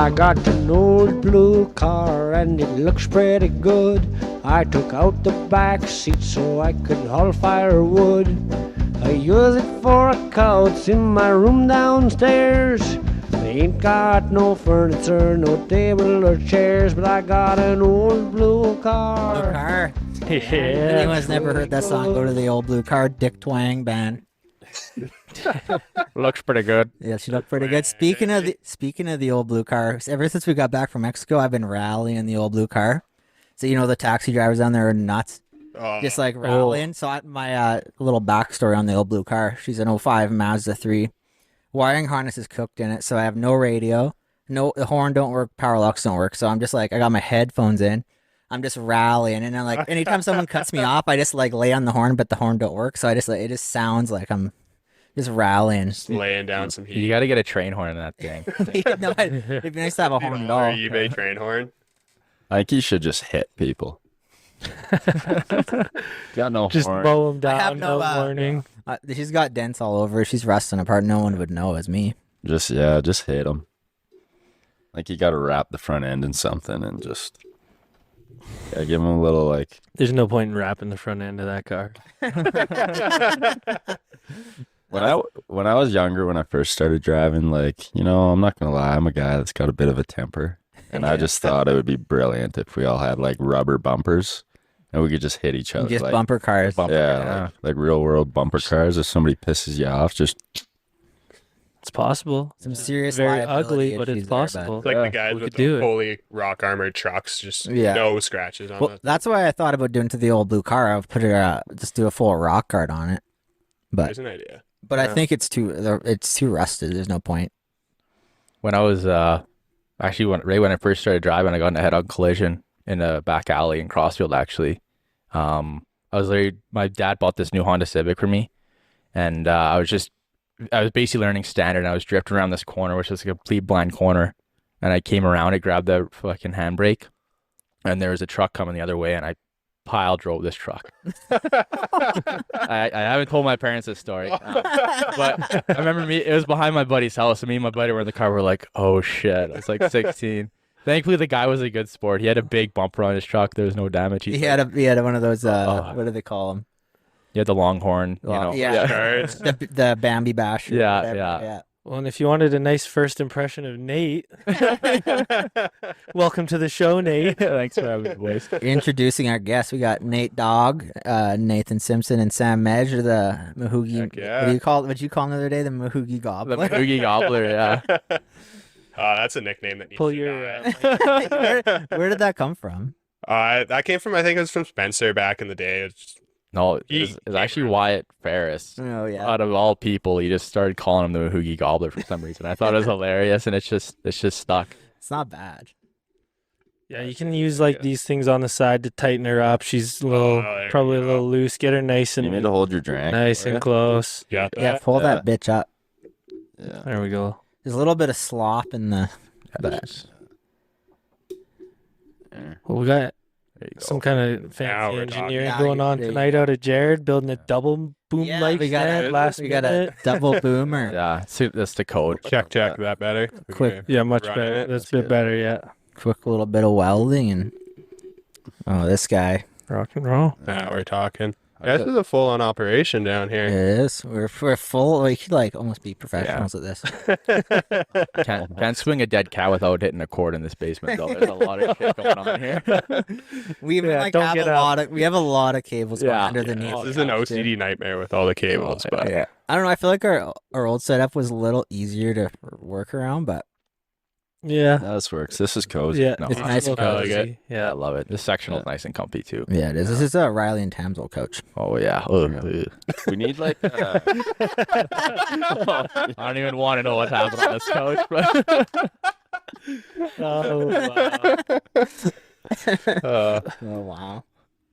I got an old blue car and it looks pretty good. I took out the back seat so I could haul firewood. I use it for a couch in my room downstairs. I ain't got no furniture, no table or chairs, but I got an old blue car. Blue car. Yeah. Anyone's never heard that song, go to the old blue car. Dick Twang band. Looks pretty good. Yeah, she looked pretty good. Speaking of the old blue car, ever since we got back from Mexico, I've been rallying the old blue car. So the taxi drivers down there are nuts, just like rallying. So my little backstory on the old blue car: she's an '05 Mazda 3. Wiring harness is cooked in it, so I have no radio, the horn don't work, power locks don't work. So I'm just like, I got my headphones in, I'm just rallying, and then like anytime someone cuts me off, I just like lay on the horn, but the horn don't work. So I just like, it just sounds like I'm just rallying, just laying down some heat. You got to get a train horn in that thing. No, it'd be nice to have a horn at all. eBay train horn. I think you should just hit people. Got no Just horn. mow them down. have No warning. She's got dents all over. She's rusting apart. No one would know it's me. Just hit them. Like you got to wrap the front end in something and just give them a little like. There's no point in wrapping the front end of that car. When I was younger, when I first started driving, like I'm not gonna lie, I'm a guy that's got a bit of a temper, and I just thought it would be brilliant if we all had like rubber bumpers. And we could just hit each other. Just like, bumper cars. Like real world bumper cars. If somebody pisses you off, just It's possible. Some serious Very liability ugly, but issues it's there, possible. It's like the guys we with could do the it. fully rock armored trucks, just Yeah. no scratches on Well, it. that's why I thought about doing to the old blue car. I'll put it, just do a full rock guard on it. But There's an idea. I think it's too rusted. There's no point. When I was actually when I first started driving, I got in a head-on collision in a back alley in Crossfield. Actually, my dad bought this new Honda Civic for me, and I was basically learning standard. And I was drifting around this corner, which was a complete blind corner, and I came around it, grabbed the fucking handbrake, and there was a truck coming the other way, and I pile drove this truck. I haven't told my parents this story, but I remember it was behind my buddy's house, and me and my buddy were in the car. We're like, oh shit. I was like 16. Thankfully, the guy was a good sport. He had a big bumper on his truck. There was no damage. He had one of those, what do they call them? He had the Longhorn, The Bambi Bash. Yeah. Well, and if you wanted a nice first impression of Nate, welcome to the show, Nate. Thanks for having me, boys. Introducing our guests, we got Nate Dogg, Nathan Simpson, and Sam Meghji, or the Meghji. Heck yeah. What'd you call him the other day? The Meghji Gobbler. The Meghji Gobbler, yeah. That's a nickname that needs Pull to your. die. Where did that come from? That came from, I think it was from Spencer back in the day. It's No, it's actually Wyatt Ferris. Oh yeah. Out of all people, he just started calling him the Meghji Gobbler for some reason. I thought it was hilarious, and it's just stuck. It's not bad. Yeah, you can use these things on the side to tighten her up. She's probably a little loose. Get her nice you need and to hold your drink. nice and close. yeah. Yeah, pull that bitch up. Yeah. There we go. There's a little bit of slop in the. Well, we got There you go. some kind of Now fancy we're talking. engineering Yeah, going on there you tonight out of Jared, building a double boom mic we got stand last we got a minute. double boomer. Yeah, that's the code. Check. That better? Quick. Okay. Yeah, much Running better. it. That's a bit better, yeah. Quick little bit of welding and. Oh, this guy. Rock and roll. Now we're talking. Yeah, this is a full-on operation down It here. is. We're full. We could almost be professionals at this. Can't swing a dead cat without hitting a cord in this basement, though. There's a lot of shit going on here. We even don't have get a up. lot of. We have a lot of cables going Yeah. underneath. This is an OCD nightmare with all the cables, but yeah. I don't know. I feel like our old setup was a little easier to work around, but Yeah. This works. This is cozy. Yeah. No, it's nice and I like cozy. it. I Yeah. love it. This sectional's nice and comfy, too. Yeah, it is. This is a Riley and Tam's old coach. Oh, yeah. Ugh. We need like. I don't even want to know what's happening on this couch, but Oh, Oh wow.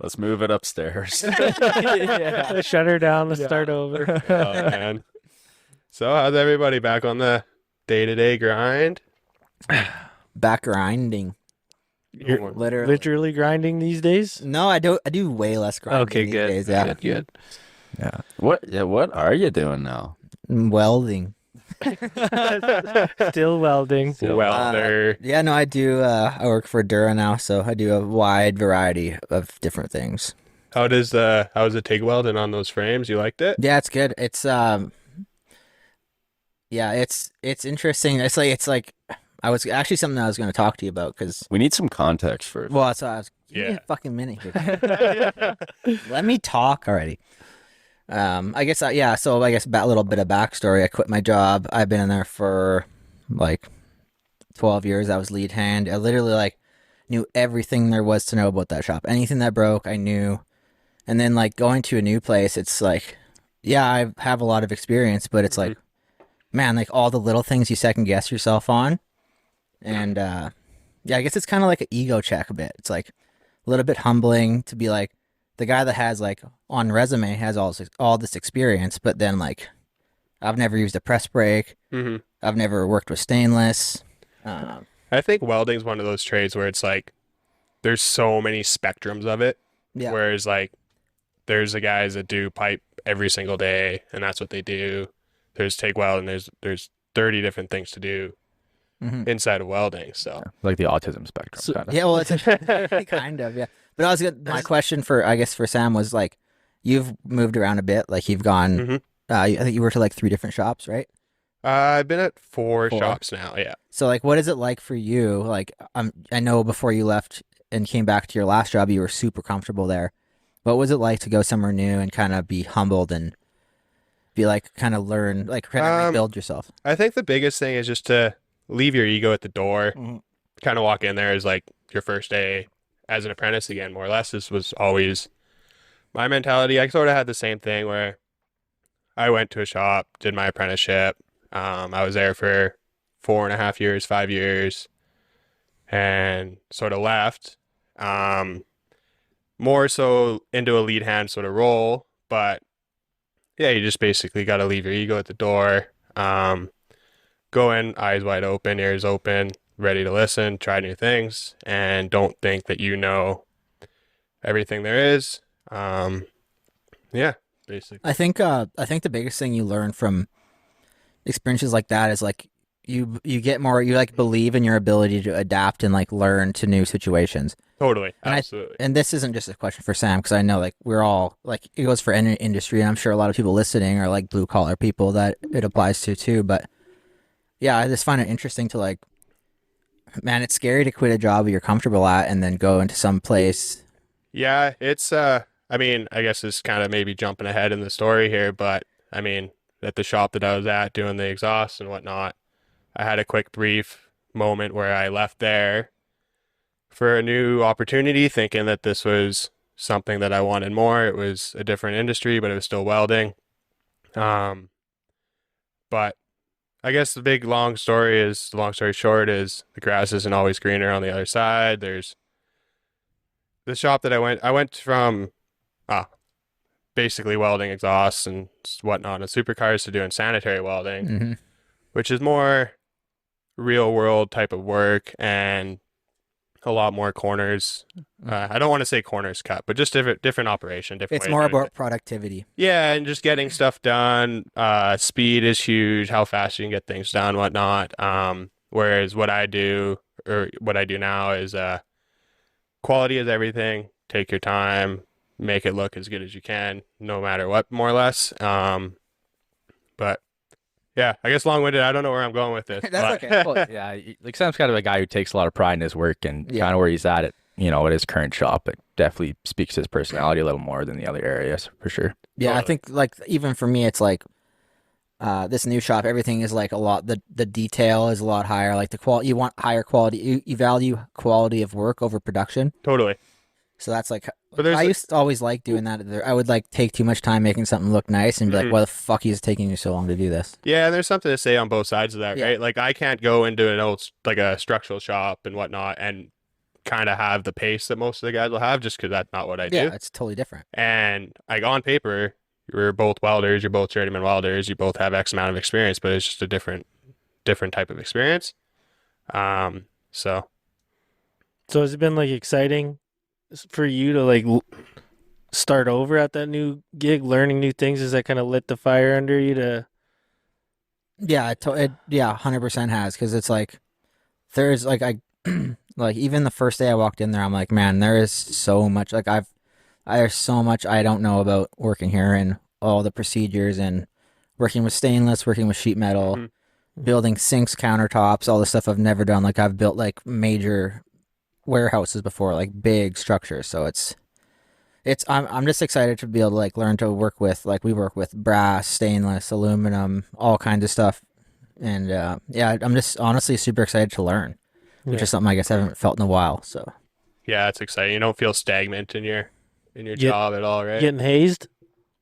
Let's move it upstairs. yeah. Shut her down. Let's start over. oh man. So how's everybody back on the day-to-day grind? Back grinding. You're Literally. literally grinding these days? No, I do way less grinding. Okay, these good. days, yeah. Good. yeah. What are you doing now? Welding. Still welding. Welder. Yeah, no, I do. I work for Dura now, so I do a wide variety of different things. How was the TIG welding on those frames? You liked it? Yeah, it's good. It's yeah, it's interesting. It's like I was actually something I was going to talk to you about because We need some context first. well, so I was give me Yeah. a fucking minute here. Let me talk already. I guess yeah. So I guess a little bit of backstory. I quit my job. I've been in there for like 12 years. I was lead hand. I literally like knew everything there was to know about that shop. Anything that broke, I knew. And then like going to a new place, it's like, yeah, I have a lot of experience, but it's like, man, like all the little things you second guess yourself on. And yeah, I guess it's kind of like an ego check a bit. It's like a little bit humbling to be like the guy that has like on resume has all this experience, but then like I've never used a press brake. I've never worked with stainless. I think welding's one of those trades where it's like there's so many spectrums of it. Yeah. Whereas like there's the guys that do pipe every single day and that's what they do. There's TIG weld and there's 30 different things to do inside of welding. So Like the autism spectrum kind of. Yeah, well, it's kind of, yeah. But I was my question for I guess for Sam was like, you've moved around a bit. Like you've gone, I think you were to like 3 different shops, right? I've been at 4 shops now. Yeah. So like, what is it like for you? Like, I know before you left and came back to your last job, you were super comfortable there. What was it like to go somewhere new and kind of be humbled and be like, kind of learn, like kind of rebuild yourself? I think the biggest thing is just to leave your ego at the door. Kind of walk in there as like your first day as an apprentice again, more or less. This was always my mentality. I sort of had the same thing where I went to a shop, did my apprenticeship. I was there for 4.5 years, 5 years, and sort of left. More so into a lead hand sort of role, but yeah, you just basically got to leave your ego at the door. Go in, eyes wide open, ears open, ready to listen, try new things, and don't think that you know everything there is. Yeah, basically. I think the biggest thing you learn from experiences like that is like you get more, you like believe in your ability to adapt and like learn to new situations. Totally. And Absolutely. and this isn't just a question for Sam because I know like we're all like it goes for any industry, and I'm sure a lot of people listening are like blue collar people that it applies to too. But yeah, I just find it interesting to like, man, it's scary to quit a job that you're comfortable at and then go into some place. Yeah, it's I mean, I guess it's kind of maybe jumping ahead in the story here, but I mean, at the shop that I was at doing the exhaust and whatnot, I had a quick brief moment where I left there for a new opportunity, thinking that this was something that I wanted more. It was a different industry, but it was still welding. But I guess the long story short is the grass isn't always greener on the other side. There's the shop that I went from basically welding exhausts and whatnot and supercars to doing sanitary welding, which is more real world type of work and a lot more corners. I don't want to say corners cut, but just different operation. Different. It's more about productivity. Yeah, and just getting stuff done. Speed is huge. How fast you can get things done, whatnot. Whereas what I do now is quality is everything. Take your time, make it look as good as you can, no matter what, more or less. But yeah, I guess long-winded. I don't know where I'm going with this. That's but- okay. Well, Yeah, like Sam's kind of a guy who takes a lot of pride in his work and Yeah. kind of where he's at at his current shop. It definitely speaks to his personality a little more than the other areas for sure. yeah, I Totally. think like even for me, it's like this new shop. Everything is like a lot. The detail is a lot higher. Like the quality, you want higher quality. You value quality of work over production. Totally. So that's like. But there's I used to always like doing that. I would like take too much time making something look nice and be like, "Why the fuck is it taking you so long to do this?" Yeah, and there's something to say on both sides of that, Yeah. right? Like I can't go into an old like a structural shop and whatnot and kind of have the pace that most of the guys will have, just because that's not what I Yeah, do. it's totally different. And like on paper, you're both welders, you're both journeyman welders, you both have X amount of experience, but it's just a different type of experience. So So has it been like exciting for you to like start over at that new gig, learning new things? Has that kind of lit the fire under you to Yeah, 100% has, because it's like there's like like even the first day I walked in there, I'm like, man, there is so much. Like there's so much I don't know about working here and all the procedures and working with stainless, working with sheet metal, building sinks, countertops, all the stuff I've never done. Like I've built like major warehouses before, like big structures. So I'm just excited to be able to like learn to work with, like we work with brass, stainless, aluminum, all kinds of stuff. And yeah, I'm just honestly super excited to learn, which is something I guess I haven't felt in a while. So Yeah, it's exciting. You don't feel stagnant in your Get- job at all, right? Getting hazed?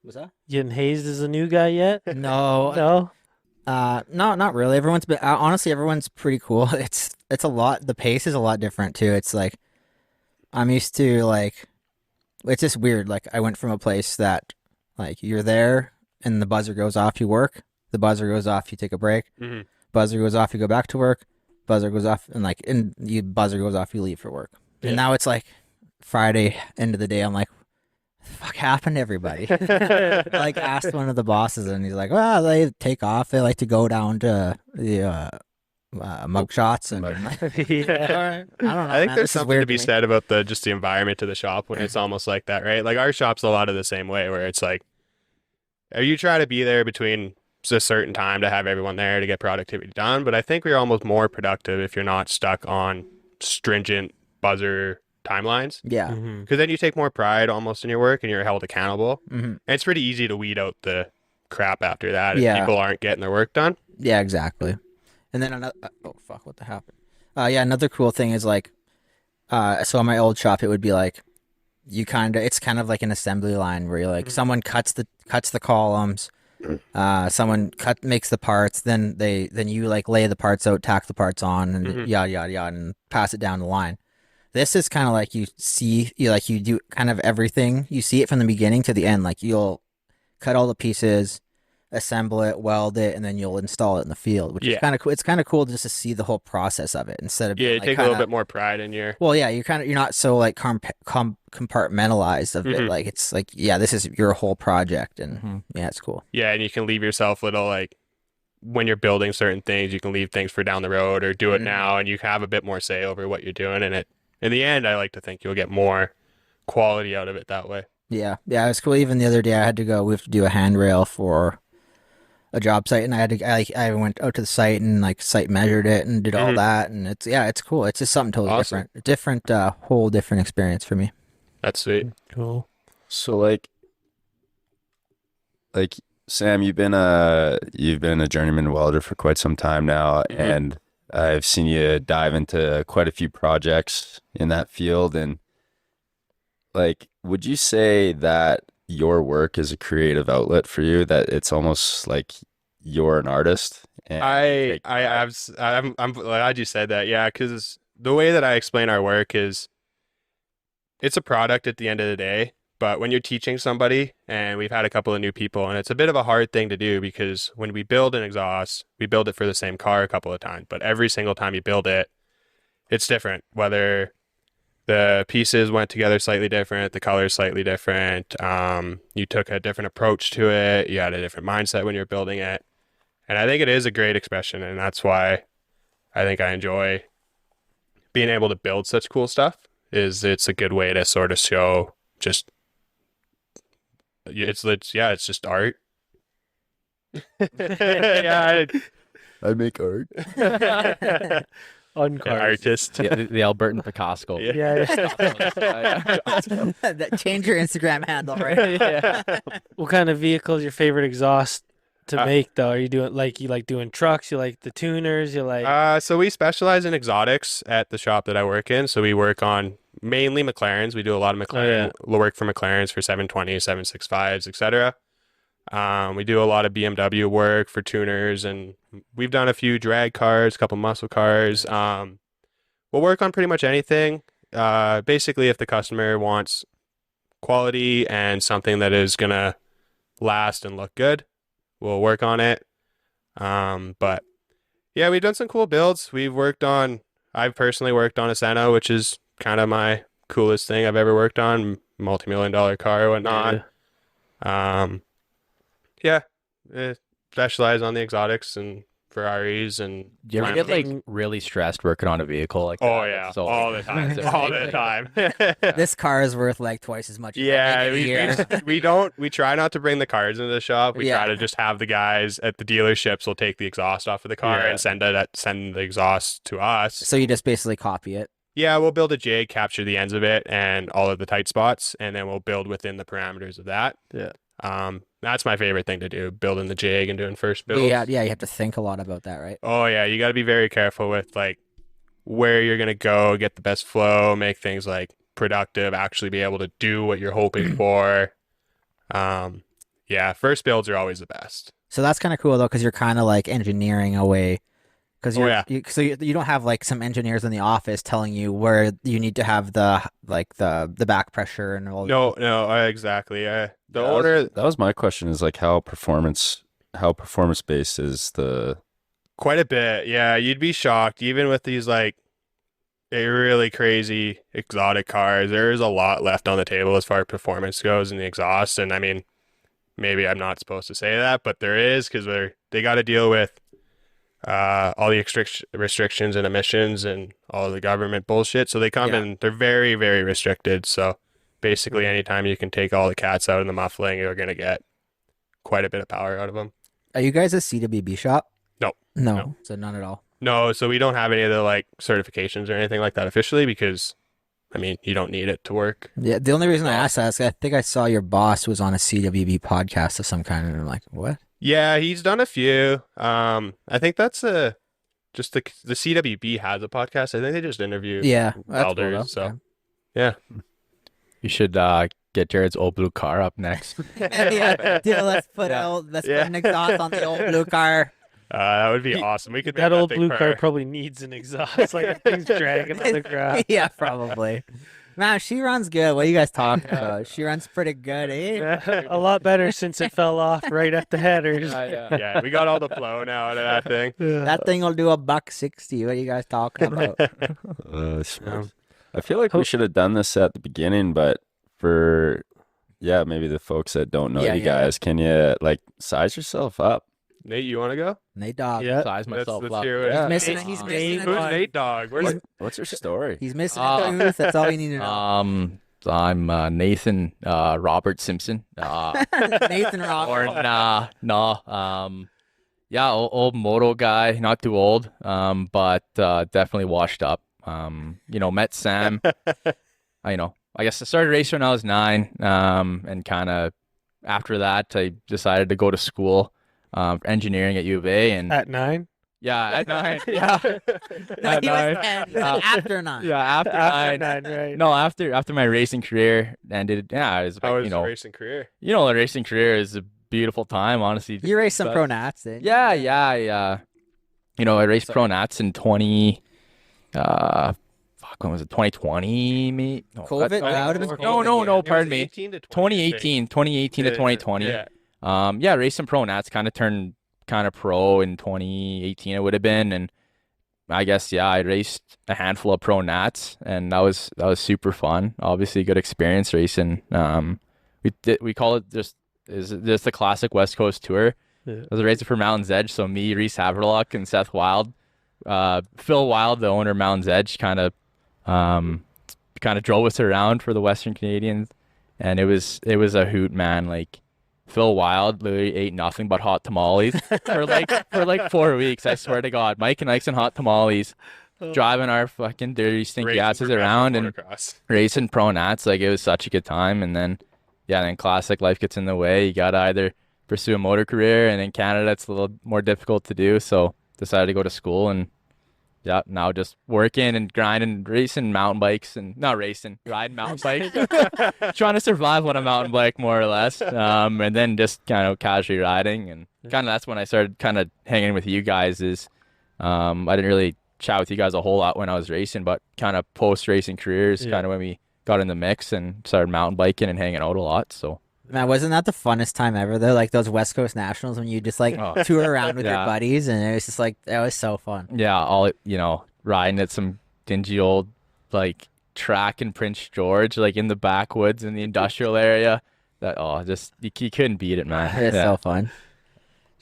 what's that? Getting hazed as a new guy yet? No, No. no, not really. Everyone's been honestly, everyone's pretty cool. It's a lot. The pace is a lot different too. It's like I'm used to like it's just weird. Like I went from a place that like you're there and the buzzer goes off, you work. The buzzer goes off, you take a break. Mm-hmm. Buzzer goes off, you go back to work. Buzzer goes off, and you buzzer goes off, you leave for work. Yeah. And now it's like Friday, end of the day. I'm like, what the fuck happened to everybody? Like asked one of the bosses, and he's like, well, they take off. They like to go down to the mug shots and Yeah. I don't know. I think man, there's this is something weird to be me. said about just the environment of the shop when it's almost like that, right? Like our shop's a lot of the same way, where it's like, you try to be there between a certain time to have everyone there to get productivity done. But I think we're almost more productive if you're not stuck on stringent buzzer timelines, Yeah. Mhm. because then you take more pride almost in your work and you're held accountable. hmm And it's pretty easy to weed out the crap after that if Yeah. people aren't getting their work done. Yeah, exactly. And then another, oh fuck, what the happened? Yeah, another cool thing is like, so in my old shop, it would be like, it's kind of like an assembly line where you like someone cuts the columns, someone makes the parts, then you like lay the parts out, tack the parts on, and yada yada yada, and pass it down the line. This is kind of like you do kind of everything. You see it from the beginning to the end. Like you'll cut all the pieces, assemble it, weld it, and then you'll install it in the field, which is kind of cool. It's kind of cool just to see the whole process of it instead of Yeah, being, you like, take a little bit more pride in your. Well, yeah, you're not so like compartmentalized of it. Like it's like, yeah, this is your whole project, and yeah, it's cool. Yeah, and you can leave yourself little, like, when you're building certain things, you can leave things for down the road or do it now, and you have a bit more say over what you're doing. And in the end, I like to think you'll get more quality out of it that way. Yeah, it was cool. Even the other day, we have to do a handrail for a job site, and I went out to the site and like site measured it and did all that, and it's cool. It's just something totally Awesome. different, whole different experience for me. That's sweet. Cool. So like Sam, you've been a journeyman welder for quite some time now, and I've seen you dive into quite a few projects in that field. And like, would you say that your work is a creative outlet for you? That it's almost like you're an artist? And I'm glad you said that. Yeah, because the way that I explain our work is, it's a product at the end of the day. But when you're teaching somebody, and we've had a couple of new people, and it's a bit of a hard thing to do, because when we build an exhaust, we build it for the same car a couple of times, but every single time you build it, it's different. Whether the pieces went together slightly different, the color's slightly different, you took a different approach to it, you had a different mindset when you're building it. And I think it is a great expression, and that's why I think I enjoy being able to build such cool stuff. It's a good way to sort of show just, it's just art. Yeah, I make art. On cars. artist. The Albertan Picasso. Yeah. Change your Instagram handle, right? Yeah. What kind of vehicle is your favorite exhaust to make, though? Are you doing trucks? You like the tuners? You like? So we specialize in exotics at the shop that I work in. So we work on mainly McLarens. We do a lot of McLaren work for McLarens for 720s, 765s, etc. We do a lot of BMW work for tuners, and we've done a few drag cars, a couple muscle cars. We'll work on pretty much anything. Basically, if the customer wants quality and something that is gonna last and look good, we'll work on it. But yeah, we've done some cool builds. I've personally worked on a Senna, which is kind of my coolest thing I've ever worked on, multi-million-dollar car or whatnot. Yeah, specialize on the exotics and Ferraris and. Do you ever get like really stressed working on a vehicle like that? Oh yeah, So all the time, all the time. This car is worth like twice as much. As Yeah, we we try not to bring the cars into the shop. We try to just have the guys at the dealerships will take the exhaust off of the car and send the exhaust to us. So you just basically copy it. Yeah, we'll build a jig, capture the ends of it and all of the tight spots, and then we'll build within the parameters of that. Yeah. That's my favorite thing to do, building the jig and doing first builds. Yeah, you have to think a lot about that, right? Oh yeah, you got to be very careful with like where you're gonna go, get the best flow, make things like productive, actually be able to do what you're hoping for. Yeah, first builds are always the best. So that's kind of cool though, because you're kind of like engineering away. Because you don't have like some engineers in the office telling you where you need to have the back pressure and all. No, exactly. The that was my question, is like how performance based is the. Quite a bit. Yeah, you'd be shocked even with these like really crazy exotic cars. There is a lot left on the table as far as performance goes in the exhaust, and I mean, maybe I'm not supposed to say that, but there is, because they got to deal with all the restrictions and emissions and all the government bullshit. So they come in, they're very, very restricted. So basically anytime you can take all the cats out of the muffling, you're going to get quite a bit of power out of them. Are you guys a CWB shop? No. So none at all. No, so we don't have any of the like certifications or anything like that officially, because I mean, you don't need it to work. Yeah, the only reason I asked that is I think I saw your boss was on a CWB podcast of some kind, and I'm like, what? Yeah, he's done a few. I think that's just the CWB has a podcast. I think they just interview welders. Cool, so yeah, you should get Jared's old blue car up next. Let's put an exhaust on the old blue car. That would be awesome. We could make that old thing blue purr. car probably needs an exhaust. Like that thing's dragging on the ground. Yeah, probably. Man, she runs good. What are you guys talking about? She runs pretty good, eh? A lot better since it fell off right at the headers. Yeah, we got all the flow now out of that thing. That thing will do $160. What are you guys talking about? I feel like we should have done this at the beginning, but for maybe the folks that don't know you guys, can you like size yourself up? Nate, you want to go? Nate Dog. Yeah. Size myself up. He's missing Who's a Nate Dog? What's your story? He's missing a tooth. That's all you need to know. So I'm Nathan Robert Simpson. Nathan Robert. Old moto guy, not too old, but definitely washed up. Met Sam. I guess I started racing when I was 9, and kind of after that I decided to go to school. Engineering at U of A, and at 9. Yeah, at 9. Yeah, at 9. After 9. Yeah, after 9. Right. No, after my racing career ended. Yeah, it was. How was the racing career? The racing career is a beautiful time, honestly. You raced some pro nats, didn't you? Yeah. I raced pro nats in 20. When was it? 2020, me? No, COVID? That would have been COVID. No. Pardon me. 2018 to 2020. Yeah. Raced some pro nats, kind of turned kind of pro in 2018 it would have been, and I guess I raced a handful of pro nats, and that was super fun. Obviously, good experience racing. We call it just the classic West Coast tour. Yeah. I was racing for Mountain's Edge, so me, Reese Haverlock, and Seth Wild. Phil Wild, the owner of Mountain's Edge, kind of drove us around for the Western Canadians, and it was a hoot, man. Like, Phil Wild literally ate nothing but hot tamales for like 4 weeks. I swear to God, Mike and Ike's and hot tamales, driving our fucking dirty stinky asses around and racing pro nats. Like, it was such a good time. And then classic life gets in the way. You gotta either pursue a motor career, and in Canada it's a little more difficult to do. So decided to go to school, and now just working and grinding, racing mountain bikes, and not racing, riding mountain bikes, trying to survive on a mountain bike more or less, and then just kind of casually riding, and kind of that's when I started kind of hanging with you guys. I didn't really chat with you guys a whole lot when I was racing, but kind of post racing careers, kind of when we got in the mix and started mountain biking and hanging out a lot. So. Man, wasn't that the funnest time ever though? Like those West Coast Nationals when you just like tour around with your buddies, and it was just like, that was so fun. Yeah, riding at some dingy old like track in Prince George, like in the backwoods in the industrial area. That you couldn't beat it, man. It's so fun.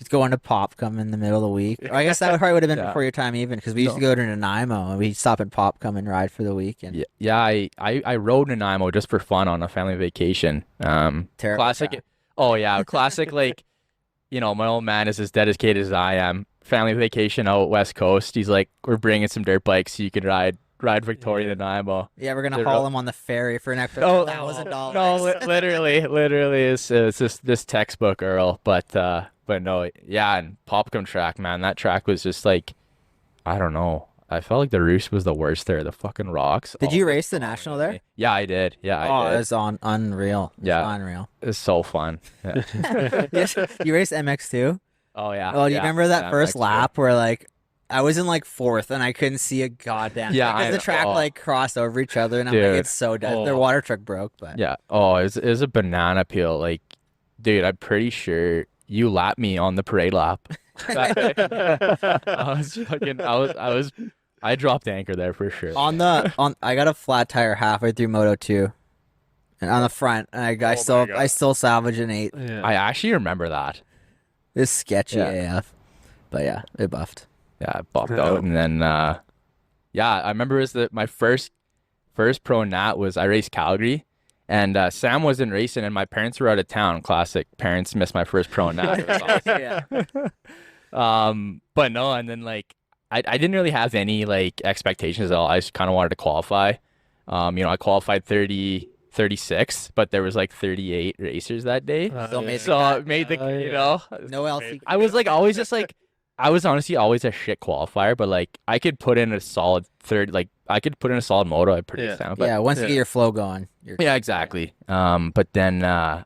Just going to Popcom in the middle of the week. Or I guess that probably would have been Yeah. before your time even, because we used to go to Nanaimo and we'd stop at Popcom and ride for the weekend. Yeah, I rode Nanaimo just for fun on a family vacation. Terrible Classic. track. Oh yeah, classic. Like, my old man is as dedicated as I am. Family vacation out West Coast. He's like, we're bringing some dirt bikes so you can ride Victoria to Nanaimo. Yeah, we're gonna They're haul real- them on the ferry for an extra $1,000. No, literally, it's just this textbook, Earl. But no, yeah, and Popcom track, man, that track was just like, I don't know. I felt like the roost was the worst there. The fucking rocks. Did you race the national there? Yeah, I did. Yeah, I Oh, did. it was unreal. It was Yeah. unreal. It's so fun. Yeah. Yes, you raced MX too? Oh yeah. Oh, do you yeah, remember that yeah, first MX2. lap where like I was in like fourth and I couldn't see a goddamn Yeah, because I the know. track Oh. like crossed over each other and I'm like, Dude. it's so dead. Oh. Their water truck broke, but Yeah. Oh, it was a banana peel. Like, dude, I'm pretty sure you lapped me on the parade lap. I dropped anchor there for sure. I got a flat tire halfway through Moto 2 and on the front and I my God. still salvaged an 8. Yeah. I actually remember that. It's sketchy Yeah. AF. But yeah, it buffed. Yeah, I bopped out, and then yeah, I remember it was my first pro nat was I raced Calgary, and Sam wasn't racing, and my parents were out of town. Classic parents missed my first pro nat. It was awesome. Yeah. But no, and then like I didn't really have any like expectations at all. I just kind of wanted to qualify. I qualified 36, but there was like 38 racers that day. Still made So I made the, yeah. No LC. I was like always just like, I was honestly always a shit qualifier, but like I could put in a solid I could put in a solid moto. I produced down. But Yeah, once you get your flow going, you're yeah, exactly. But then, and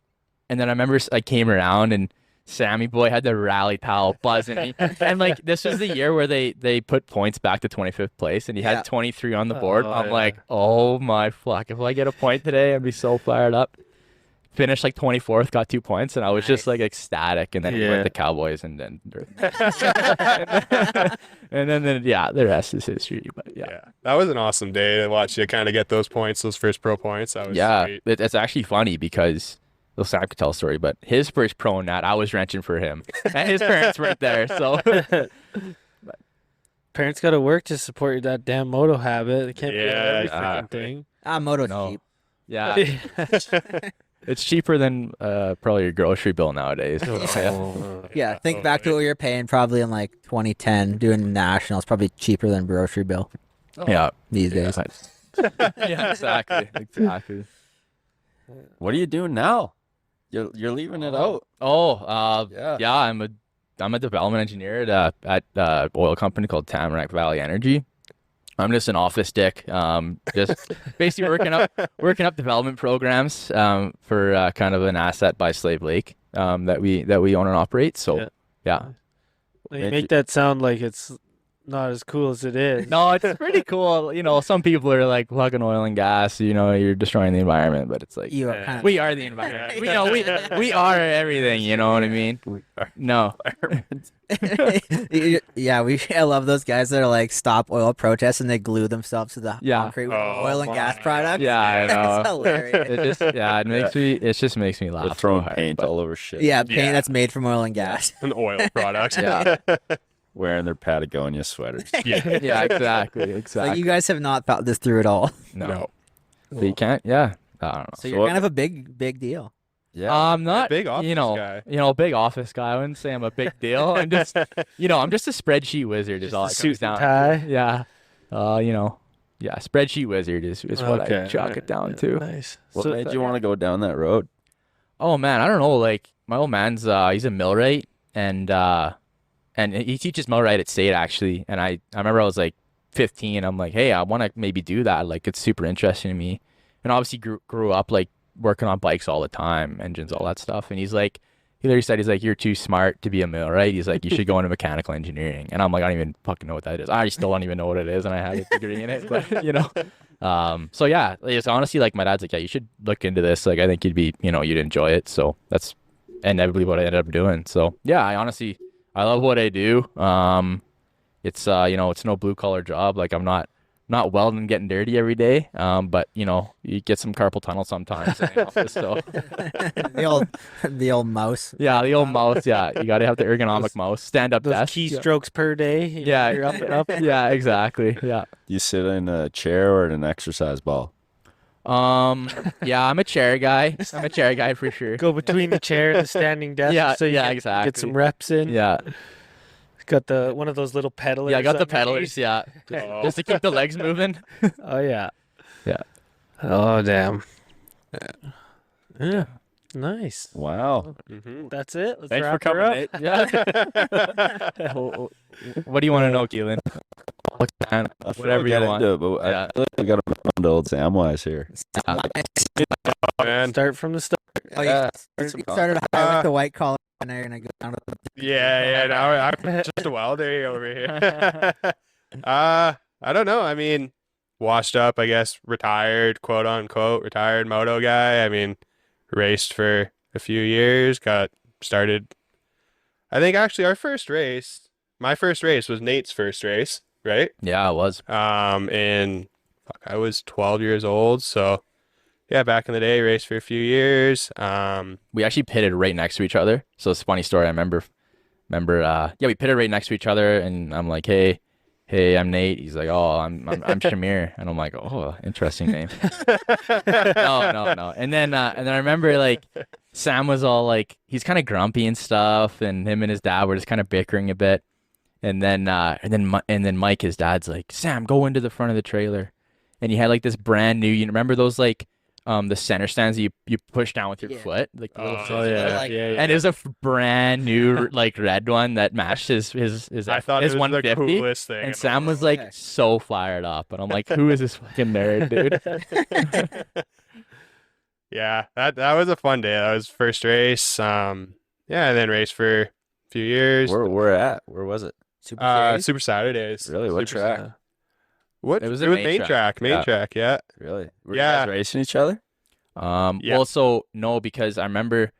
then I remember I came around and Sammy boy had the rally towel buzzing, and like this was the year where they put points back to 25th place, and he Yeah. had 23 on the board. Oh, I'm yeah. like, oh my fuck! If I get a point today, I'd be so fired up. Finished like 24th, got 2 points, and I was just like ecstatic. And then we Yeah. went to Cowboys, and then and then yeah, the rest is history. But yeah. That was an awesome day to watch you kind of get those points, those first pro points. That was Yeah, sweet. it's actually funny because Sam could tell a story, but his first pro nat, I was wrenching for him, and his parents weren't there. So Parents got to work to support that damn moto habit. They can't pay for every Yeah. freaking thing. Moto's No. cheap. yeah, it's cheaper than probably your grocery bill nowadays. Yeah, think back to what you were paying probably in like 2010 doing nationals, probably cheaper than grocery bill Yeah, these days. yeah, exactly. What are you doing now? You're leaving it out. Oh, Yeah. yeah, I'm a development engineer at oil company called Tamarack Valley Energy. I'm just an office dick, just basically working up development programs for kind of an asset by Slave Lake that we own and operate. So yeah. You make that sound like it's not as cool as it is. No, it's pretty cool. Some people are like plugging oil and gas. You're destroying the environment, but it's like You are kind of we are the environment. We are everything. You know what I mean? No. yeah, I love those guys that are like stop oil protests and they glue themselves to the Yeah. concrete with Oh, oil and gas my products. Yeah, I know. It's hilarious. It just makes me They're laugh. throwing so hard, paint but- all over shit. Yeah, paint Yeah. that's made from oil and gas. An oil product. Yeah. Wearing their Patagonia sweaters. Yeah, exactly. Like you guys have not thought this through at all. No. But you can't. Yeah. I don't know. So you're kind of a big deal. Yeah. I'm not big office guy. big office guy. I wouldn't say I'm a big deal. I'm just, I'm just a spreadsheet wizard. Is all it comes Suit down and tie. to. Yeah. Yeah. Spreadsheet wizard is what I chalk it down to. Nice. What So- made you want to go down that road? Oh man, I don't know. Like my old man's, he's a millwright, and he teaches millwright at State actually. And I remember I was like 15. I'm like, hey, I want to maybe do that. Like it's super interesting to me. And obviously grew up like working on bikes all the time, engines, all that stuff. And he literally said, you're too smart to be a millwright. He's like, you should go into mechanical engineering. And I'm like, I don't even fucking know what that is. I still don't even know what it is. And I had a degree in it, but so yeah, it's honestly like my dad's like, yeah, you should look into this. Like, I think you'd enjoy it. So that's inevitably what I ended up doing. So yeah, I love what I do. It's no blue collar job. Like I'm not not welding and getting dirty every day. But you know, you get some carpal tunnel sometimes in the office. So the old mouse. yeah, the old mouse. Yeah, you got to have the ergonomic mouse, stand up Those desk. keystrokes per day. Yeah, You're up and up. yeah, exactly. Yeah. You sit in a chair or in an exercise ball? Yeah, I'm a chair guy. I'm a chair guy for sure. Go between the chair and the standing desk. Yeah, so you yeah, get exactly. some reps in. Yeah, Got one of those little pedalers. yeah, I got the on your pedalers. knees. Yeah, just to keep the legs moving. Oh yeah. Yeah. Oh damn. Yeah. Nice. Wow. That's it. Let's Thanks for wrap her coming, up. Nate. Yeah. What do you want to know, Keylan? Look, man, whatever you want. But Yeah. I feel like we got to on to old Samwise here. Man. Start from the start. Oh, you started high with the white collar, and now you're gonna go down to the. Yeah. Now I'm just a welder over here. I don't know. I mean, washed up, I guess, retired, quote unquote, retired moto guy. I mean, raced for a few years, got started. I think actually my first race was Nate's first race, right? Yeah, it was. I was 12 years old, so yeah, back in the day, raced for a few years. We actually pitted right next to each other. So it's a funny story. I remember, we pitted right next to each other, and I'm like, hey, I'm Nate. He's like, oh, I'm Shamir, and I'm like, oh, interesting name. No. And then I remember like Sam was all like, he's kind of grumpy and stuff, and him and his dad were just kind of bickering a bit. And then Mike, his dad's like, Sam, go into the front of the trailer. And he had like this brand new, you remember those like the center stands that you push down with your foot, like the little and it was a brand new like red one that matched his I thought his it was 150. the coolest thing. And Sam was like so fired up, and I'm like, who is this fucking nerd, dude? Yeah, that was a fun day. That was first race. And then raced for a few years. Where was it? Super Saturdays. Really? What Super track? Sa- What? It was It a was main main track. Main Yeah. track. Yeah. Really? Were Yeah. you guys racing each other? Yeah. Well, so no, because I remember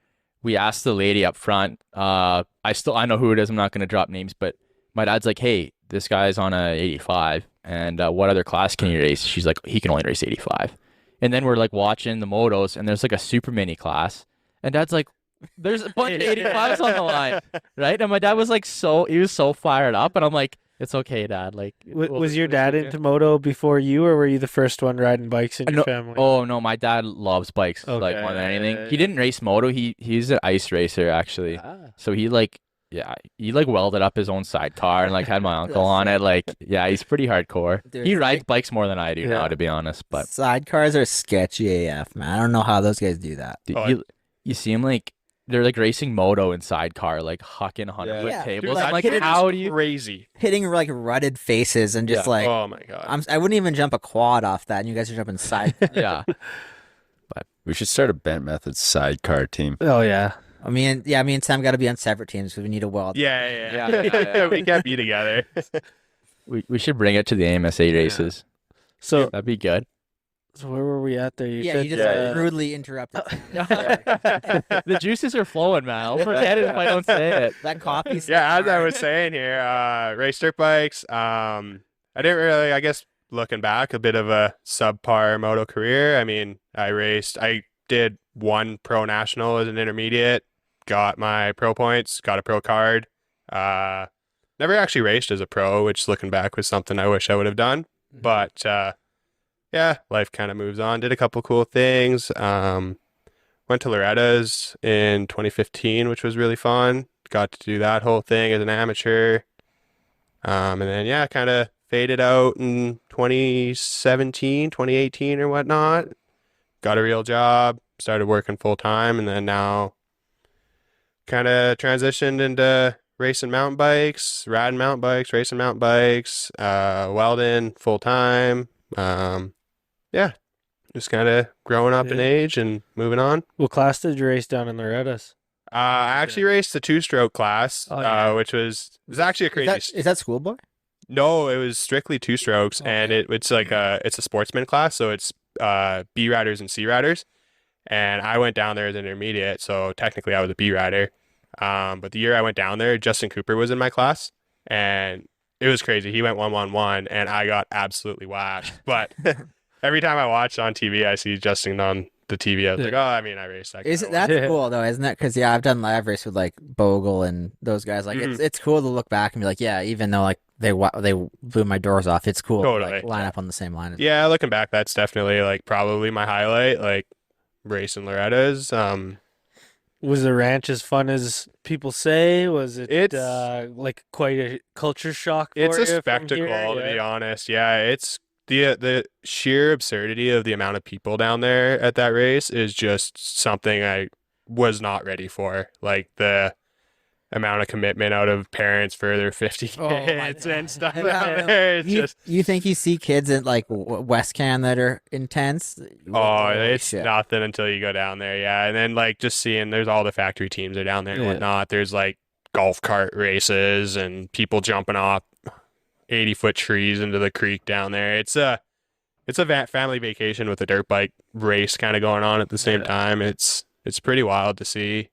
we asked the lady up front. I know who it is. I'm not going to drop names, but my dad's like, hey, this guy's on a 85, and what other class can he race? She's like, he can only race 85. And then we're like watching the motos, and there's like a super mini class, and dad's like, there's a bunch of 85s on the line, right? And my dad was like, he was so fired up, and I'm like, it's okay, Dad. Like, Was your dad into moto before you, or were you the first one riding bikes in your family? Oh no, my dad loves bikes like Okay. more than anything. He didn't race moto. He's an ice racer actually. So he welded up his own sidecar and like had my uncle on it. Like, yeah, he's pretty hardcore. Dude, He rides bikes more than I do now, Yeah. to be honest. But Sidecars are sketchy AF, man. I don't know how those guys do that. dude, Oh, you see him like they're like racing moto in sidecar, like hucking 100-foot Yeah. tables. Dude, I'm that like, kid is how do you? Crazy. Hitting like rutted faces and just like Oh my god. I wouldn't even jump a quad off that, and you guys are jumping side. Yeah, We should start a Bent Methods sidecar team. Oh yeah. me and Sam got to be on separate teams because we need a weld. Yeah. We can't be together. we should bring it to the AMSA races. So, That'd be good. where were we at there? You Yeah, said, you just rudely interrupted. The juices are flowing, man. I'll forget it if I don't say it. That coffee. Yeah, as I was saying here, race dirt bikes. I didn't really, I guess, looking back, a bit of a subpar moto career. I mean, I did one pro national as an intermediate, got my pro points, got a pro card. Never actually raced as a pro, which looking back was something I wish I would have done. But yeah, life kind of moves on. Did a couple cool things. Went to Loretta's in 2015, which was really fun. Got to do that whole thing as an amateur. And then, yeah, kind of faded out in 2017, 2018 or whatnot. Got a real job, started working full time, and then now kind of transitioned into racing mountain bikes, riding mountain bikes, racing mountain bikes, welding full time. Yeah, just kind of growing up in age and moving on. what class did you race down in Loretta's? I actually raced the two-stroke class, Oh, yeah. which was actually a crazy. Is that schoolboy? No, it was strictly two strokes, and it's like it's a sportsman class, so it's B riders and C riders. And I went down there as an intermediate, so technically I was a B rider. But the year I went down there, Justin Cooper was in my class, and it was crazy. He went 1-1-1 and I got absolutely whacked. But every time I watch on TV, I see Justin on the TV. I was like, oh, I mean, I raced that guy. That's cool though, isn't it? Because yeah, I've done live race with like Bogle and those guys. Like it's cool to look back and be like, yeah, even though like they blew my doors off, it's cool to like line up on the same line. Yeah, looking back, that's definitely like probably my highlight. Like racing Loretta's. Was the ranch as fun as people say? Was it like quite a culture shock? It's a spectacle, to be honest. Yeah, it's the sheer absurdity of the amount of people down there at that race is just something I was not ready for. Like the amount of commitment out of parents for their 50 kids and stuff. You think you see kids in like West Can that are intense? It's nothing until you go down there. Yeah. And then like just seeing there's all the factory teams are down there and whatnot. There's like golf cart races and people jumping off 80-foot trees into the creek down there. It's a family vacation with a dirt bike race kind of going on at the same time. It's pretty wild to see.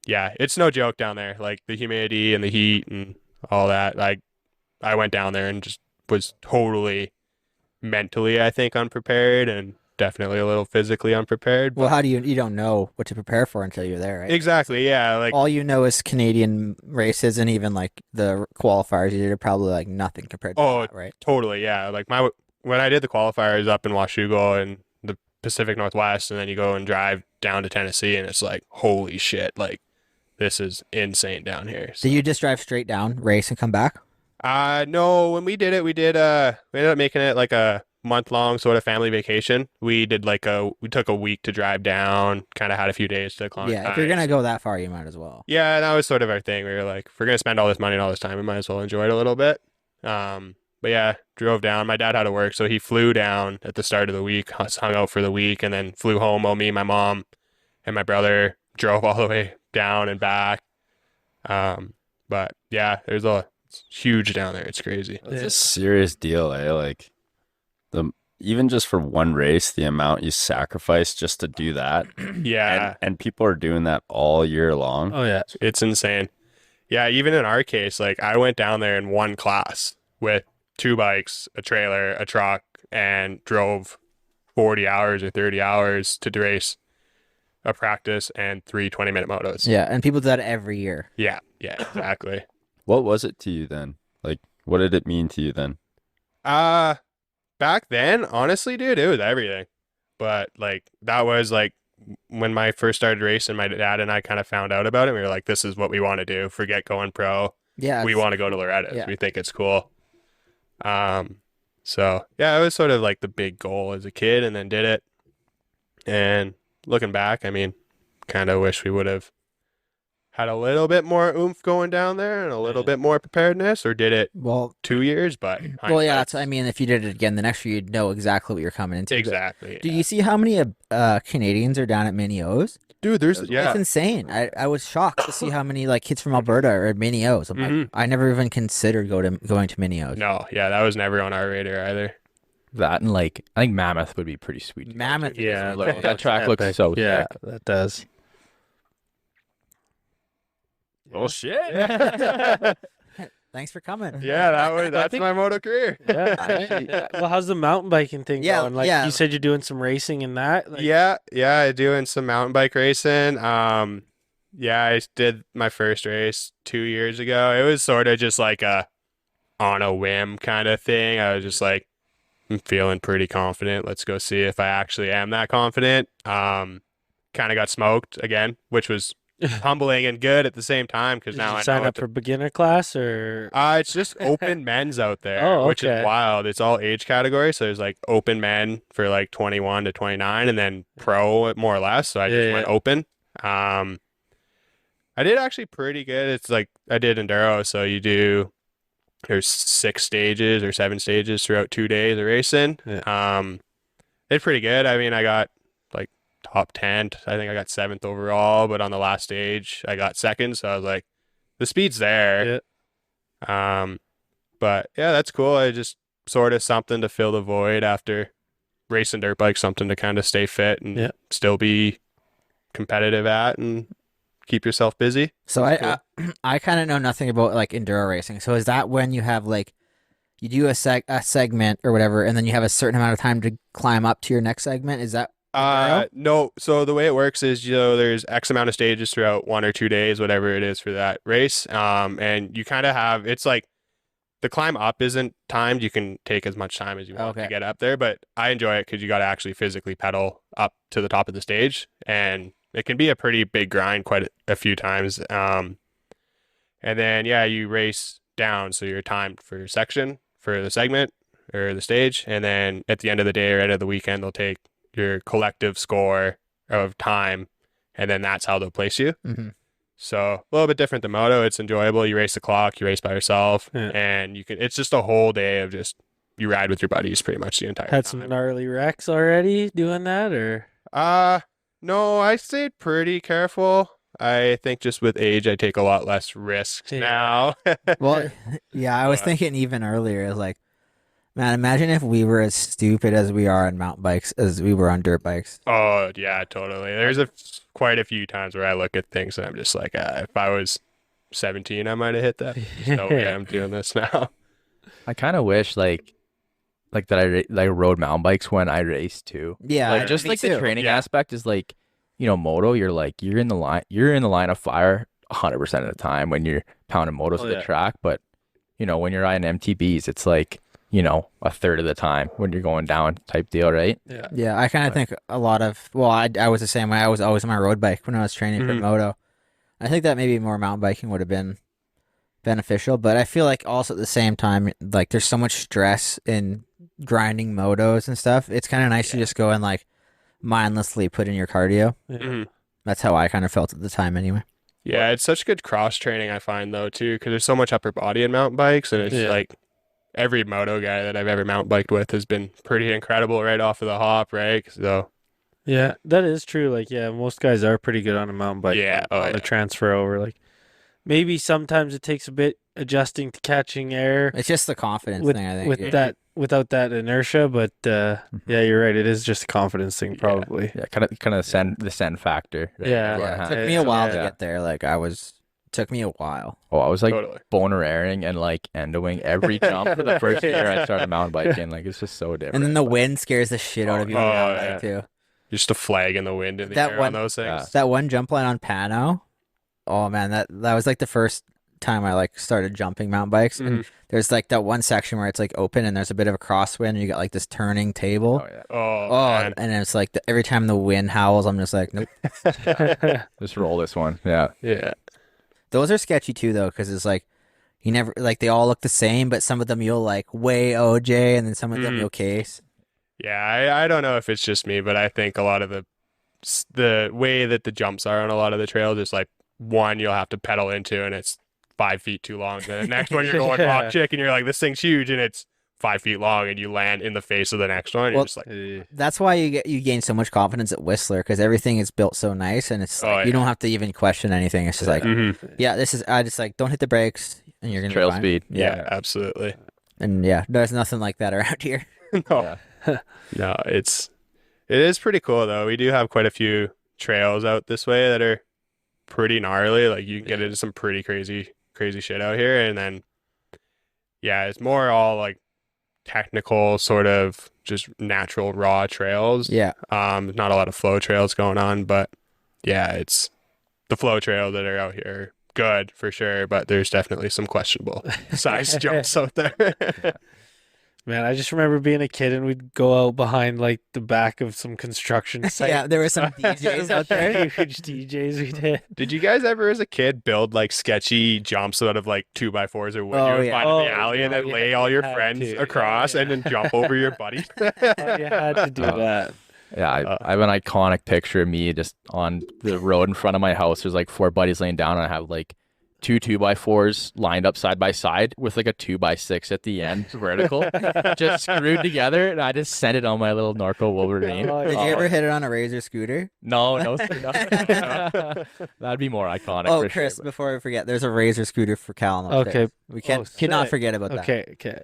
Yeah, it's no joke down there. Like the humidity and the heat and all that. Like I went down there and just was totally mentally, I think, unprepared and definitely a little physically unprepared. Well, how do you don't know what to prepare for until you're there, right? Exactly. Yeah. Like all you know is Canadian races and even like the qualifiers. You're probably like nothing compared to that, right? Totally. Yeah. Like when I did the qualifiers up in Washougal and the Pacific Northwest, and then you go and drive down to Tennessee, and it's like, holy shit! Like this is insane down here. So. Did you just drive straight down, race, and come back? No. When we did it, we ended up making it like a month-long sort of family vacation. We took a week to drive down, kind of had a few days to acclimatize. Yeah, if you're gonna go that far, you might as well. Yeah, that was sort of our thing. We were like, if we're gonna spend all this money and all this time, we might as well enjoy it a little bit. But yeah, drove down. My dad had to work, so he flew down at the start of the week, hung out for the week, and then flew home while me, my mom, and my brother drove all the way down and back. But yeah, it's huge down there. It's crazy. It's a serious deal, eh? Like even just for one race, the amount you sacrifice just to do that. Yeah. And people are doing that all year long. Oh yeah. It's insane. Yeah, even in our case, like I went down there in one class with 2 bikes, a trailer, a truck, and drove 40 hours or 30 hours to race a practice and 3 20-minute motos. Yeah, and people do that every year. Yeah, exactly. What was it to you then? Like, what did it mean to you then? Back then, honestly, dude, it was everything. But like that was like when I first started racing, my dad and I kind of found out about it. We were like, this is what we want to do. Forget going pro. Yeah. We want to go to Loretta's. Yeah. We think it's cool. So yeah, it was sort of like the big goal as a kid, and then did it. And looking back, I mean, kind of wish we would have had a little bit more oomph going down there and a little bit more preparedness, or did it 2 years, but yeah, I mean, if you did it again the next year, you'd know exactly what you're coming into. Exactly. Do you see how many Canadians are down at Mini O's? Dude, it's insane. I was shocked to see how many like kids from Alberta are at Mini O's. I'm like, I never even considered going to Mini O's. No, yeah, that was never on our radar either. That and like I think Mammoth would be pretty sweet. Mammoth, yeah, that track looks so yeah, sick. that does. Oh shit! Thanks for coming. Yeah, that's my moto career. Yeah. Well, how's the mountain biking thing going? Like you said, you're doing some racing in that. Like... Yeah, doing some mountain bike racing. Yeah, I did my first race 2 years ago. It was sort of just like on a whim kind of thing. I was just like, I'm feeling pretty confident. Let's go see if I actually am that confident. Kind of got smoked again, which was humbling and good at the same time, because now I sign up for beginner class, or it's just open men's out there, which is wild. It's all age category, so there's like open men for like 21 to 29, and then pro more or less. So I just went open. I did actually pretty good. It's like I did enduro, so there's 6 stages or 7 stages throughout 2 days of racing. Did pretty good. I mean, I got like top 10. I think I got 7th overall, but on the last stage I got 2nd. So I was like, the speed's there. Yeah. But yeah, that's cool. I just sort of something to fill the void after racing dirt bikes, something to kind of stay fit and still be competitive at and keep yourself busy. So I kind of know nothing about like enduro racing. So is that when you have like you do a segment or whatever, and then you have a certain amount of time to climb up to your next segment? Is that enduro? No. So the way it works is, there's X amount of stages throughout 1 or 2 days, whatever it is for that race. And you kind of have, it's like the climb up isn't timed. You can take as much time as you want to get up there, but I enjoy it because you got to actually physically pedal up to the top of the stage, and it can be a pretty big grind quite a few times. And then, you race down. So you're timed for your section, for the segment or the stage. And then at the end of the day or end of the weekend, they'll take your collective score of time, and then that's how they'll place you. Mm-hmm. So a little bit different than moto. It's enjoyable. You race the clock, you race by yourself, and it's just a whole day of just, you ride with your buddies pretty much the entire time. Had some gnarly wrecks already doing that, or? No, I stayed pretty careful. I think just with age, I take a lot less risks now. Well, I was thinking even earlier, I was like, man, imagine if we were as stupid as we are on mountain bikes as we were on dirt bikes. Oh, yeah, totally. There's quite a few times where I look at things and I'm just like, if I was 17, I might have hit that. No way I'm doing this now. I kind of wish like that I rode mountain bikes when I raced too. Yeah, like just me like too. the training aspect is like, moto, you're in the line of fire 100% of the time when you're pounding motos at the track. But when you're riding MTBs, it's like, a third of the time when you're going down type deal, right? Yeah, I kind of think a lot of, I was the same way. I was always on my road bike when I was training for moto. I think that maybe more mountain biking would have been beneficial, but I feel like also at the same time, like there's so much stress in grinding motos and stuff. It's kind of nice to just go and like mindlessly put in your cardio. That's how I kind of felt at the time anyway. Yeah, it's such good cross training, I find, though, too, because there's so much upper body in mountain bikes, and it's like every moto guy that I've ever mountain biked with has been pretty incredible right off of the hop, right? So yeah, that is true. Like, most guys are pretty good on a mountain bike. On the transfer over. Like, maybe sometimes it takes a bit adjusting to catching air. It's just the confidence thing, I think. Without that inertia, but you're right. It is just a confidence thing, probably. Yeah, kind of the send factor. Right? It took me a while to get there. Like took me a while. Oh, I was like boner airing and like endoing every jump for the first year I started mountain biking. Like it's just so different. And then the wind scares the shit out of you on mountain bike too. Just a flag in the wind in the air on those things. That one jump line on Pano. Oh man, that was like the first time I like started jumping mountain bikes. And there's like that one section where it's like open and there's a bit of a crosswind and you got like this turning table. Man. And it's like every time the wind howls, I'm just like, nope. Just roll this one. Yeah. Those are sketchy too, though, because it's like you never like they all look the same, but some of them you'll like weigh OJ, and then some of them you'll case. Yeah, I don't know if it's just me, but I think a lot of the way that the jumps are on a lot of the trails is like one you'll have to pedal into, and it's 5 feet too long. The next one you're going rock chick, and you're like, this thing's huge, and it's 5 feet long, and you land in the face of the next one. You're just like, that's why you gain so much confidence at Whistler, because everything is built so nice, and it's like, you don't have to even question anything. It's just like, this is. I just like don't hit the brakes, and you're gonna trail be fine. speed. Yeah, absolutely. And there's nothing like that around here. No, it is pretty cool though. We do have quite a few trails out this way that are pretty gnarly. Like you can get into some pretty crazy shit out here, and then it's more all like technical sort of just natural raw trails. Not a lot of flow trails going on, but it's the flow trails that are out here good for sure, but there's definitely some questionable size jumps out there. Man, I just remember being a kid and we'd go out behind like the back of some construction site. There were some DJs out there. Huge DJs we did. Did you guys ever as a kid build like sketchy jumps out of like 2x4s or wood you would find in the alley and then lay all your friends across and then jump over your buddy? You had to do that. Yeah, I have an iconic picture of me just on the road in front of my house. There's like 4 buddies laying down, and I have like 2 2x4s lined up side by side with like a 2x6 at the end, vertical, just screwed together, and I just sent it on my little Norco Wolverine. Did you ever hit it on a Razor scooter? No. That'd be more iconic. Oh, for Chris, sure. before I forget, there's a Razor scooter for Cal. Okay, We cannot forget about that. Okay.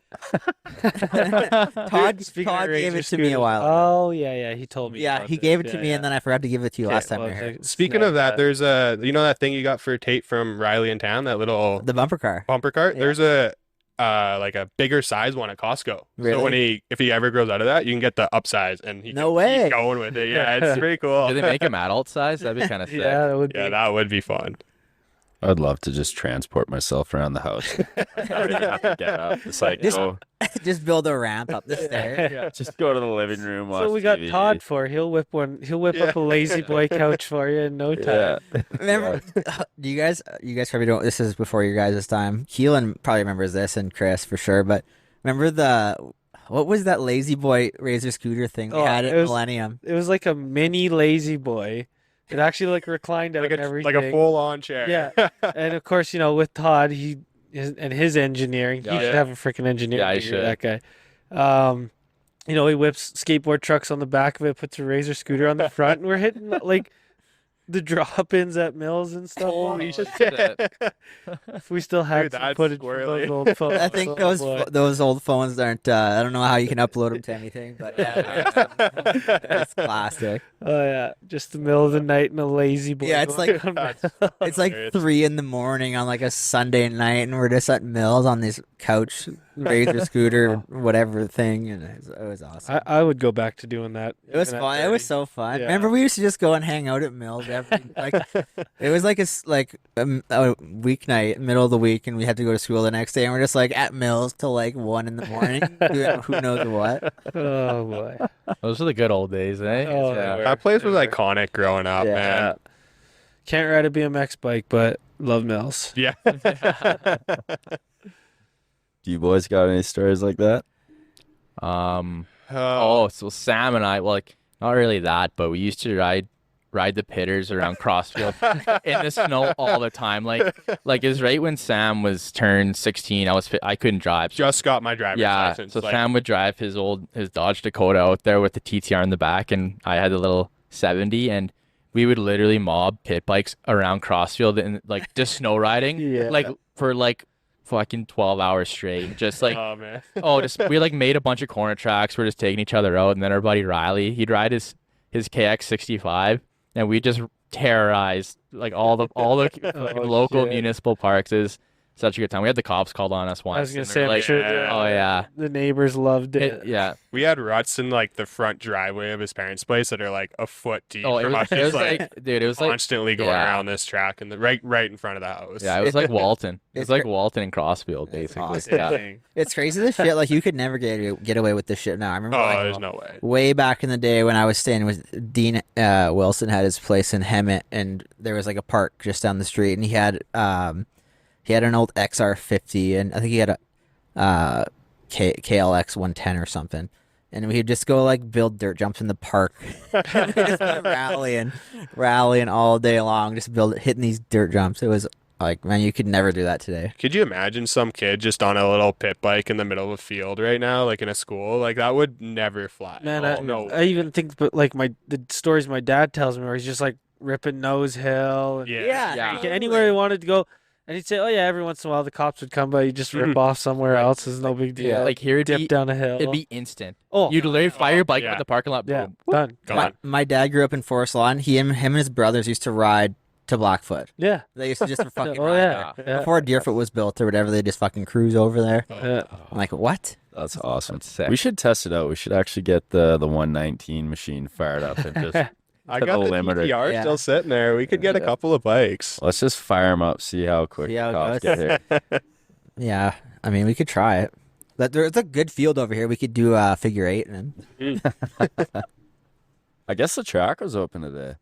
Todd Speaking of gave Razor it to me a scooters- while ago. Oh yeah, he told me. Yeah, about he this. gave it to me, Yeah, and then I forgot to give it to you last time we were here. Speaking of that, there's you know that thing you got for Tate from Riley in town, that little The bumper car. bumper cart. Yeah. There's a like a bigger size one at Costco. Really? So when if he ever grows out of that, you can get the upsize, and he No can way. keep going with it. Yeah, it's pretty cool. Do they make him adult size? That'd be kind of sick. Yeah, that would be. Yeah, that would be fun. I'd love to just transport myself around the house. I don't even have to get up. It's like, go, Just build a ramp up the stairs. just go to the living room, watch So we got TV. Todd for. He'll whip up a lazy boy couch for you in no time. Yeah. Remember, do you guys probably don't. This is before your guys' time. Keelan probably remembers this, and Chris for sure. But remember what was that lazy boy razor scooter thing we had at Millennium? It was like a mini lazy boy. It actually like reclined out Like and a everything. like a full on chair. Yeah, and of course, with Todd, his engineering, he should have a freaking engineering. Yeah, he degree, should. that guy. He whips skateboard trucks on the back of it, puts a razor scooter on the front, and we're hitting like the drop-ins at Mills and stuff. Holy shit. If we still had Dude, some that's footage squirrely. from those old phones. I think oh, boy. those old phones aren't. I don't know how you can upload them to anything, but yeah, it's classic. Oh yeah, just the middle of the night in a lazy boy. Yeah, it's like it's like 3 a.m. on like a Sunday night, and we're just at Mills on this couch, razor scooter, whatever thing, and it was awesome. I would go back to doing that. It was even at fun. It 30. was so fun. Yeah. Remember, we used to just go and hang out at Mills it was like a weeknight, middle of the week, and we had to go to school the next day, and we're just like at Mills till like 1 a.m, doing who knows what. Oh boy. Those are the good old days, eh? Oh, Yeah. That place was iconic growing up, Yeah. man. Can't ride a BMX bike, but love Mills. Yeah. Do you boys got any stories like that? So Sam and I, well, like, not really that, but we used to ride the pitters around Crossfield in the snow all the time. Like it was right when Sam was turned 16. I couldn't drive. Just got my driver's license. So Sam would drive his Dodge Dakota out there with the TTR in the back, and I had the little 70, and we would literally mob pit bikes around Crossfield and like just snow riding, like for like fucking 12 hours straight. Just like oh man. we like made a bunch of corner tracks. We're just taking each other out, and then our buddy Riley, he'd ride his KX65, and we just terrorized like all the fucking local municipal parks. Is such a good time. We had the cops called on us once. I was gonna and say, they're I'm like, sure oh yeah, the neighbors loved it. yeah. We had ruts in like the front driveway of his parents' place that are like a foot deep. Oh, it from us, was just, like, dude, it was like, constantly going around this track and right in front of the house. yeah, it was like Walton. It was It's like Walton and Crossfield, basically. awesome. Yeah. It's crazy this shit. Like you could never get away with this shit now. I remember Oh, like, there's no way. way back in the day when I was staying with Dean Wilson had his place in Hemet, and there was like a park just down the street, and he had an old XR50, and I think he had a KLX 110 or something. And we'd just go like build dirt jumps in the park, just rallying all day long, just hitting these dirt jumps. It was like, man, you could never do that today. Could you imagine some kid just on a little pit bike in the middle of a field right now, like in a school? Like that would never fly. Man, no. I even think, but like the stories my dad tells me, where he's just like ripping Nose Hill. And Yeah. anywhere he wanted to go. And he'd say, "Oh yeah." Every once in a while, the cops would come by. You just rip off somewhere else. It's no big deal. Yeah, like here dip down a hill. it'd be instant. Oh, You'd literally fire your bike yeah. at the parking lot. yeah, Boom. done. Gone. My dad grew up in Forest Lawn. Him and his brothers used to ride to Blackfoot. Yeah. They used to just fucking Oh ride yeah. there. Yeah. Before Deerfoot was built or whatever, they just fucking cruise over there. Yeah. I'm like, what? That's awesome. That's sick. We should test it out. We should actually get the 119 machine fired up and just I to got the the limiter. TTR Yeah. still sitting there. We could get a couple of bikes. let's just fire them up, see how quick See how the it cops goes. get here. Yeah, I mean, we could try it. But there's a good field over here. We could do figure eight, and I guess the track was open today.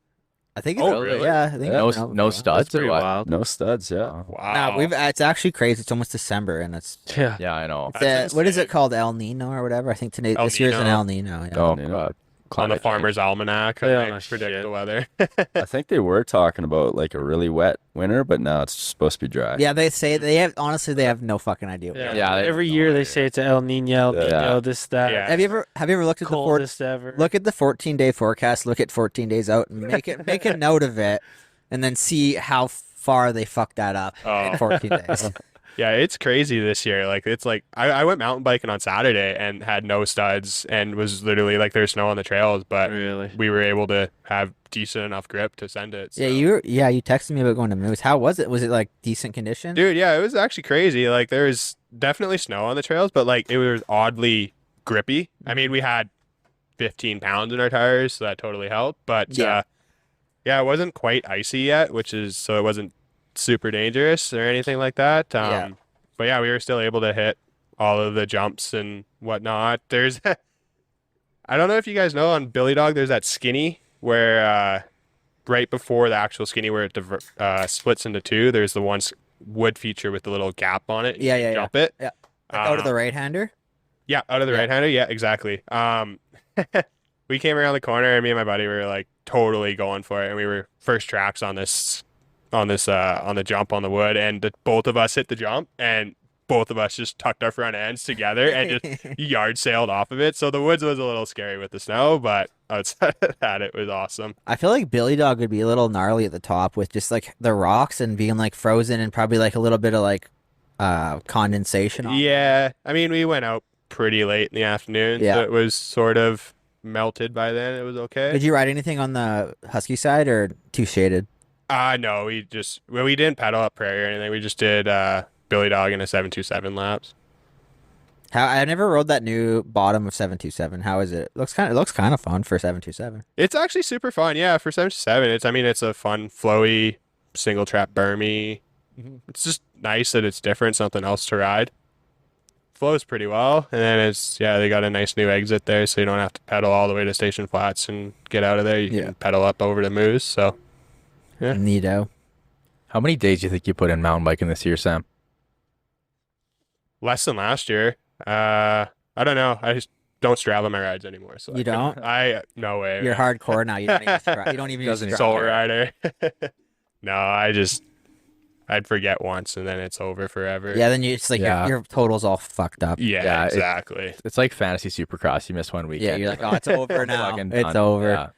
I think it's Oh, really? Yeah, I think No, it's open no for a while. studs or Pretty what? wild. No studs, yeah. Wow. No, it's actually crazy. It's almost December, and it's Yeah. Yeah, I know. That's what is insane. it called? El Nino or whatever. I think today El this year's an Nino. El Nino. Yeah. Oh, you know. on the climate Farmer's Almanac, Yeah, they no predict shit. the weather. I think they were talking about like a really wet winter, but now it's supposed to be dry. Yeah, they say they have. Honestly, they have no fucking idea. Yeah. Yeah, they- Every year they say it's a El Nino, Yeah. this, that. Yeah. Have you ever looked at the Coldest ever. look at the 14-day forecast? Look at 14 days out and make a note of it, and then see how far they fucked that up in 14 days. Yeah, it's crazy this year. Like it's like I went mountain biking on Saturday and had no studs and was literally like there's snow on the trails, but Really? we were able to have decent enough grip to send it. So. Yeah, you texted me about going to Moose. How was it? Was it like decent condition? Dude, yeah, it was actually crazy. Like there was definitely snow on the trails, but like it was oddly grippy. I mean, we had 15 pounds in our tires, so that totally helped. But yeah, it wasn't quite icy yet, so it wasn't super dangerous or anything like that. But yeah, we were still able to hit all of the jumps and whatnot. There's, I don't know if you guys know on Billy Dog, there's that skinny where right before the actual skinny where it splits into two, there's the one wood feature with the little gap on it. Yeah. Jump it. Yeah. Like out of the right-hander? Yeah, out of the right-hander. Yeah, exactly. We came around the corner and me and my buddy were like totally going for it, and we were first tracks on the jump on the wood, and both of us hit the jump, and both of us just tucked our front ends together and just yard sailed off of it. So the woods was a little scary with the snow, but outside of that, it was awesome. I feel like Billy Dog would be a little gnarly at the top with just like the rocks and being like frozen and probably like a little bit of like condensation. Yeah, I mean we went out pretty late in the afternoon, so it was sort of melted by then. It was okay. Did you ride anything on the Husky side or too shaded? No, we didn't pedal up prairie or anything. We just did Billy Dog in a 727 laps. I never rode that new bottom of 727. How is it? It looks kind of fun for 727. It's actually super fun. Yeah, for 727, it's a fun, flowy, single trap bermy. Mm-hmm. It's just nice that it's different, something else to ride. Flows pretty well, and then they got a nice new exit there, so you don't have to pedal all the way to Station Flats and get out of there. You can pedal up over to Moose. So, yeah, neato. How many days do you think you put in mountain biking this year, Sam? Less than last year. I don't know. I just don't Strava my rides anymore. So you don't? No way. You're hardcore now. You don't even use Strava. Soul rider. No, I'd forget once and then it's over forever. Yeah, then it's like your total's all fucked up. Yeah, exactly. It's like fantasy supercross. You miss one weekend. Yeah, you're like, oh, it's over now. It's over. Yeah.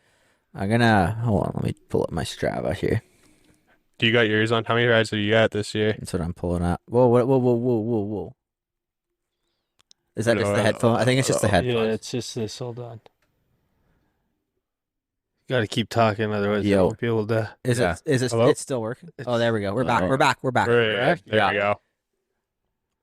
I'm gonna hold on. Let me pull up my Strava here. Do you got yours on? How many rides have you got this year? That's what I'm pulling up. Whoa. Is that just the headphone? I think it's just the headphones. Yeah, it's just this. Hold on. Got to keep talking, otherwise I won't be able to. Is it? It's still working? Oh, there we go. We're back. We're back. There we go.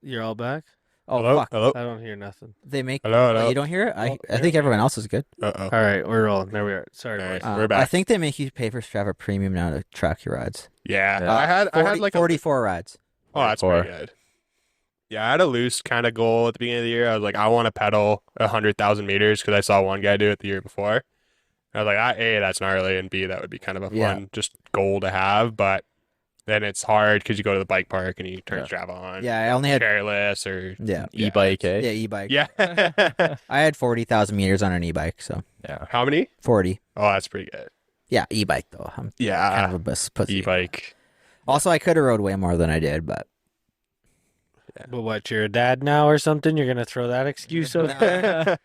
You're all back? Oh, hello? fuck. Hello? I don't hear nothing. They make. Hello. You don't hear it? I think everyone else is good. Uh-oh. All right, we're rolling. There we are. Sorry, boys. We're back. I think they make you pay for Strava Premium now to track your rides. Yeah. I had like 44 rides. Oh, that's pretty good. Yeah, I had a loose kind of goal at the beginning of the year. I was like, I want to pedal 100,000 meters because I saw one guy do it the year before. I was like, A, that's gnarly, and B, that would be kind of a fun just goal to have. But then it's hard because you go to the bike park and you turn Strava on. Yeah, I only had careless or e-bike. Yeah, e-bike. Yeah, I had 40,000 meters on an e-bike. So yeah, how many? 40. Oh, that's pretty good. Yeah, e-bike though. I'm kind of a pussy. E-bike. Also, I could have rode way more than I did, but. Yeah. But what? You're a dad now or something? You're gonna throw that excuse out there?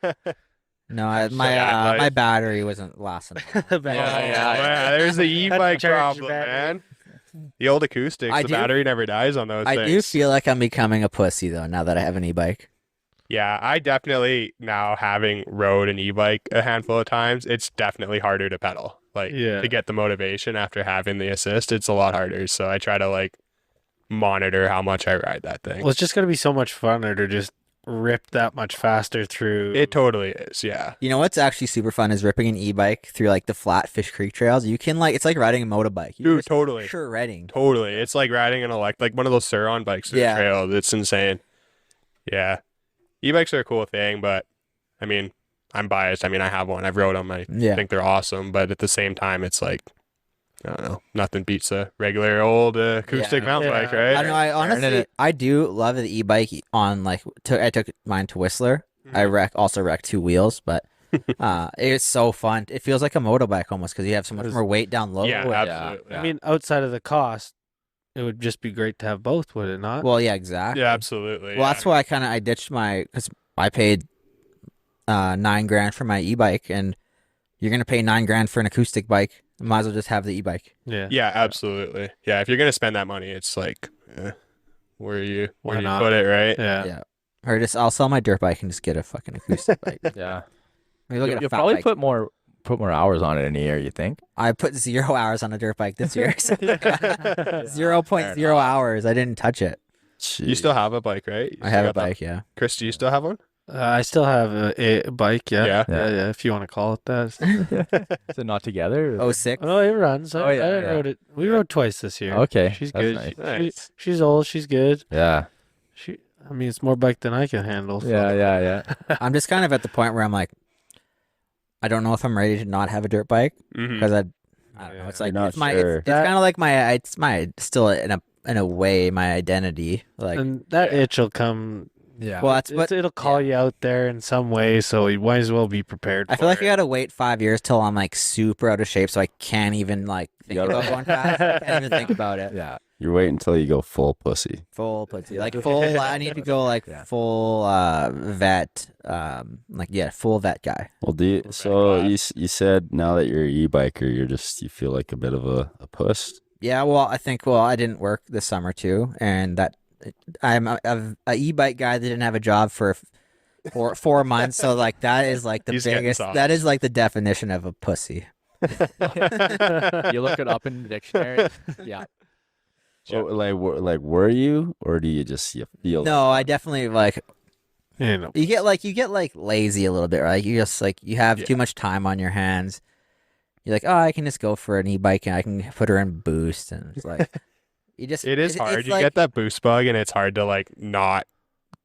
No, my battery wasn't lasting. There's the e-bike problem, man. The old acoustics, the battery never dies on those things. I do feel like I'm becoming a pussy though now that I have an e-bike. Yeah, I definitely now having rode an e-bike a handful of times, it's definitely harder to pedal. Like to get the motivation after having the assist, it's a lot harder. So I try to monitor how much I ride that thing. Well, it's just gonna be so much funner to just rip that much faster through. It totally is, yeah. You know what's actually super fun is ripping an e-bike through the flat Fish Creek trails. You can it's like riding a motorbike. Dude, totally. Sure, riding. Totally. It's like riding an like one of those Suron bikes through the trails. It's insane. Yeah. E-bikes are a cool thing, but I mean, I'm biased. I mean, I have one. I've rode them. I think they're awesome, but at the same time, it's like, I don't know. Nothing beats a regular old acoustic mountain bike, right? I don't know. I honestly, I do love the e-bike on I took mine to Whistler. I also wrecked 2 wheels, but it's so fun. It feels like a motorbike almost because you have so much more weight down low. Yeah, absolutely. I mean, outside of the cost, it would just be great to have both, would it not? Well, yeah, exactly. Yeah, absolutely. Well, that's why I ditched because I paid $9,000 for my e-bike, and you're gonna pay $9,000 for an acoustic bike. Might as well just have the e-bike. Yeah. Yeah, absolutely. Yeah, if you're gonna spend that money, it's where you Why not? put it, right? Yeah. Or just I'll sell my dirt bike and just get a fucking acoustic bike. Yeah. Maybe I'll get a You'll fat probably bike. put more hours on it in a year, you think? I put 0 hours on a dirt bike this year. So 0.0 enough. hours. I didn't touch it. You still have a bike, right? I have a bike, yeah. Chris, do you still have one? I still have a bike, Yeah. yeah, if you want to call it that. Is it not together? Oh, 06? Oh, it runs. Oh, yeah, I yeah. rode it. We rode twice this year. Okay, She's that's good. nice. She's old. She's good. Yeah. I mean, it's more bike than I can handle. So. Yeah. I'm just kind of at the point where I'm like, I don't know if I'm ready to not have a dirt bike because I don't know. It's like You're not it's my sure. it's kind of like my still in a way my identity. Like And that itch will come. Yeah. well, that's what It'll call you out there in some way, so you might as well be prepared. I feel like for I it. gotta wait 5 years till I'm like super out of shape, so I can't even like think about going fast. I can't even think about it. Yeah. You're waiting until you go full pussy. Full pussy, like full. I need to go like full vet, full vet guy. Well, you said now that you're an e-biker, you feel like a bit of a puss. Yeah, well, I didn't work this summer too, and that I'm a e-bike guy that didn't have a job for 4 months, so like that is like the He's getting biggest. soft. That is like the definition of a pussy. You look it up in the dictionary. Yeah. So, were you, or do you feel? No, I definitely like. You know, You get like lazy a little bit, right? You just like you have too much time on your hands. You're like, oh, I can just go for an e-bike and I can put her in boost, and it's like you just. It is hard. You get that boost bug, and it's hard to like not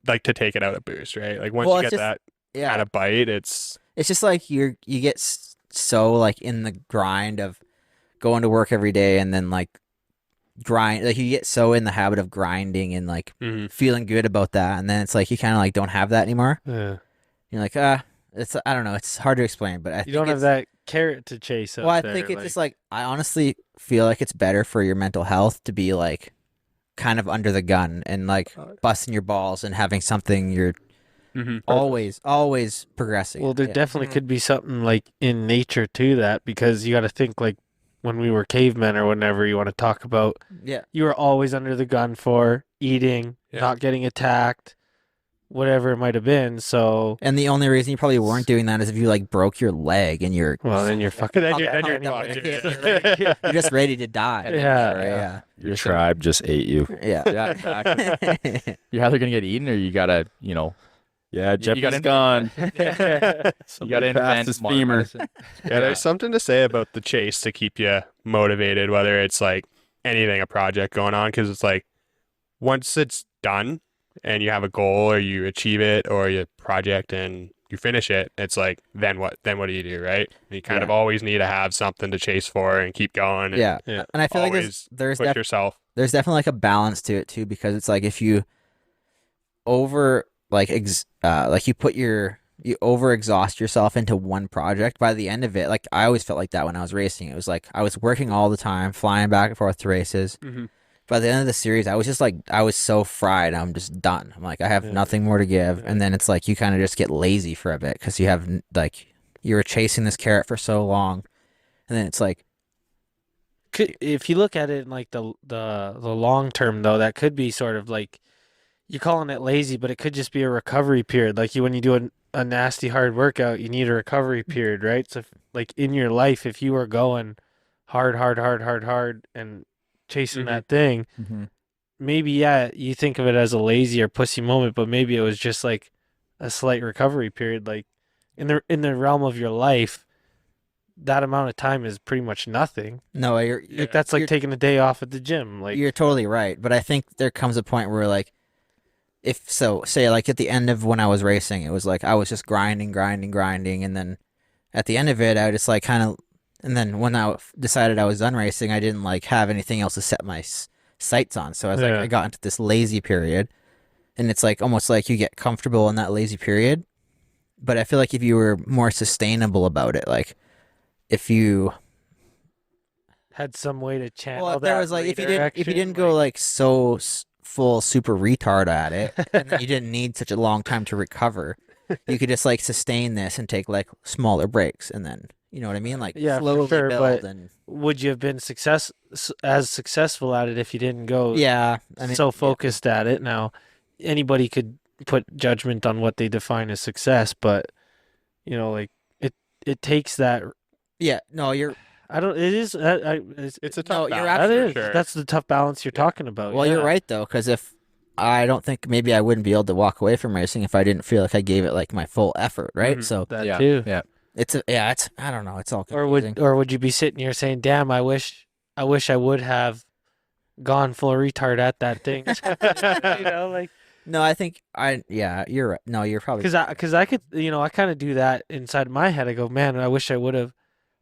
like to take it out of boost, right? Like once Well, you it's get just- that kind of bite, it's It's just like you get so like in the grind of going to work every day and then like grind, like you get so in the habit of grinding and like feeling good about that, and then it's like you kind of like don't have that anymore. yeah. You're like it's I don't know, it's hard to explain, but I You think don't have it's- that carrot to chase. Well, I think it's just like I honestly feel like it's better for your mental health to be like kind of under the gun and like busting your balls and having something you're always progressing. Well, there Yeah. definitely could be something like in nature to that, because you got to think like when we were cavemen or whenever you want to talk about, Yeah. you were always under the gun for eating, Yeah. not getting attacked, whatever it might have been. So, And the only reason you probably weren't doing that is if you like broke your leg and you're well, then you're fucking. then you're you're just ready to die. Yeah. Your tribe just ate you. Yeah. Yeah, exactly. You're either gonna get eaten or you gotta, Yeah, You got Jeffy's gone. you gotta invent his modern femur. medicine. Yeah, there's something to say about the chase to keep you motivated, whether it's like anything, a project going on, because it's like once it's done and you have a goal or you achieve it or your project and you finish it, it's like, then what? Then what do you do, right? You kind of always need to have something to chase for and keep going. And Yeah. Yeah. And I feel like always there's push yourself. there's definitely like a balance to it too, because it's like if you over like you over exhaust yourself into one project, by the end of it, like I always felt like that when I was racing. It was like I was working all the time, flying back and forth to races. By the end of the series, I was just like, I was so fried. I'm just done. I'm like, I have nothing more to give. And then it's like you kind of just get lazy for a bit because you have like you were chasing this carrot for so long, and then it's like, If you look at it in like the long term though, that could be sort of like you're calling it lazy, but it could just be a recovery period. Like when you do a nasty hard workout, you need a recovery period, right? So like in your life, if you were going hard and chasing that thing, maybe you think of it as a lazy or pussy moment, but maybe it was just like a slight recovery period. Like in the realm of your life, that amount of time is pretty much nothing. no, Like that's like taking a day off at the gym. Like you're totally right. But I think there comes a point where like, say like at the end of when I was racing, it was like I was just grinding, and then at the end of it, I just like kind of, and then when I decided I was done racing, I didn't like have anything else to set my sights on. So I was like, I got into this lazy period, and it's like almost like you get comfortable in that lazy period. But I feel like if you were more sustainable about it, like if you had some way to channel if that there was like if you didn't redirection, go like so full super retard at it, and then you didn't need such a long time to recover, you could just like sustain this and take like smaller breaks, and then You know what I mean? Like Yeah, for slowly sure, build but- and Would you have been as successful at it if you didn't go yeah. I mean, so focused at it? Now, anybody could put judgment on what they define as success, but like it takes that. Yeah. No, you're. I don't. It is. It's a No, tough you're balance That for is. sure. That's the tough balance you're talking about. Well, you're yeah. right though, because if I don't think maybe I wouldn't be able to walk away from racing if I didn't feel like I gave it like my full effort, right? Mhm. So That yeah, too. yeah. it's I don't know, it's all Or confusing. would you be sitting here saying, "Damn, I wish I would have gone full retard at that thing." Like No, I think you're right. No, you're probably because I could I kind of do that inside my head. I go, man, I wish I would have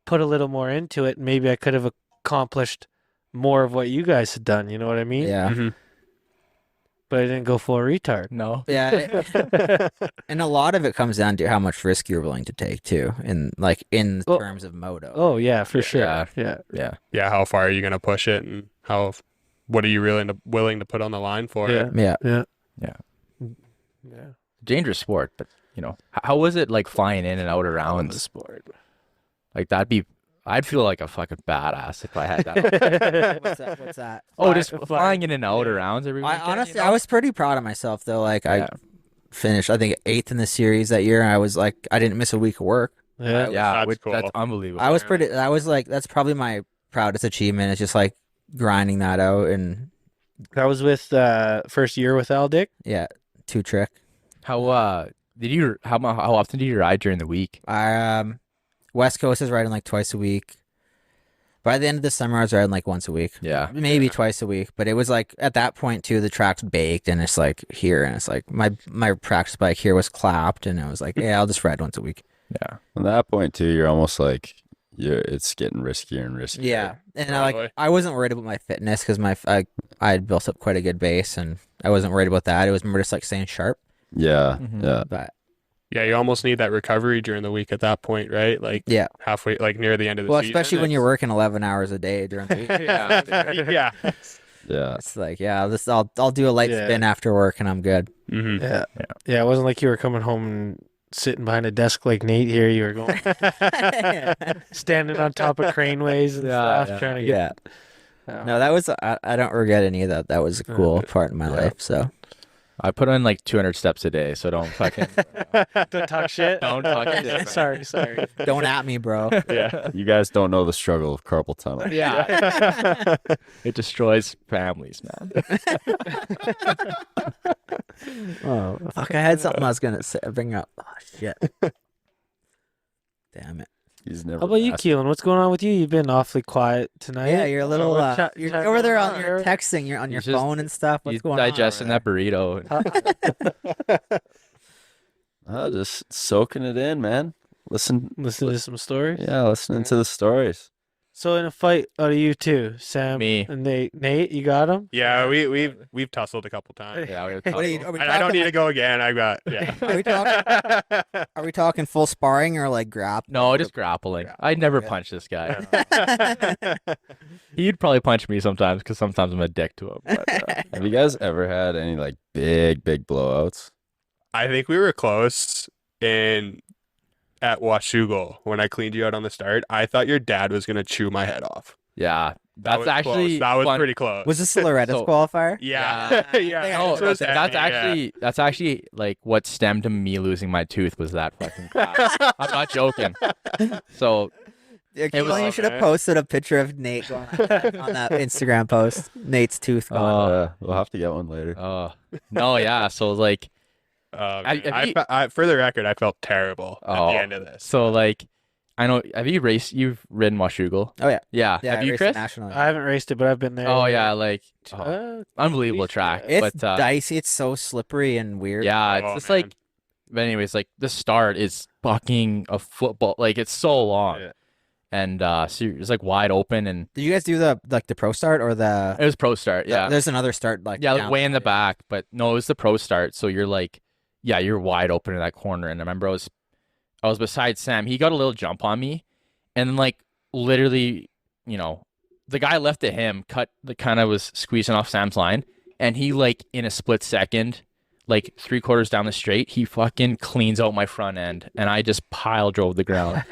put a little more into it. Maybe I could have accomplished more of what you guys had done. You know what I mean? yeah. Mhm. But I didn't go full retard. No. Yeah, and a lot of it comes down to how much risk you're willing to take too, in Well, terms of moto. Oh yeah, for sure. Yeah. Yeah. Yeah. Yeah, how far are you gonna push it, and what are you really willing to put on the line for Yeah. it? Yeah, Yeah. Yeah. Dangerous sport, but how was it like flying in and out of rounds? Sport. Like I'd feel like a fucking badass if I had that. What's that? Oh, just Fly- flying in and out of rounds every I weekend. honestly, I was pretty proud of myself though. Like Yeah. I finished, I think 8th in the series that year. And I was like, I didn't miss a week of work. Yeah. Yeah, That's cool. that's unbelievable. I was pretty. I was like, that's probably my proudest achievement. It's just like grinding that out and That was with first year with Al Dick. yeah, 2-trick. How how often did you ride during the week? West Coast is riding like twice a week. By the end of the summer, I was riding like once a week. Yeah. Maybe twice a week. But it was like at that point too, the track's baked and it's like here, and it's like my practice bike here was clapped, and I was like, yeah, I'll just ride once a week. Yeah. At that point too, you're almost like it's getting riskier and riskier. Yeah, and Totally. I wasn't worried about my fitness because I had built up quite a good base, and I wasn't worried about that. It was more just like staying sharp. Yeah. Mhm. Yeah. But Yeah, you almost need that recovery during the week at that point, right? Like yeah, halfway, like near the end of the well, season. especially when you're working 11 hours a day during the week. yeah. Yeah. It's like, yeah, I'll do a light Yeah. spin after work and I'm good. Mm-hmm. Yeah. Yeah. It wasn't like you were coming home and sitting behind a desk like Nate here. You were going standing on top of craneways and Yeah, stuff, yeah. trying to get. Yeah. No, that was I don't regret any of that. That was a cool part in my life. So I put in like 200 steps a day, so don't fucking Don't talk shit. don't fucking do it. Sorry. don't at me, bro. Yeah. You guys don't know the struggle of carpal tunnel. Yeah. It destroys families, man. Oh fuck! I had something I was gonna bring up. Oh shit! Damn it! He's never. How about you, asked- Keelan? What's going on with you? You've been awfully quiet tonight. Yeah, you're a little. Chat- You're chat- over there on your texting. You're on your He's just- phone and stuff. What's He's going digesting that burrito. Just soaking it in, man. Listen Yeah, listening to the stories. So in a fight out of you two, Sam Me. and Nate, you got him? Yeah, we've tussled a couple times. Yeah, we on? What are you, are we I don't talking need to go again. I got yeah. Are we talking? Are we talking full sparring or like grab? No, just grappling. I'd never punch this guy. He'd probably punch me sometimes because sometimes I'm a dick to him. But, Have you guys ever had any like big blowouts? I think we were close at Washougal when I cleaned you out on the start. I thought your dad was gonna chew my head off. yeah, That that's was actually close. That was fun. pretty close. Was this the Loretta's So- qualifier? Yeah, yeah. No, So that's yeah. actually like what stemmed to me losing my tooth was that fucking class. I'm not joking. So Yeah, It was- Keelan, you should have Okay. posted a picture of Nate going on that Instagram post. Nate's tooth gone. We'll have to get one later. no, yeah. So like, Man, have you- for the record, I felt terrible at Oh. the end of this. so like, I know. Have you raced? You've ridden Washougal? Oh yeah, Yeah. yeah. Have I you, raced it Chris? nationally. I haven't raced it, but I've been there. Oh yeah, like unbelievable least, track. It's but dicey. It's so slippery and weird. yeah, Oh, it's just man. like. But anyways, like the start is fucking a football. Like it's so long, Yeah. and so it's like wide open, and Did you guys do the pro start or the? it was pro start. Yeah, There's another start like yeah, like down way in the side. back, but no, it was the pro start. So you're like, yeah, you're wide open in that corner. And I remember I was beside Sam. He got a little jump on me, and then like literally, the guy left to him kind of was squeezing off Sam's line, and he like in a split second, like 3/4 down the straight, he fucking cleans out my front end, and I just pile drove the ground.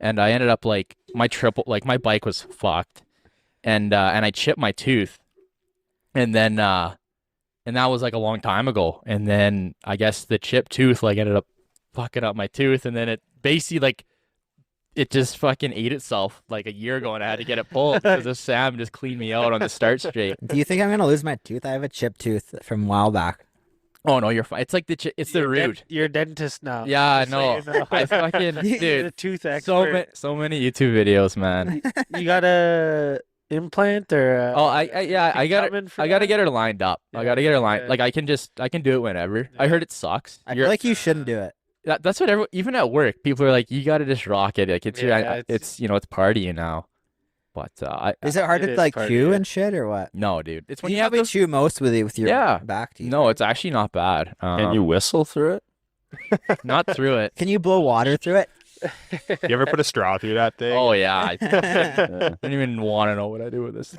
and I ended up like my bike was fucked, and I chipped my tooth, and then and that was like a long time ago, and then I guess the chipped tooth like ended up fucking up my tooth, and then it basically like it just fucking ate itself like a year ago, and I had to get it pulled because this Sam just cleaned me out on the start straight. Do you think I'm gonna lose my tooth? I have a chipped tooth from a while back. Oh no, you're fine. It's like it's the root. You're a dentist now. Yeah, I just so know. you know. I fucking You're the dude. tooth expert. So many YouTube videos, man. You got a implant or? Oh, I got to get her lined up. I got to get her lined. Yeah. Like I can do it whenever. I heard it sucks. I feel like you shouldn't do it. That's what even at work, people are like, you got to just rock it. Like it's it's partying now. But Is it hard it to is like party, chew yeah. and shit or what? no, dude. It's when You you have probably those. chew most with your Yeah. back teeth. No, right? it's actually not bad. Can you whistle through it? not through it? Can you blow water through it? You ever put a straw through that thing? Oh yeah. I don't even want to know what I do with this.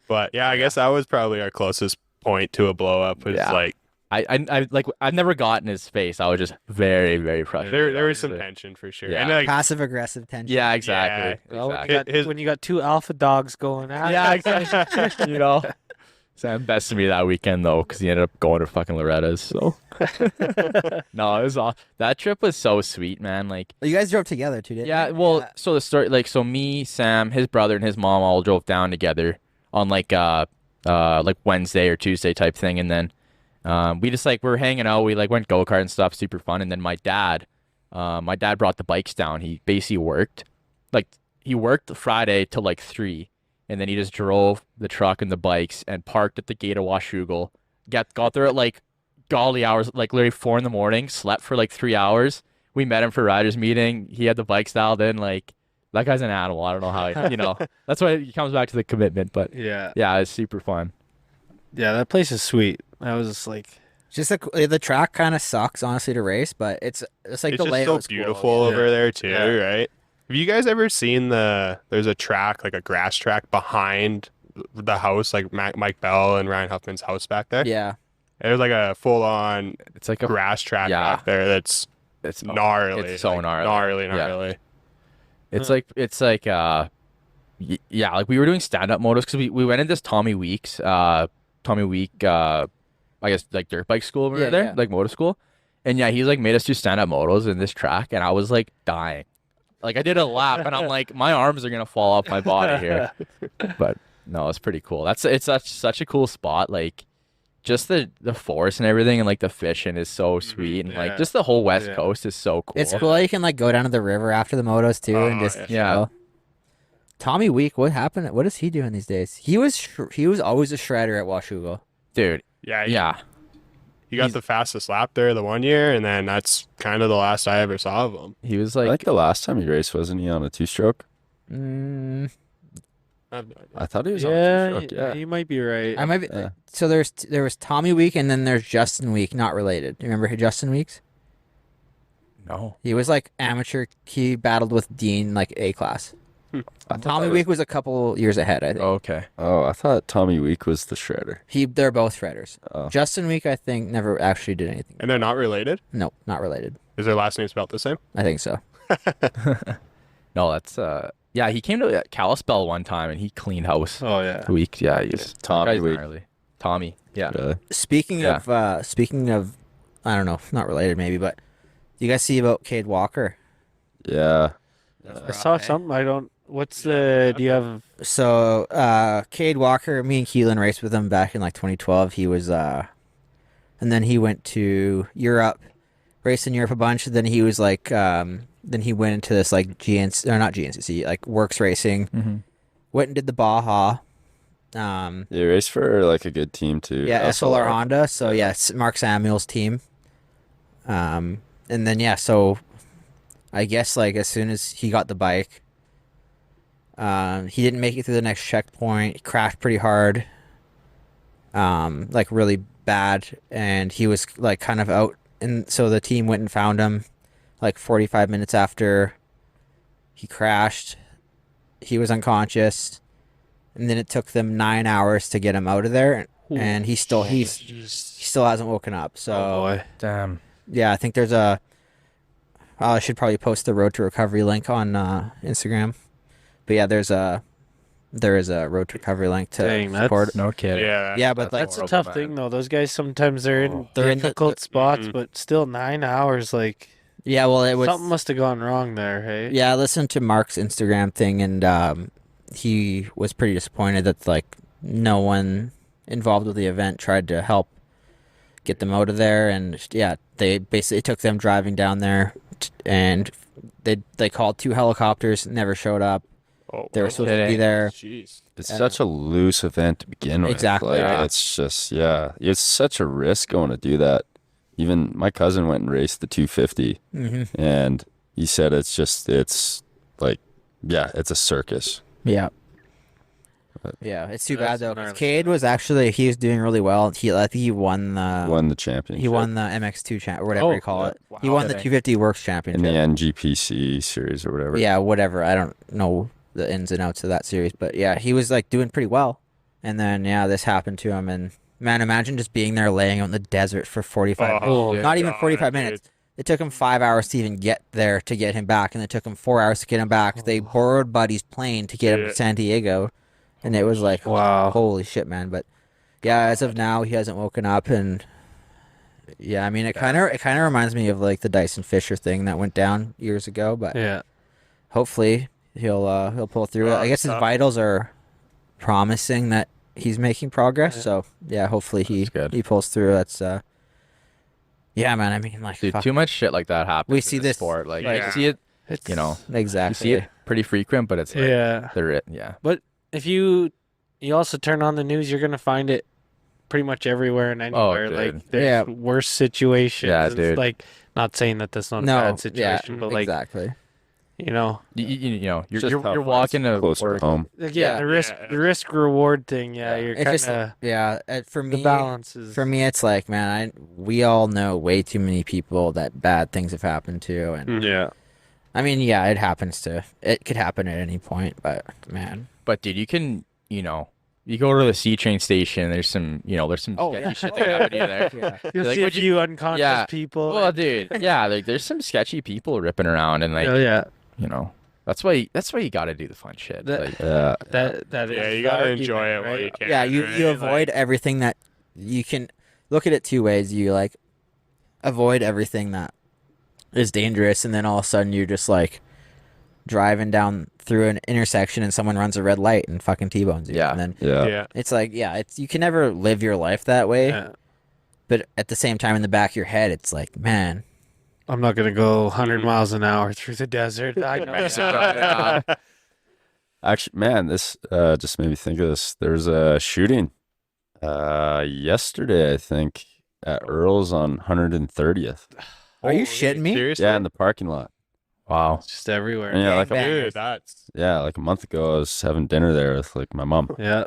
But yeah, I guess that was probably our closest point to a blow up. Was Yeah. like I've never gotten his face. I was just very, very frustrated. there was some obviously. tension for sure. Yeah. And like Passive aggressive tension. Yeah, exactly. Well, exactly. when you got two alpha dogs going at Yeah, it. exactly. Sam bested me that weekend though, because he ended up going to fucking Loretta's. So no, it was all that trip was so sweet, man. Like, Well, you guys drove together too, didn't yeah, you? well, so the story, like, so me, Sam, his brother, and his mom all drove down together on like Wednesday or Tuesday type thing, and then we just like we're hanging out. We like went go-kart and stuff, super fun. And then my dad brought the bikes down. He basically worked Friday till like 3. And then he just drove the truck and the bikes and parked at the gate of Washougal. Got there at like golly hours, like literally 4 a.m. Slept for like 3 hours. We met him for riders meeting. He had the bikes dialed in. Like that guy's an animal. I don't know how that's why he comes back to the commitment. But Yeah. yeah, it's super fun. Yeah, that place is sweet. I was just like, Just the track kind of sucks, honestly, to race, but it's like it's the just layout's so cool. beautiful Yeah. over there too, Yeah. right? Have you guys ever seen there's a track, like a grass track behind the house, like Mike Bell and Ryan Huffman's house back there? Yeah. There's like a full on It's like a grass track yeah. back there that's it's gnarly. It's so like, gnarly. gnarly. Yeah. It's like yeah, like we were doing stand-up motos because we went in this Tommy Week I guess like dirt bike school over Yeah, there, yeah. like moto school. And yeah, he's like made us do stand-up motos in this track, and I was like dying. Like I did a lap, and I'm like, my arms are gonna fall off my body here. But no, it's pretty cool. It's such a cool spot. Like just the forest and everything, and like the fishing is so sweet, and like Yeah. just the whole West Yeah. Coast is so cool. It's cool. You can like go down to the river after the motos too, and Oh, just yeah. chill. Tommy Week, what happened? What is he doing these days? He was always a shredder at Washougal. Dude. Yeah, Yeah. he got the fastest lap there the one year, and then that's kind of the last I ever saw of him. He was I like, think the last time he raced, wasn't he on a 2-stroke? Mm, I have no idea. I thought he was yeah, on a 2-stroke. Yeah. you might be right. I might be. Yeah. So there was Tommy Week, and then there's Justin Week, not related. You remember Justin Weeks? no. He was like amateur. He battled with Dean like A class. I thought Tommy that Week was a couple years ahead, I think. Okay. Oh, I thought Tommy Week was the shredder. They're both shredders. Oh. Justin Week, I think, never actually did anything. And they're not related? No, not related. Is their last name spelled the same? I think so. No, that's yeah, he came to Kalispell one time and he cleaned house Oh yeah. a week. Yeah, he's Tommy guy's Week. gnarly. Tommy. Yeah. Really? Speaking of, I don't know, not related maybe, but do you guys see about Cade Walker? Yeah. I saw something. I don't. What's the? Do you have? So, Cade Walker, me and Keylan raced with him back in like 2012. He was, and then he went to Europe, raced in Europe a bunch. Then he was like, then he went into this like not GNCC, like Works Racing. Mm-hmm. Went and did the Baja. He raced for like a good team too. Yeah, SLR Honda. So yeah, it's Mark Samuel's team. And then yeah, so I guess like as soon as he got the bike, he didn't make it through the next checkpoint. He crashed pretty hard, like really bad, and he was like kind of out. And so the team went and found him, like 45 minutes after he crashed. He was unconscious, and then it took them 9 hours to get him out of there. and he still hasn't woken up. So boy. Damn. yeah, I think there's a. I should probably post the Road to Recovery link on Instagram. But yeah, there is a Road to Recovery link to Dang, support. No kidding. Yeah. But like That's a tough thing, though. Those guys sometimes they're in They're in the- difficult spots, Mhm. but still 9 hours. Like yeah, well, it was something must have gone wrong there. Hey. Yeah, I listened to Mark's Instagram thing, and he was pretty disappointed that like no one involved with the event tried to help get them out of there, and yeah, they basically took them driving down there, and they called 2 helicopters, never showed up. Oh, They were supposed to be there. Jeez. It's such a loose event to begin with. Exactly, Like, yeah. it's just, it's such a risk going to do that. Even my cousin went and raced the 250, and he said it's like, it's a circus. Yeah. Yeah, it's too bad That's though. 'Cause gnarly. Cade was doing really well. I think he won the Won the championship. he won the MX2 champ or whatever Oh, you call it. wow. He won the Kidding. 250 Works in Championship. the NGPC series or whatever. Yeah, whatever. I don't know the ins and outs of that series, but yeah, he was like doing pretty well. And then this happened to him, and man, imagine just being there laying out in the desert for 45 minutes. Oh, Not even God, 45 dude. minutes. It took him 5 hours to even get there to get him back, and it took him 4 hours to get him back. They borrowed Buddy's plane to get him to Shit. San Diego, and it was like, Wow. holy shit, man. But yeah, as of now, he hasn't woken up, and yeah, I mean, it kind of reminds me of like the Dyson Fisher thing that went down years ago, but Yeah. hopefully he'll pull through it. I guess his tough. vitals are promising that he's making progress. So yeah, hopefully he That's good. pulls through. That's yeah, man. I mean, like Dude, fuck. too much shit like that happens. We in see the this- sport. Like Yeah. you see it, It's, you know, you Exactly. see it pretty frequent, but it's like Yeah. yeah. But if you also turn on the news, you're gonna find it pretty much everywhere and anywhere. dude. Like there's Yeah. worse situations. Yeah, It's dude. Like not saying that that's not No, a bad situation, but like exactly. you know, You know, Just you're tough when walking it's to close to work. home. like, Yeah. the risk reward thing. Yeah, you're It's kind just of for me. the balance is For me, it's like, man, we all know way too many people that bad things have happened to, and Yeah. I mean, yeah, it could happen at any point, but man, But dude, you can, you go to the C train station. There's some Oh, sketchy yeah. shit that happen to you there. yeah, You'll Like, see a would you- few unconscious yeah. people. Well, dude, yeah, like there's some sketchy people ripping around, and like oh yeah, that's why you got to do the fun shit. That- Like, that is Yeah, you the gotta argument, enjoy it while right? you can. yeah, you right? avoid everything that you can look at it two ways. You like avoid everything that is dangerous, and then all of a sudden you're just like driving down through an intersection and someone runs a red light and fucking T-bones you. Yeah. And then Yeah. it's like, it's you can never live your life that way, Yeah. but at the same time in the back of your head it's like, man, I'm not gonna go 100 miles an hour through the desert. I know. Yeah. Actually, man, this just made me think of this. There's a shooting yesterday, I think, at Earl's on 130th. are you shitting me? Seriously? Yeah, in the parking lot. wow. It's just everywhere. And, yeah, like Gangbang. Dude, that's like a month ago, I was having dinner there with like my mom. Yeah.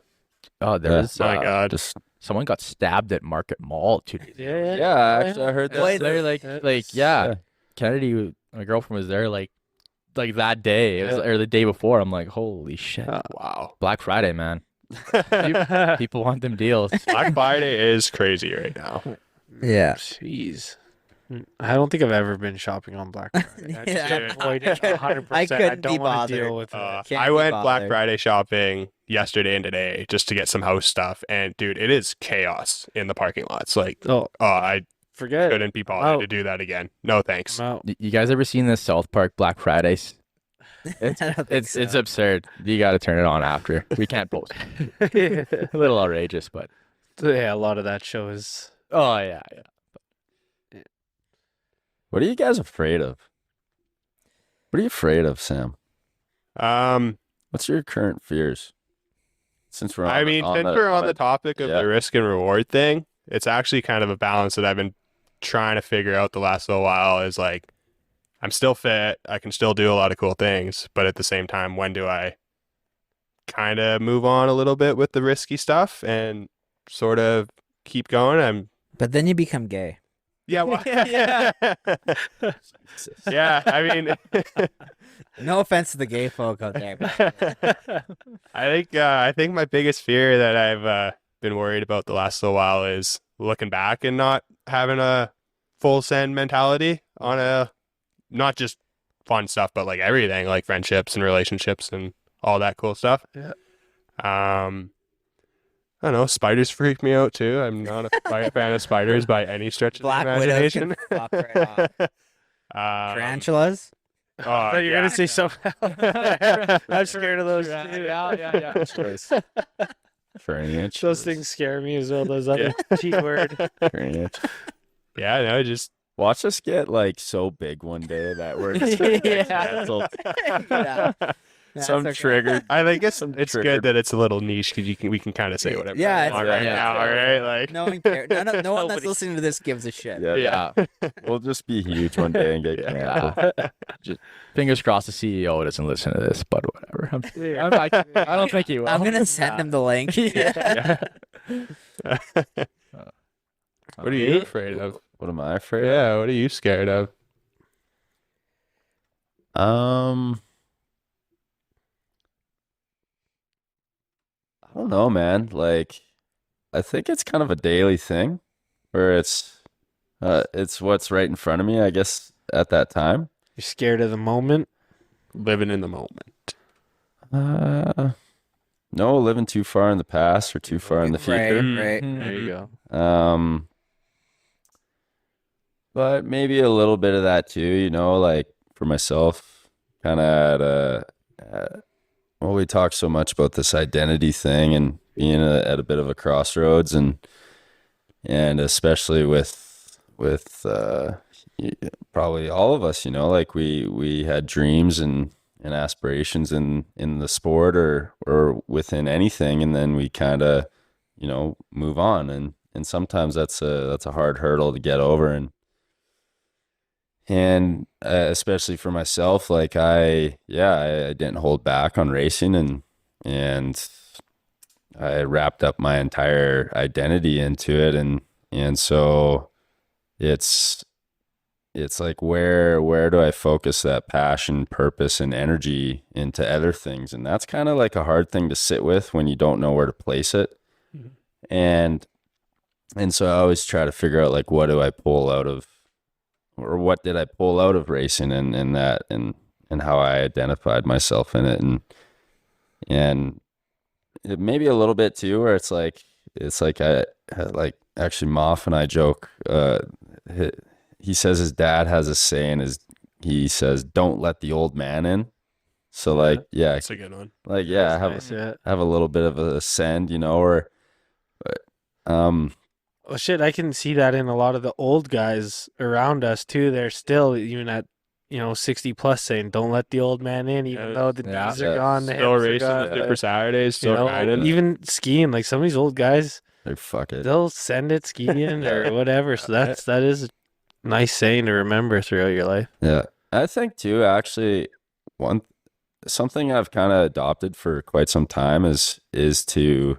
Oh, there Yeah. was my God. Just someone got stabbed at Market Mall 2 days ago. Yeah. actually, I heard that. Wait, they're like Yeah. yeah. Kennedy, my girlfriend was there like that day. It was Yeah. or the day before. I'm like, holy shit. wow. Black Friday, man. People want them deals. Black Friday is crazy right now. Yeah. Jeez. I don't think I've ever been shopping on Black Friday. I just Yeah. avoid it 100%. I couldn't don't be want to bothered. deal with it. Can't I be went Black bothered. Friday shopping yesterday and today just to get some house stuff, and dude, it is chaos in the parking lots. Like, Oh, I forget it. couldn't be bothered out. to do that again. No thanks. I'm out. You guys ever seen this South Park Black Fridays? I don't think It's so. it's absurd. You got to turn it on after. We can't post. A little outrageous, but Yeah, a lot of that show is. oh yeah. What are you guys afraid of? What are you afraid of, Sam? What's your current fears? Since we're on, I mean, since we're on the topic of yeah. the risk and reward thing, it's actually kind of a balance that I've been trying to figure out the last little while. Is like, I'm still fit, I can still do a lot of cool things, but at the same time, when do I kind of move on a little bit with the risky stuff and sort of keep going? But then you become gay. Yeah, well, yeah. Yeah, I mean, No offense to the gay folk out there. But I think my biggest fear that I've been worried about the last little while is looking back and not having a full send mentality on a, not just fun stuff, but like everything, like friendships and relationships and all that cool stuff. Yeah. I don't know. Spiders freak me out too. I'm not a fan of spiders by any stretch of Black the widows can imagination. fuck right off. I Tarantulas. thought you were gonna say something else. I'm scared of those too. Yeah. For an inch. Those things scare me as well. Those other cheat word. For an inch. Yeah, no, just Watch us get like so big one day that we're canceled. Yeah. Some okay. triggered. I think it's good triggered. that it's a little niche because we can kind of say whatever. Yeah, we want it's- right yeah. now, all right? Like No one cares. No one that's Nobody- listening to this gives a shit. Yeah. We'll just be huge one day and get canceled. Fingers crossed the CEO doesn't listen to this, but whatever. I don't think he will. I'm gonna send him the link. What are you afraid of? What am I afraid of? Yeah, what are you scared of? I don't know, man. Like, I think it's kind of a daily thing where it's what's right in front of me, I guess, at that time. You're scared of the moment. Living in the moment. No, living too far in the past or too far in the future. Right. There you go. But maybe a little bit of that too, you know, like for myself, kind of well, we talk so much about this identity thing and being at a bit of a crossroads, and especially with probably all of us, you know, like we had dreams and aspirations in the sport or within anything, and then we kind of, you know, move on, and sometimes that's a hard hurdle to get over, and especially for myself, like I didn't hold back on racing, and I wrapped up my entire identity into it, and so it's like where do I focus that passion, purpose, and energy into other things? And that's kind of like a hard thing to sit with when you don't know where to place it. Mhm. And so I always try to figure out, like, what do I pull out of, or what did I pull out of racing, and that, and how I identified myself in it, and it maybe a little bit too, where it's like I like, actually Moff and I joke, he says his dad has a saying, he says, "Don't let the old man in." So like, yeah, That's a good one. like, yeah, That's nice, yeah. have a little bit of a send, you know, or Oh shit, I can see that in a lot of the old guys around us too. They're still even at 60 plus saying, "Don't let the old man in," even Yeah. though the Yeah. knees are gone, the Still hips are racing gone. Super Saturdays, You still know, riding. even skiing, like some of these old guys, like, fuck it. they'll send it skiing or whatever. So that is a nice saying to remember throughout your life. Yeah, I think too, actually, something I've kind of adopted for quite some time is to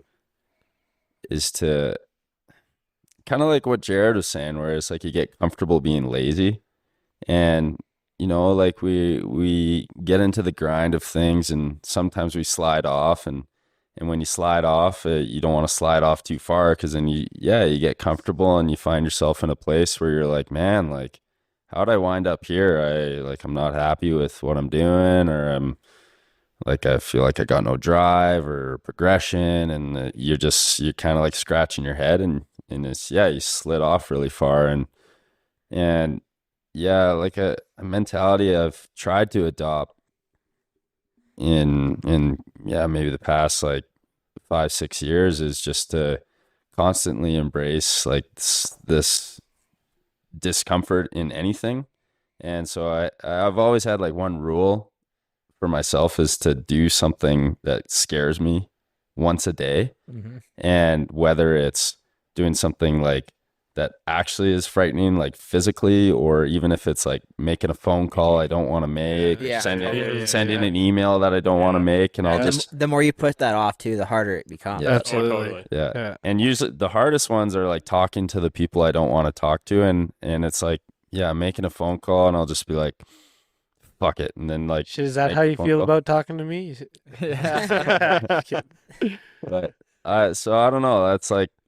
kind of like what Jared was saying, where it's like you get comfortable being lazy, and you know, like we get into the grind of things, and sometimes we slide off, and when you slide off, you don't want to slide off too far, because then you get comfortable and you find yourself in a place where you're like, man, like, how'd I wind up here? I'm not happy with what I'm doing, or I'm like, I feel like I got no drive or progression, and you're kind of like scratching your head, and it's, you slid off really far, and yeah, like a mentality I've tried to adopt in maybe the past like 5-6 years is just to constantly embrace like this discomfort in anything. And so I've always had like one rule for myself is to do something that scares me once a day. Mm-hmm. And whether it's doing something like that actually is frightening, like physically, or even if it's like making a phone call I don't want to make, Yeah. sending an email that I don't want to make, and I'll just The more you put that off too, the harder it becomes. Yeah. Absolutely. yeah. Yeah. And usually the hardest ones are like talking to the people I don't want to talk to, and it's like, making a phone call, and I'll just be like, fuck it, and then like, Shit, is that make how a you phone feel call. about talking to me? But So I don't know.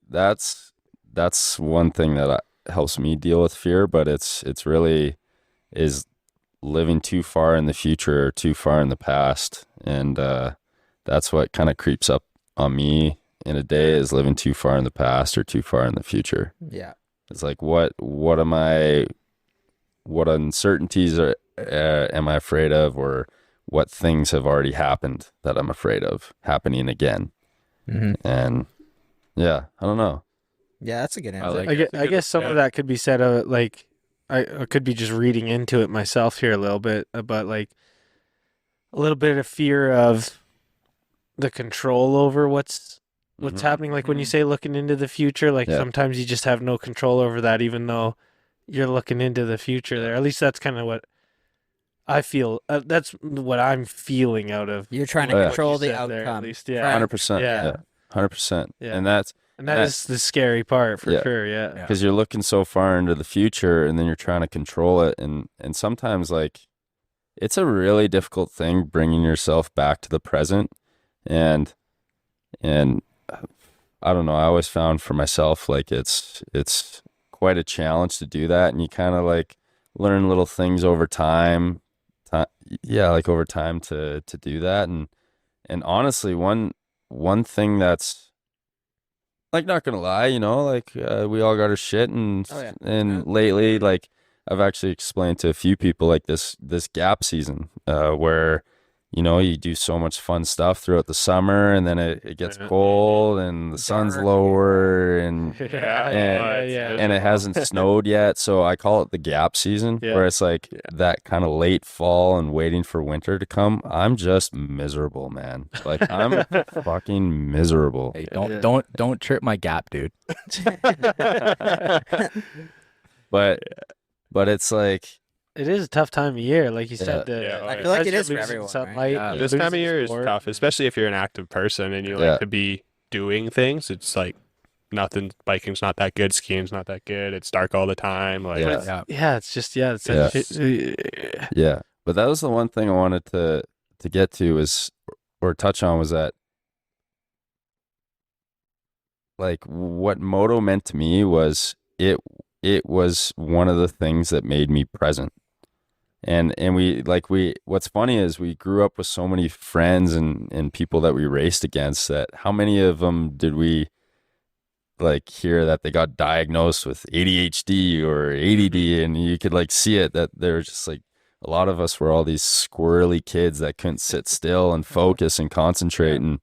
That's one thing that helps me deal with fear, but it's really is living too far in the future or too far in the past, and that's what kind of creeps up on me in a day, is living too far in the past or too far in the future. Yeah. It's like what uncertainties am I afraid of, or what things have already happened that I'm afraid of happening again. Mm-hmm. And yeah, I don't know. Yeah, that's a good answer. I guess some of that could be said of like, I could be just reading into it myself here a little bit, but like a little bit of fear of the control over what's happening. Like when you say looking into the future, like sometimes you just have no control over that, even though you're looking into the future there. At least that's kind of what I feel. That's what I'm feeling out of. You're trying to control the outcome. There, at least, yeah. 100%. Yeah. 100%. Yeah. And that is the scary part for sure. Yeah. Because you're looking so far into the future, and then you're trying to control it. And sometimes, like, it's a really difficult thing bringing yourself back to the present. And I don't know, I always found for myself, like, it's quite a challenge to do that. And you kind of like learn little things over time. Like over time to do that. And honestly, one thing that's, like, not gonna lie, you know, like, we all got our shit, and lately, like, I've actually explained to a few people, like, this gap season, where, you know, you do so much fun stuff throughout the summer, and then it gets cold, and the sun's lower, and it hasn't snowed yet. So I call it the gap season, where it's like that kind of late fall and waiting for winter to come. I'm just miserable, man. Like, I'm fucking miserable. Hey, don't trip my gap, dude. But it's like, it is a tough time of year, like you said. I feel like it is for everyone. Right? This time of year is tough, especially if you're an active person and you like to be doing things. It's like nothing. Biking's not that good. Skiing's not that good. It's dark all the time. Like, it's just But that was the one thing I wanted to get to or touch on, was that, like, what moto meant to me was it was one of the things that made me present. And what's funny is we grew up with so many friends and people that we raced against, that how many of them did we like hear that they got diagnosed with ADHD or ADD, and you could like see it, that they're just like, a lot of us were all these squirrely kids that couldn't sit still and focus and concentrate. And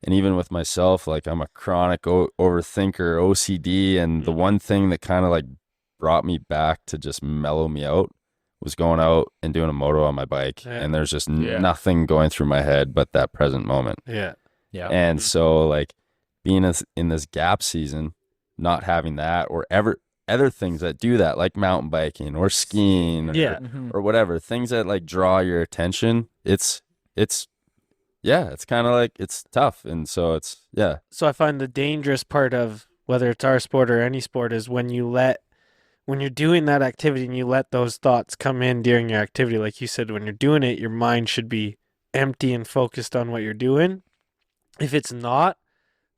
even with myself, like, I'm a chronic overthinker, OCD, and the one thing that kind of like brought me back to just mellow me out was going out and doing a moto on my bike, and there's just nothing going through my head but that present moment. And so, like, being in this gap season, not having that, or other things that do that, like mountain biking or skiing or whatever, things that like draw your attention, it's kind of like, it's tough. And so so I find the dangerous part of whether it's our sport or any sport is when you're doing that activity and you let those thoughts come in during your activity. Like you said, when you're doing it, your mind should be empty and focused on what you're doing. If it's not,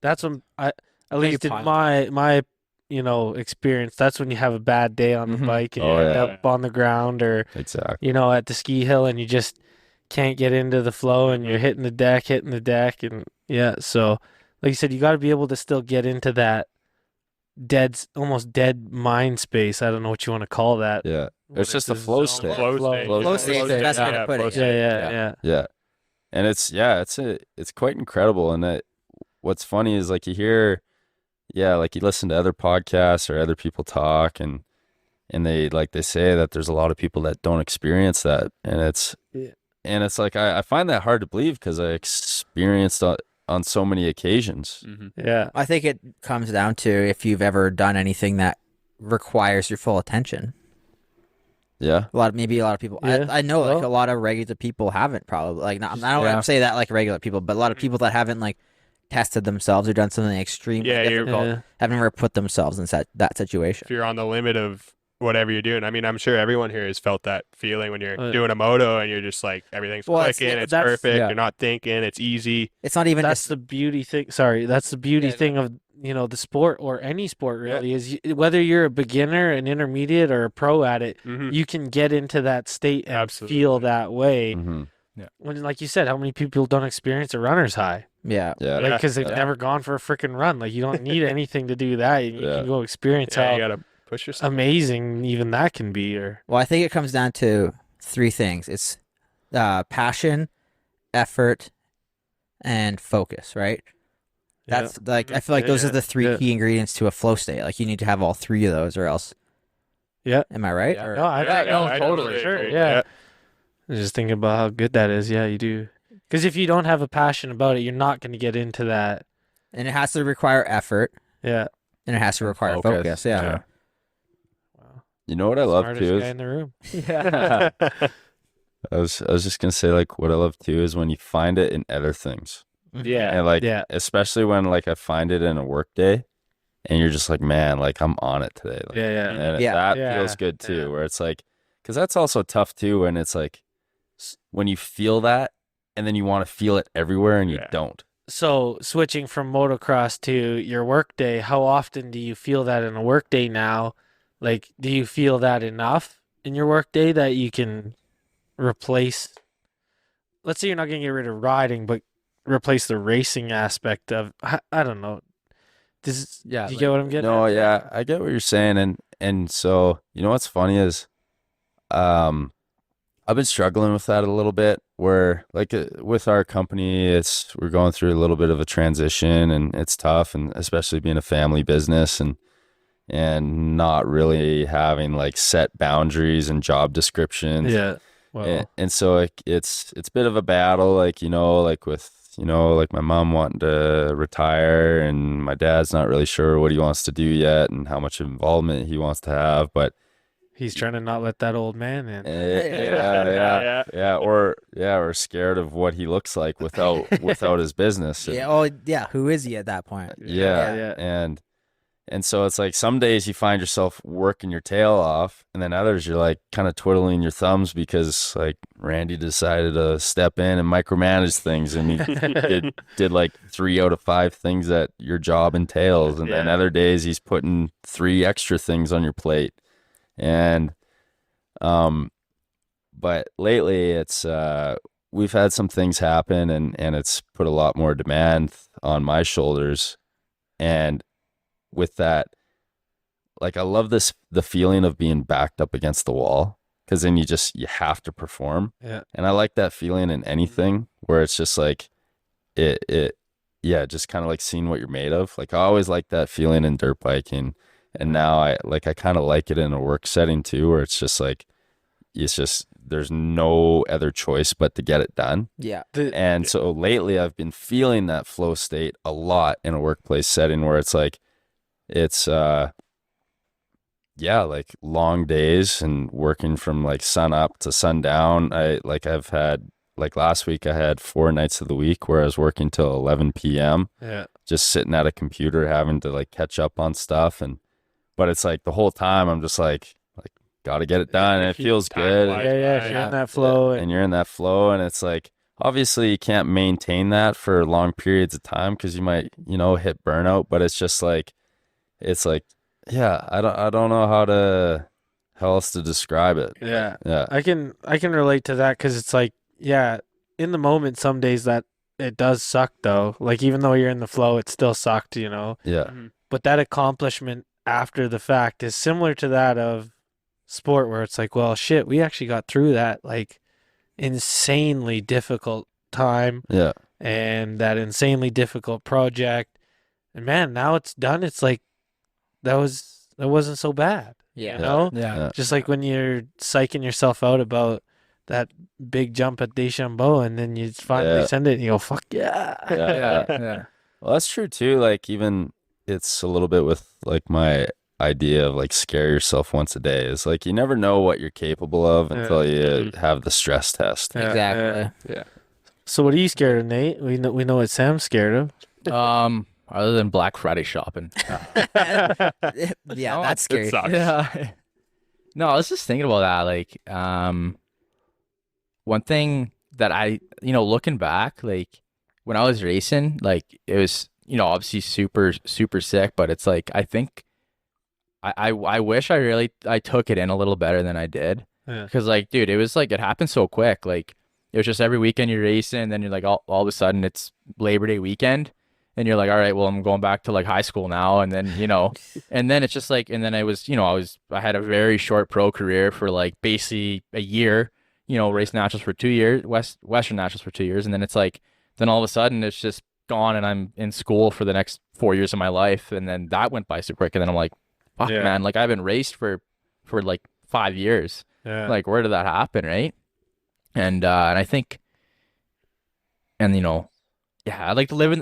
that's when at least in my experience, that's when you have a bad day on the bike and you end up on the ground, or at the ski hill, and you just can't get into the flow, and you're hitting the deck, and so like you said, you got to be able to still get into that almost dead mind space. I don't know what you want to call that. It's just a flow state. Flow state. That's how to put it. Yeah. And it's quite incredible. And what's funny is, like, you hear, like, you listen to other podcasts or other people talk, and they say that there's a lot of people that don't experience that, and it's like, I find that hard to believe, because I experienced on so many occasions. I think it comes down to if you've ever done anything that requires your full attention. A lot of people. I know, like, a lot of regular people haven't, probably, like, I don't want to say that like regular people, but a lot of people that haven't like tested themselves or done something extremely difficult have never put themselves in that situation. If you're on the limit of whatever you're doing. I mean, I'm sure everyone here has felt that feeling when you're Uh, doing a moto and you're just like everything's Well, it's- clicking, it's that's- perfect. yeah. You're not thinking, it's easy. It's not even That's the beauty thing. Sorry, that's the beauty Yeah, thing of the sport or any sport really is whether you're a beginner, an intermediate, or a pro at it, Mhm. you can get into that state and Absolutely. feel that way. Mhm. When, like you said, how many people don't experience a runner's high? yeah. Yeah. Like, because they've Yeah. never gone for a freaking run. Like, you don't need anything to do that. You Yeah. can go experience Yeah, how you gotta push yourself. amazing even that can be. Or Well, I think it comes down to three things. It's passion, effort, and focus, right? That's like I feel like those are the three key ingredients to a flow state. Like you need to have all three of those, or else. Yeah. Am I right? Yeah. Or- No, I Yeah, no, totally. Sure, agree. yeah. I'm just thinking about how good that is. Yeah, you do. Because if you don't have a passion about it, you're not going to get into that. And it has to require effort, Yeah. and it has to require Focus, focus. Yeah. yeah. Wow. You know what I love Smartest too guy is in the room. Yeah. I was just gonna say like what I love too is when you find it in other things. Yeah. And like yeah. especially when like I find it in a work day and you're just like, man, like I'm on it today. Like, Yeah. Yeah. and Yeah. that Yeah. feels good too, Yeah. where it's like, because that's also tough too when it's like when you feel that and then you want to feel it everywhere and you Yeah. don't. So switching from motocross to your work day, how often do you feel that in a work day now? Like, do you feel that enough in your work day that you can replace, let's say you're not going to get rid of riding, but replace the racing aspect of, I don't know. Yeah, Do you like- get what I'm getting No, at? yeah, I get what you're saying, and so you know what's funny is, I've been struggling with that a little bit. Where like with our company, we're going through a little bit of a transition, and it's tough, and especially being a family business, and not really having like set boundaries and job descriptions. Yeah. Well, And so it's a bit of a battle, like, like with, like my mom wanting to retire and my dad's not really sure what he wants to do yet and how much involvement he wants to have. But he's trying to not let that old man in. or scared of what he looks like without his business. And, Yeah. Oh, yeah. Who is he at that point? yeah. Yeah. And so it's like some days you find yourself working your tail off, and then others you're like kind of twiddling your thumbs because like Randy decided to step in and micromanage things, and he did like 3 out of 5 things that your job entails, and then Yeah. other days he's putting 3 extra things on your plate, and but lately it's we've had some things happen, and it's put a lot more demand on my shoulders, and with that, like I love the feeling of being backed up against the wall, because then you have to perform. Yeah. And I like that feeling in anything where it's just like just kind of like seeing what you're made of. Like I always like that feeling in dirt biking, and now I kind of like it in a work setting too, where it's just like there's no other choice but to get it done. Yeah. And so lately I've been feeling that flow state a lot in a workplace setting where it's like like long days and working from like sun up to sundown. I've had like last week I had 4 nights of the week where I was working till 11 p.m. Yeah. just sitting at a computer having to like catch up on stuff, but it's like the whole time I'm just like got to get it done, and it feels good. Time-wise, Yeah. If you're in that flow. And you're in that flow, and it's like obviously you can't maintain that for long periods of time because you might hit burnout, but it's just like I don't know how else to describe it. Yeah. Yeah. I can relate to that because it's like, yeah, in the moment, some days that it does suck though. Like even though you're in the flow, it still sucked, Yeah. But that accomplishment after the fact is similar to that of sport where it's like, well, shit, we actually got through that like insanely difficult time Yeah. and that insanely difficult project. And man, now it's done. It's like that wasn't so bad. Yeah. You know? Yeah. Yeah. Just like when you're psyching yourself out about that big jump at Deschambault and then you finally Yeah. send it and you go, fuck yeah. Yeah. Well, that's true too. Like even it's a little bit with like my idea of like scare yourself once a day. Is like you never know what you're capable of until you have the stress test. Yeah, Exactly. yeah. So what are you scared of, Nate? We know what Sam's scared of. Other than Black Friday shopping. Yeah, No, that's scary. sucks. Yeah. No, I was just thinking about that. Like, one thing that looking back, like when I was racing, like it was, obviously super, super sick, but it's like, I think I wish I took it in a little better than I did. Yeah. Cause like, dude, it was like, it happened so quick. Like it was just every weekend you're racing, and then you're like, all of a sudden it's Labor Day weekend. And you're like, all right, well, I'm going back to like high school now. And then, and then it's just like, and then I had a very short pro career for like basically a year, race nationals for 2 years, Western nationals for 2 years. And then it's like, then all of a sudden it's just gone, and I'm in school for the next 4 years of my life. And then that went by so quick. And then I'm like, fuck, Yeah. man, like I've been raced for like 5 years. Yeah. Like, where did that happen? Right. And I think, and yeah, I like to live in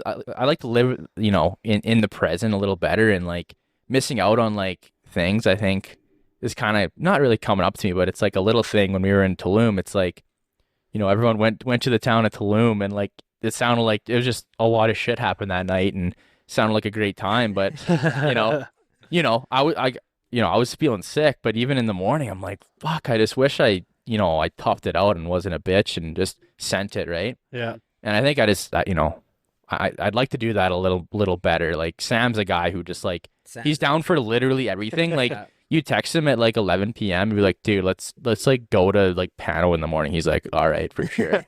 the present a little better, and like missing out on like things, I think, is kind of not really coming up to me, but it's like a little thing when we were in Tulum. It's like, everyone went to the town of Tulum, and like it sounded like it was just a lot of shit happened that night, and sounded like a great time, but I was feeling sick, but even in the morning, I'm like, fuck, I just wish I toughed it out and wasn't a bitch and just sent it, right? Yeah. And I think I'd like to do that a little better. Like Sam's a guy who just like, he's down for literally everything. Like you text him at like 11 p.m. and be like, dude, let's like go to like Pano in the morning. He's like, all right, for sure.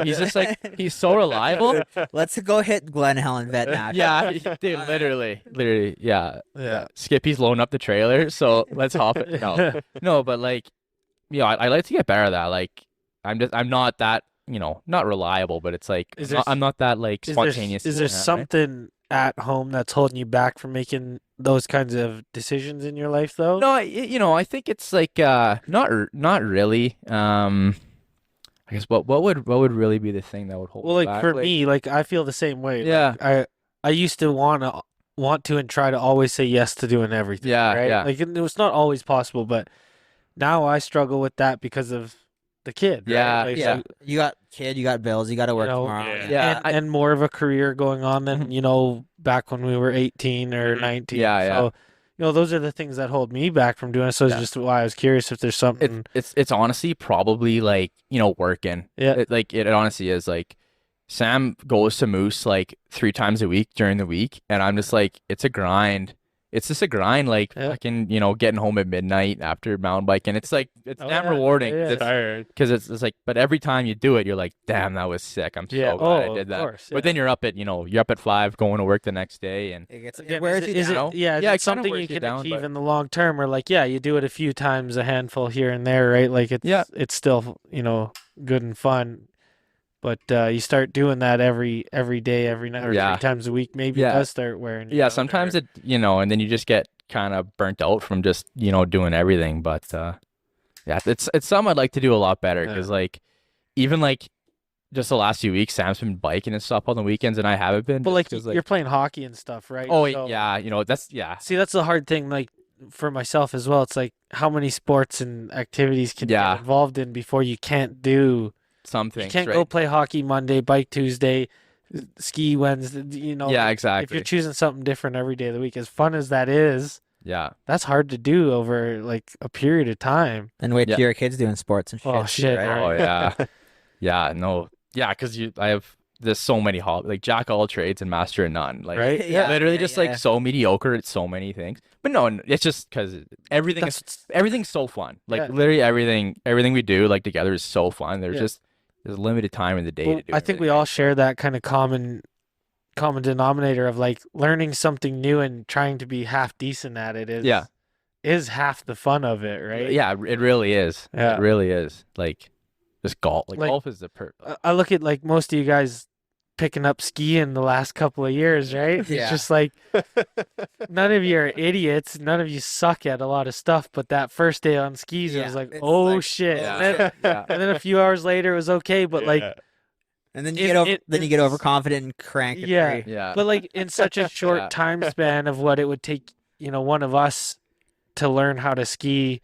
He's just like, he's so reliable. Let's go hit Glen Helen Vet National. Yeah, dude, literally, yeah. Yeah. Skippy's loading up the trailer, so let's hop it. No, but like, I like to get better at that. Like, I'm not that, not reliable, but it's like, I'm not that like spontaneous. Is there something at home that's holding you back from making those kinds of decisions in your life, though? No, I think it's like not really. I guess what would really be the thing that would hold Well, me like back? for me, like I feel the same way. Yeah. Like, I used to want to and try to always say yes to doing everything. Yeah, right? yeah. Like it was not always possible, but now I struggle with that because of the kid. Right? Yeah, Like, yeah. so, You got kid, you got bills, you got to work tomorrow. yeah. Yeah, and more of a career going on than back when we were 18 or 19. Yeah, yeah. So those are the things that hold me back from doing it. So it's just why I was curious if there's something. It's honestly probably like working. Yeah. It honestly is like, Sam goes to Moose like 3 times a week during the week, and I'm just like, it's a grind. It's just a grind, like fucking, getting home at midnight after mountain biking. It's like, it's damn rewarding. Yeah. It's Tired. because it's like, but every time you do it, you're like, damn, that was sick. I'm so glad I did that. Of course, But then you're up at 5 going to work the next day, and Again, Where is is it? it, yeah, Yeah, is it it kinda something wears you you can down, achieve but- in the long term, or like, you do it a few times, a handful here and there, right? Like it's still, good and fun. But you start doing that every day, every night, or 3 times a week, maybe it does start wearing you yeah, down. sometimes it, and then you just get kind of burnt out from just, doing everything. But yeah, it's something I'd like to do a lot better, because like, even like just the last few weeks, Sam's been biking and stuff on the weekends, and I haven't been. But like, just 'cause, you're playing hockey and stuff, right? oh So- yeah, See, that's the hard thing, like for myself as well. It's like, how many sports and activities can you Yeah. get involved in before you can't do? some You things, can't right? go play hockey Monday, bike Tuesday, ski Wednesday. Yeah, If exactly. you're choosing something different every day of the week, as fun as that is, Yeah, that's hard to do over like a period of time. Then wait Yeah. till your kids doing sports and shit. Oh, too, shit, right? right. oh yeah, yeah, no, yeah, because there's so many like jack of all trades and master of none, like Right? Yeah. literally Yeah, just yeah. like so mediocre at so many things. But no, it's just because everything's so fun. Like Yeah. literally everything we do like together is so fun. There's limited time in the day Well, to do. I think we everything. all share that kind of common denominator of like learning something new and trying to be half decent at it is half the fun of it, right? Yeah, it really is. Yeah. It really is. Like just golf. Like Like, golf is the I look at like most of you guys picking up skiing the last couple of years, right? It's Yeah. just like none of you are idiots. None of you suck at a lot of stuff. But that first day on skis, it was Yeah, like, it's oh like, shit. yeah. And, then, yeah. and then a few hours later, it was okay. But like, And then you It- get it- then you get it's- overconfident and crank it. Yeah. free. Yeah. but like in such a short Yeah. time span of what it would take, one of us to learn how to ski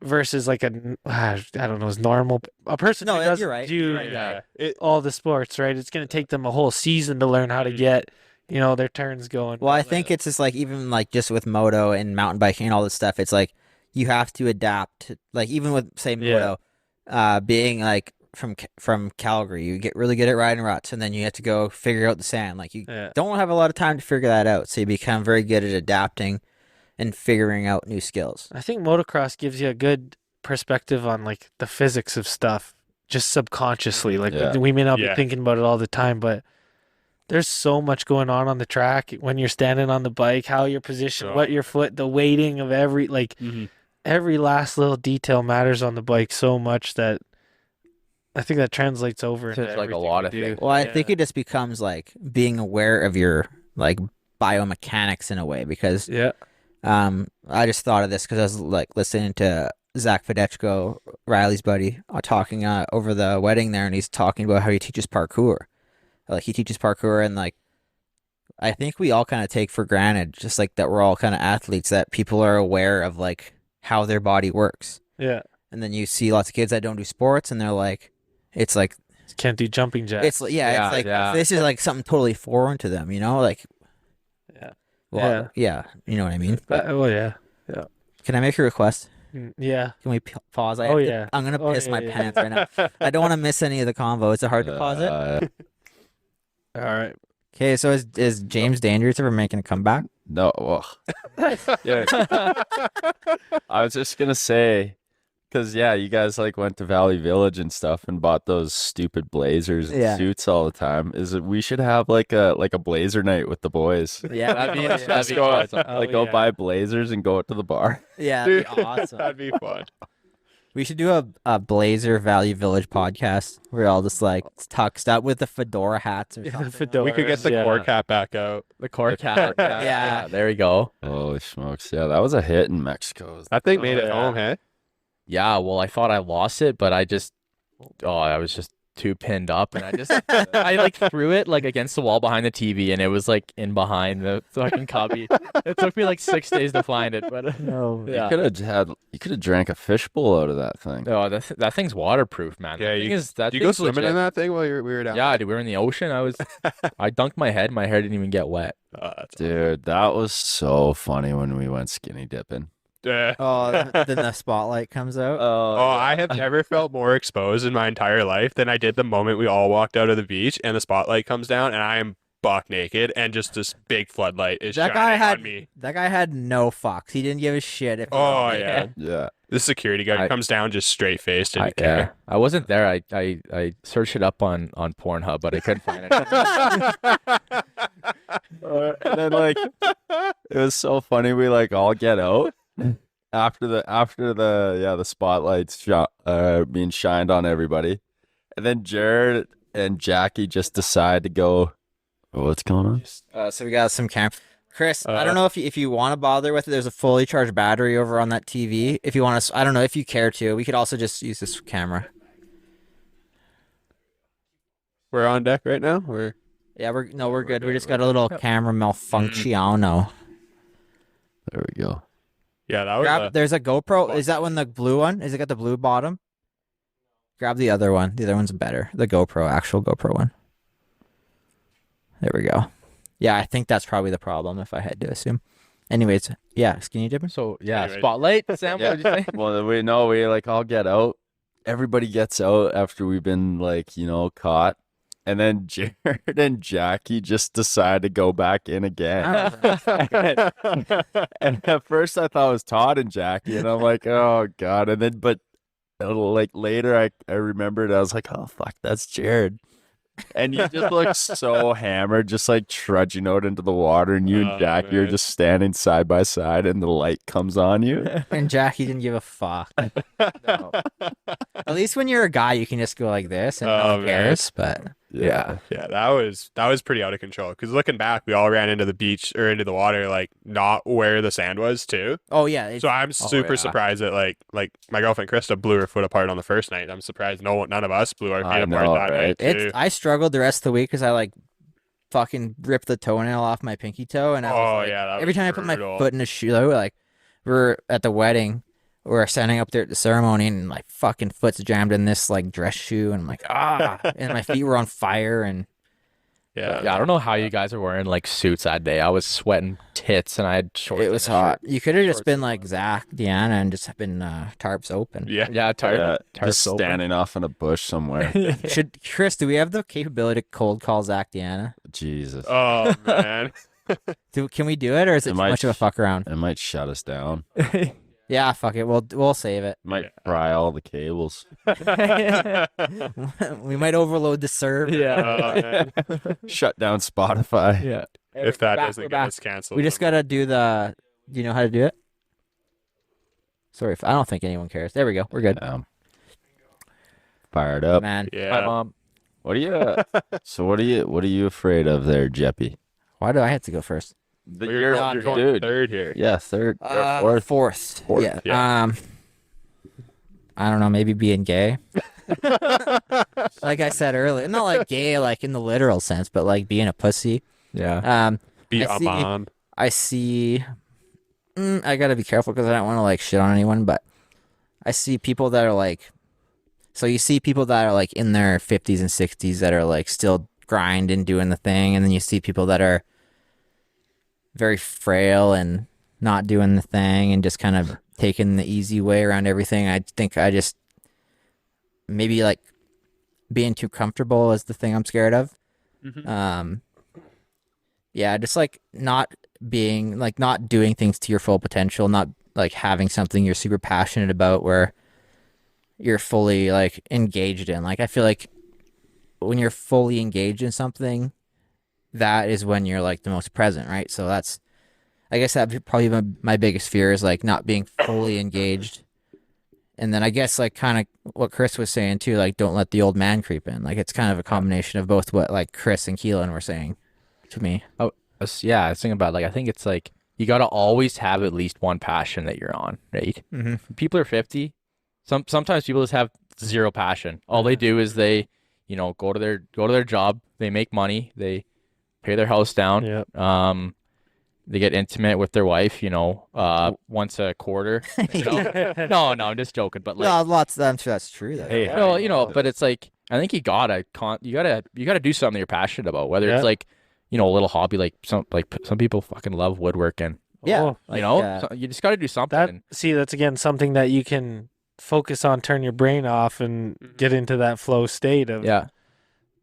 versus like I don't know, a person No, who you're doesn't right. do You're right. Yeah. all the sports, right? It's going to take them a whole season to learn how to get, their turns going. Well, I think it's just like even like just with moto and mountain biking and all this stuff. It's like you have to adapt. Like even with say Yeah. moto, being like from Calgary, you get really good at riding ruts, and then you have to go figure out the sand. Like you Yeah. don't have a lot of time to figure that out, so you become very good at adapting and figuring out new skills. I think motocross gives you a good perspective on like the physics of stuff, just subconsciously. Like Yeah. we may not be Yeah. thinking about it all the time, but there's so much going on the track when you're standing on the bike, how you're positioned, Oh. what your foot, the weighting of every like Mhm. every last little detail matters on the bike so much that I think that translates over into There's, like, a everything lot we of do. things. Well, I think it just becomes like being aware of your like biomechanics in a way, because Yeah. I just thought of this because I was like listening to Zach Fedechko, Riley's buddy, talking over the wedding there, and he's talking about how he teaches parkour. Like he teaches parkour, and like I think we all kind of take for granted, just like that we're all kind of athletes, that people are aware of like how their body works. Yeah. And then you see lots of kids that don't do sports, and they're like, it's like Can't do jumping jacks. it's yeah, Yeah, it's like yeah. this is like something totally foreign to them, you know? Like, Yeah. well, yeah, you know what I mean. Oh yeah. Can I make a request? Yeah. Can we pause? Oh, yeah. I'm gonna Oh, piss yeah, my yeah. pants right now. I don't want to miss any of the convo. Is it hard to pause it? All right. Okay, so is James Dangerous ever making a comeback? No, well, yeah. I was just gonna say, because you guys like went to Valley Village and stuff and bought those stupid blazers and Yeah. suits all the time. Is it we should have like a blazer night with the boys? Yeah, That'd be, that'd that'd be go, awesome. Oh, like go yeah. buy blazers and go out to the bar. yeah, Dude, that'd be awesome. That'd be fun. We should do a Blazer Valley Village podcast. We're all just like tucked up with the fedora hats or Yeah, something. the fedora. We could get the Yeah. core cap back out. The core cap. Yeah. There we go. Holy smokes! Yeah, that was a hit in Mexico. That thing made Oh, it yeah. home, hey? Yeah, well, I thought I lost it, but I was just too pinned up, and I like threw it like against the wall behind the TV, and it was like in behind the fucking cubby. It took me like 6 days to find it, but No. yeah. You could have drank a fishbowl out of that thing. No, that thing's waterproof, man. Yeah, The thing is, that Did you go thing's swimming legit. in that thing while we were down? Yeah, dude, we were in the ocean. I dunked my head. My hair didn't even get wet. That's Dude, that was so funny when we went skinny dipping. Oh, then the spotlight comes out. Oh, I have never felt more exposed in my entire life than I did the moment we all walked out of the beach and the spotlight comes down and I am buck naked and just this big floodlight is That guy shining on me. That guy had no fucks. He didn't give a shit. If Oh, yeah. Yeah. The security guard I- comes down just straight faced and Yeah, I wasn't there. I searched it up on Pornhub, but I couldn't find it. And then like it was so funny. We like all get out after the spotlights being shined on everybody, and then Jared and Jackie just decide to go. Oh, what's going on? So we got some Chris, I don't know if you want to bother with it. There's a fully charged battery over on that TV. If you want to, I don't know if you care to. We could also just use this camera. We're on deck right now? Yeah, we're good. We just got a little camera malfunction. There we go. Yeah, that was There's a GoPro. Is that one the blue one? Is it got the blue bottom? Grab the other one. The other one's better. The GoPro, actual GoPro one. There we go. Yeah, I think that's probably the problem if I had to assume. Anyways, yeah, skinny dipping. So yeah, Anyways. spotlight. Sam, what did you say? Well, we like all get out. Everybody gets out after we've been like, caught. And then Jared and Jackie just decide to go back in again. And at first I thought it was Todd and Jackie, and I'm like, oh God. And then, but like later I remembered, I was like, oh fuck, that's Jared. And you just look so hammered, just like trudging out into the water, and you and Oh, Jackie are man. just standing side by side, and the light comes on you. And Jackie didn't give a fuck. No. At least when you're a guy, you can just go like this and no Oh, one man. cares. But Yeah. Yeah, that was pretty out of control. Because looking back, we all ran into the beach or into the water, like not where the sand was too. oh yeah, So I'm super yeah. surprised that like my girlfriend Krista blew her foot apart on the first night. I'm surprised none of us blew our feet I apart know, that right? night too. I struggled the rest of the week because I like fucking ripped the toenail off my pinky toe, and I was Oh, like, yeah, that every was time I put my brutal. foot in a shoe, like we're at the wedding, we're standing up there at the ceremony, and my fucking foot's jammed in this like dress shoe, and I'm like and my feet were on fire, and Yeah. Yeah, I don't know how you guys are wearing like suits that day. I was sweating tits and I had shorts. It was and a hot. shirt. You could have just Shorts been and like bottoms. Zach, Deanna, and just been tarps open. Yeah. Yeah, tarp. Yeah, tarps just open. standing off in a bush somewhere. Should Chris? Do we have the capability to cold call Zach, Deanna? Jesus. Oh man. Can we do it, or is it It too might much of a fuck around? It might shut us down. Yeah, fuck it. We'll save it. Might fry all the cables. We might overload the server. Oh, man. Shut down Spotify. Yeah. If that We're doesn't get back. us canceled. We just gotta do the. Do you know how to do it? Sorry, I don't think anyone cares. There we go. We're good. Fired up. Man, My Yeah. mom. What are you? So what are you afraid of there, Jeppy? why do I have to go first? You're going dude. third here. Yeah, third. Or fourth. Fourth. Yeah. I don't know. Maybe being gay. Like I said earlier, not like gay, like in the literal sense, but like being a pussy. Yeah. Be I a see- mom. I see. I gotta be careful because I don't want to like shit on anyone, but I see people that are like. So you see people that are like in their 50s and 60s that are like still grinding, doing the thing, and then you see people that are very frail and not doing the thing and just kind of taking the easy way around everything. I think I just maybe like being too comfortable is the thing I'm scared of. Yeah, just like not being like not doing things to your full potential, not like having something you're super passionate about where you're fully like engaged in. Like I feel like when you're fully engaged in something, that is when you're like the most present, right? So that's, I guess that'd be probably my biggest fear is like not being fully engaged. And then I guess like kind of what Chris was saying too, like don't let the old man creep in. Like it's kind of a combination of both what like Chris and Keylan were saying to me. Yeah, I was thinking about like I think it's like you gotta always have at least one passion that you're on, right? Mm-hmm. People are 50. Sometimes people just have zero passion. All they do is they, go to their job, they make money, they pay their house down. Yep. They get intimate with their wife, once a quarter. No, I'm just joking. But like, Well, I'm sure that's true though. hey, but it's like I think you gotta do something you're passionate about. Whether Yeah. it's like, a little hobby, like some people fucking love woodworking. Yeah. Oh, So you just gotta do something. that's again something that you can focus on, turn your brain off, and get into that flow state of Yeah.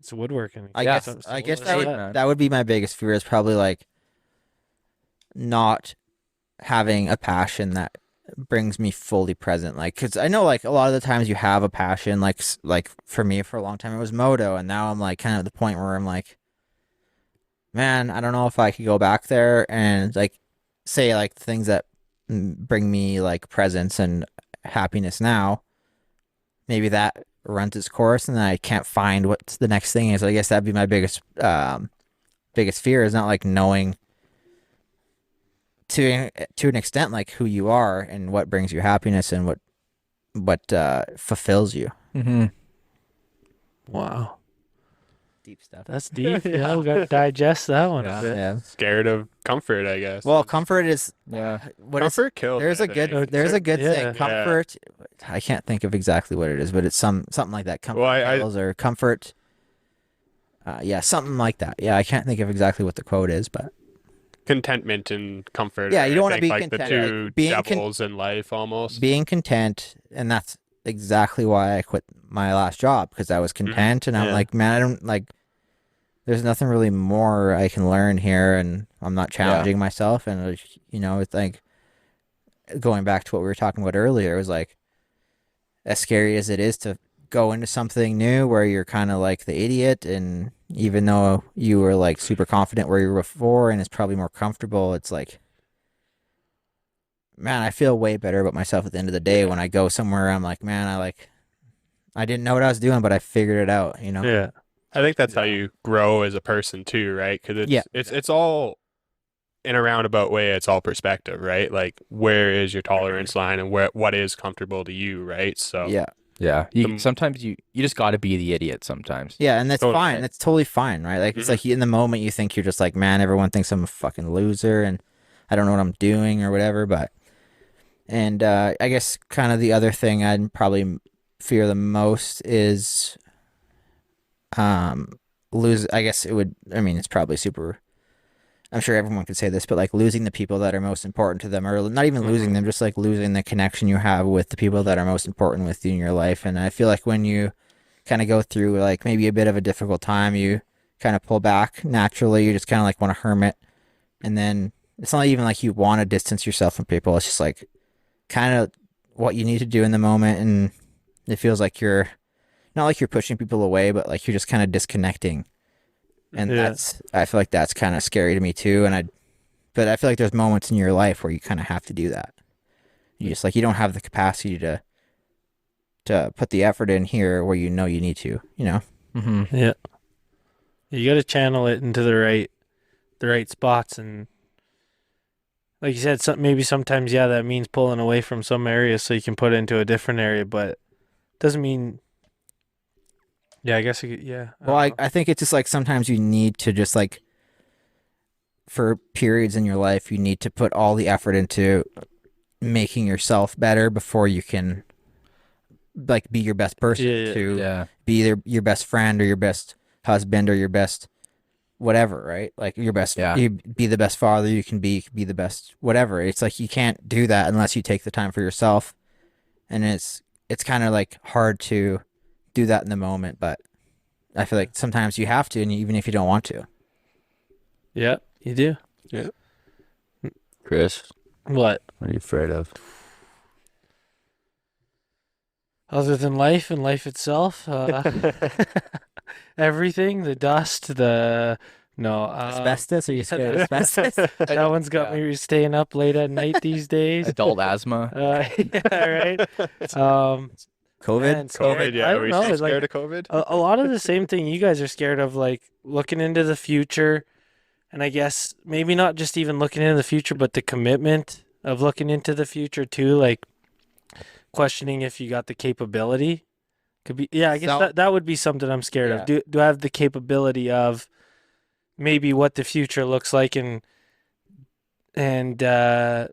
it's woodworking. I Yeah. guess Yeah. that would be my biggest fear is probably like not having a passion that brings me fully present. Like, cause I know like a lot of the times you have a passion, like for me for a long time it was moto, and now I'm like kind of at the point where I'm like, man, I don't know if I could go back there and like say like things that bring me like presence and happiness now. Maybe that runs its course, and then I can't find what the next thing is. I guess that'd be my biggest fear is not like knowing to an extent like who you are and what brings you happiness and what fulfills you. Mm-hmm. Wow, Deep stuff. that's deep. Yeah, we got to digest that one a bit. Yeah. Scared of comfort, I guess. Well, comfort is Yeah. what is comfort kills. there's a it, I good think. there's a good Yeah. thing. Comfort. I can't think of exactly what it is, but it's something like that. Comfort Well, I- kills or comfort. Yeah, something like that. Yeah, I can't think of exactly what the quote is, but Contentment and comfort. Yeah, you don't I wanna think, be like content. the two Like, being devils in life almost. being content, and that's exactly why I quit my last job because I was content, and I'm Yeah. like, man, I don't like. There's nothing really more I can learn here, and I'm not challenging myself, and it's like going back to what we were talking about earlier. It was like as scary as it is to go into something new where you're kind of like the idiot, and even though you were like super confident where you were before, and it's probably more comfortable, it's like, man, I feel way better about myself at the end of the day when I go somewhere. I'm like, man, I didn't know what I was doing, but I figured it out. Yeah. I think that's how you grow as a person too, right? Because it's all in a roundabout way. It's all perspective, right? Like where is your tolerance line and what is comfortable to you, right? So Yeah. Yeah. Sometimes you just gotta be the idiot sometimes. Yeah, and that's Totally. fine. That's totally fine, right? Like, it's like in the moment you think you're just like, man, everyone thinks I'm a fucking loser and I don't know what I'm doing or whatever. But, and I guess kind of the other thing I'd probably fear the most is lose. I guess it would. I mean, it's probably super. I'm sure everyone could say this, but like losing the people that are most important to them, or not even losing them, just like losing the connection you have with the people that are most important with you in your life. And I feel like when you kind of go through like maybe a bit of a difficult time, you kind of pull back naturally. You just kind of like want to hermit, and then it's not even like you want to distance yourself from people. It's just like kind of what you need to do in the moment, and it feels like you're not like you're pushing people away, but like you're just kind of disconnecting. And I feel like that's kind of scary to me too. But I feel like there's moments in your life where you kind of have to do that. You just like, you don't have the capacity to put the effort in here where you know you need to, you know? Mm-hmm. Yeah. You got to channel it into the right spots. And like you said, maybe sometimes, that means pulling away from some areas so you can put it into a different area, but doesn't mean. Yeah, I guess. Well, I think it's just like sometimes you need to just like, for periods in your life, you need to put all the effort into making yourself better before you can like be your best person, to be either your best friend or your best husband or your best whatever, right? Like your best, you be the best father you can be the best whatever. It's like you can't do that unless you take the time for yourself, and it's kind of like hard to do that in the moment, but I feel like sometimes you have to, and even if you don't want to. Yeah, you do. Yeah. Chris, what are you afraid of? Other than life and life itself, everything, the dust, asbestos. Are you scared of asbestos? That one's got me staying up late at night these days. Adult asthma. Right. COVID. Man, COVID. Yeah, are we still scared of COVID? A lot of the same thing you guys are scared of, like looking into the future, and I guess maybe not just even looking into the future, but the commitment of looking into the future too, like questioning if you got the capability. Could be, I guess that would be something I'm scared of. Do I have the capability of maybe what the future looks like, and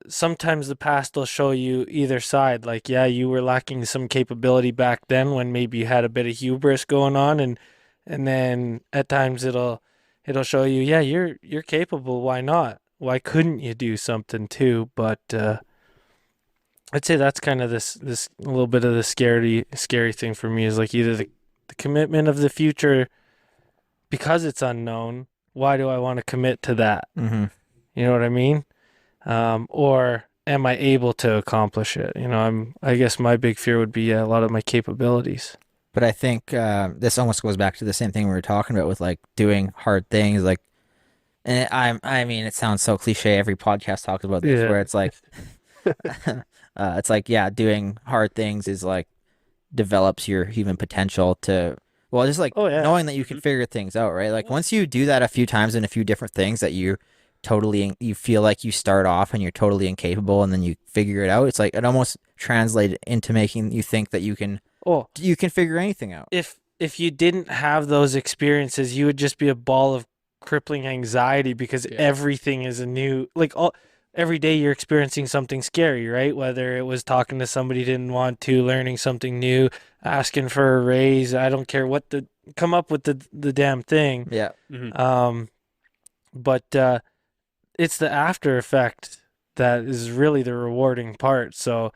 sometimes the past will show you either side. Like, you were lacking some capability back then when maybe you had a bit of hubris going on, and then at times it'll show you, you're capable. Why not? Why couldn't you do something too? But I'd say that's kind of this little bit of the scary thing for me, is like either the commitment of the future, because it's unknown. Why do I want to commit to that? Mm-hmm. You know what I mean? Or am I able to accomplish it? You know, I guess my big fear would be a lot of my capabilities. But I think this almost goes back to the same thing we were talking about with like doing hard things. Like, and I mean, it sounds so cliche. Every podcast talks about this, where it's like, doing hard things is like develops your human potential to. Well, just like knowing that you can figure things out, right? Like once you do that a few times in a few different things that you feel like you start off and you're totally incapable, and then you figure it out. It's like it almost translates into making you think that you can figure anything out. If you didn't have those experiences, you would just be a ball of crippling anxiety, because everything is a new, like every day you're experiencing something scary, right? Whether it was talking to somebody you didn't want to, learning something new, asking for a raise, I don't care what come up with the damn thing. Yeah. Mm-hmm. But it's the after effect that is really the rewarding part. So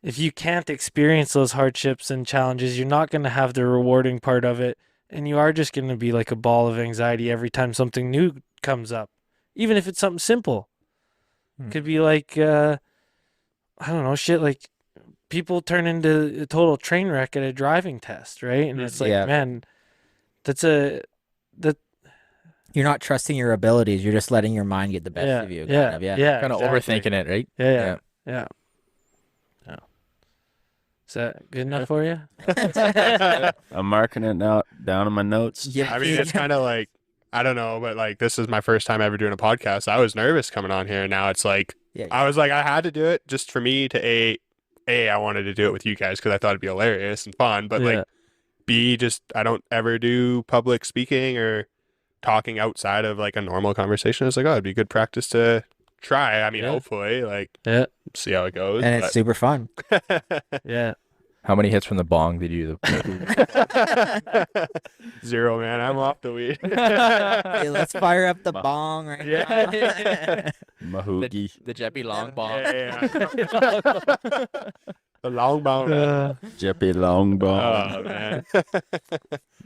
if you can't experience those hardships and challenges, you're not going to have the rewarding part of it. And you are just going to be like a ball of anxiety every time something new comes up, even if it's something simple. Could be like, I don't know, shit, like people turn into a total train wreck at a driving test, right? And it's like, man, you're not trusting your abilities. You're just letting your mind get the best of you. Kind of exactly. overthinking it, right? Yeah. Is that good enough for you? I'm marking it now down in my notes. Yeah. I mean, it's kind of like, I don't know, but like this is my first time ever doing a podcast. I was nervous coming on here. Now it's like, I was like, I had to do it just for me to I wanted to do it with you guys because I thought it'd be hilarious and fun. But like, B, just I don't ever do public speaking or talking outside of like a normal conversation. It's like, it'd be good practice to try. I mean, hopefully, like, see how it goes. And it's super fun. Yeah. How many hits from the bong did you? 0, man. I'm off the weed. Hey, let's fire up the bong right now. Mahoogie. The Jeppy long bong. Yeah. The long bone. Jeppy Longbone. Oh man.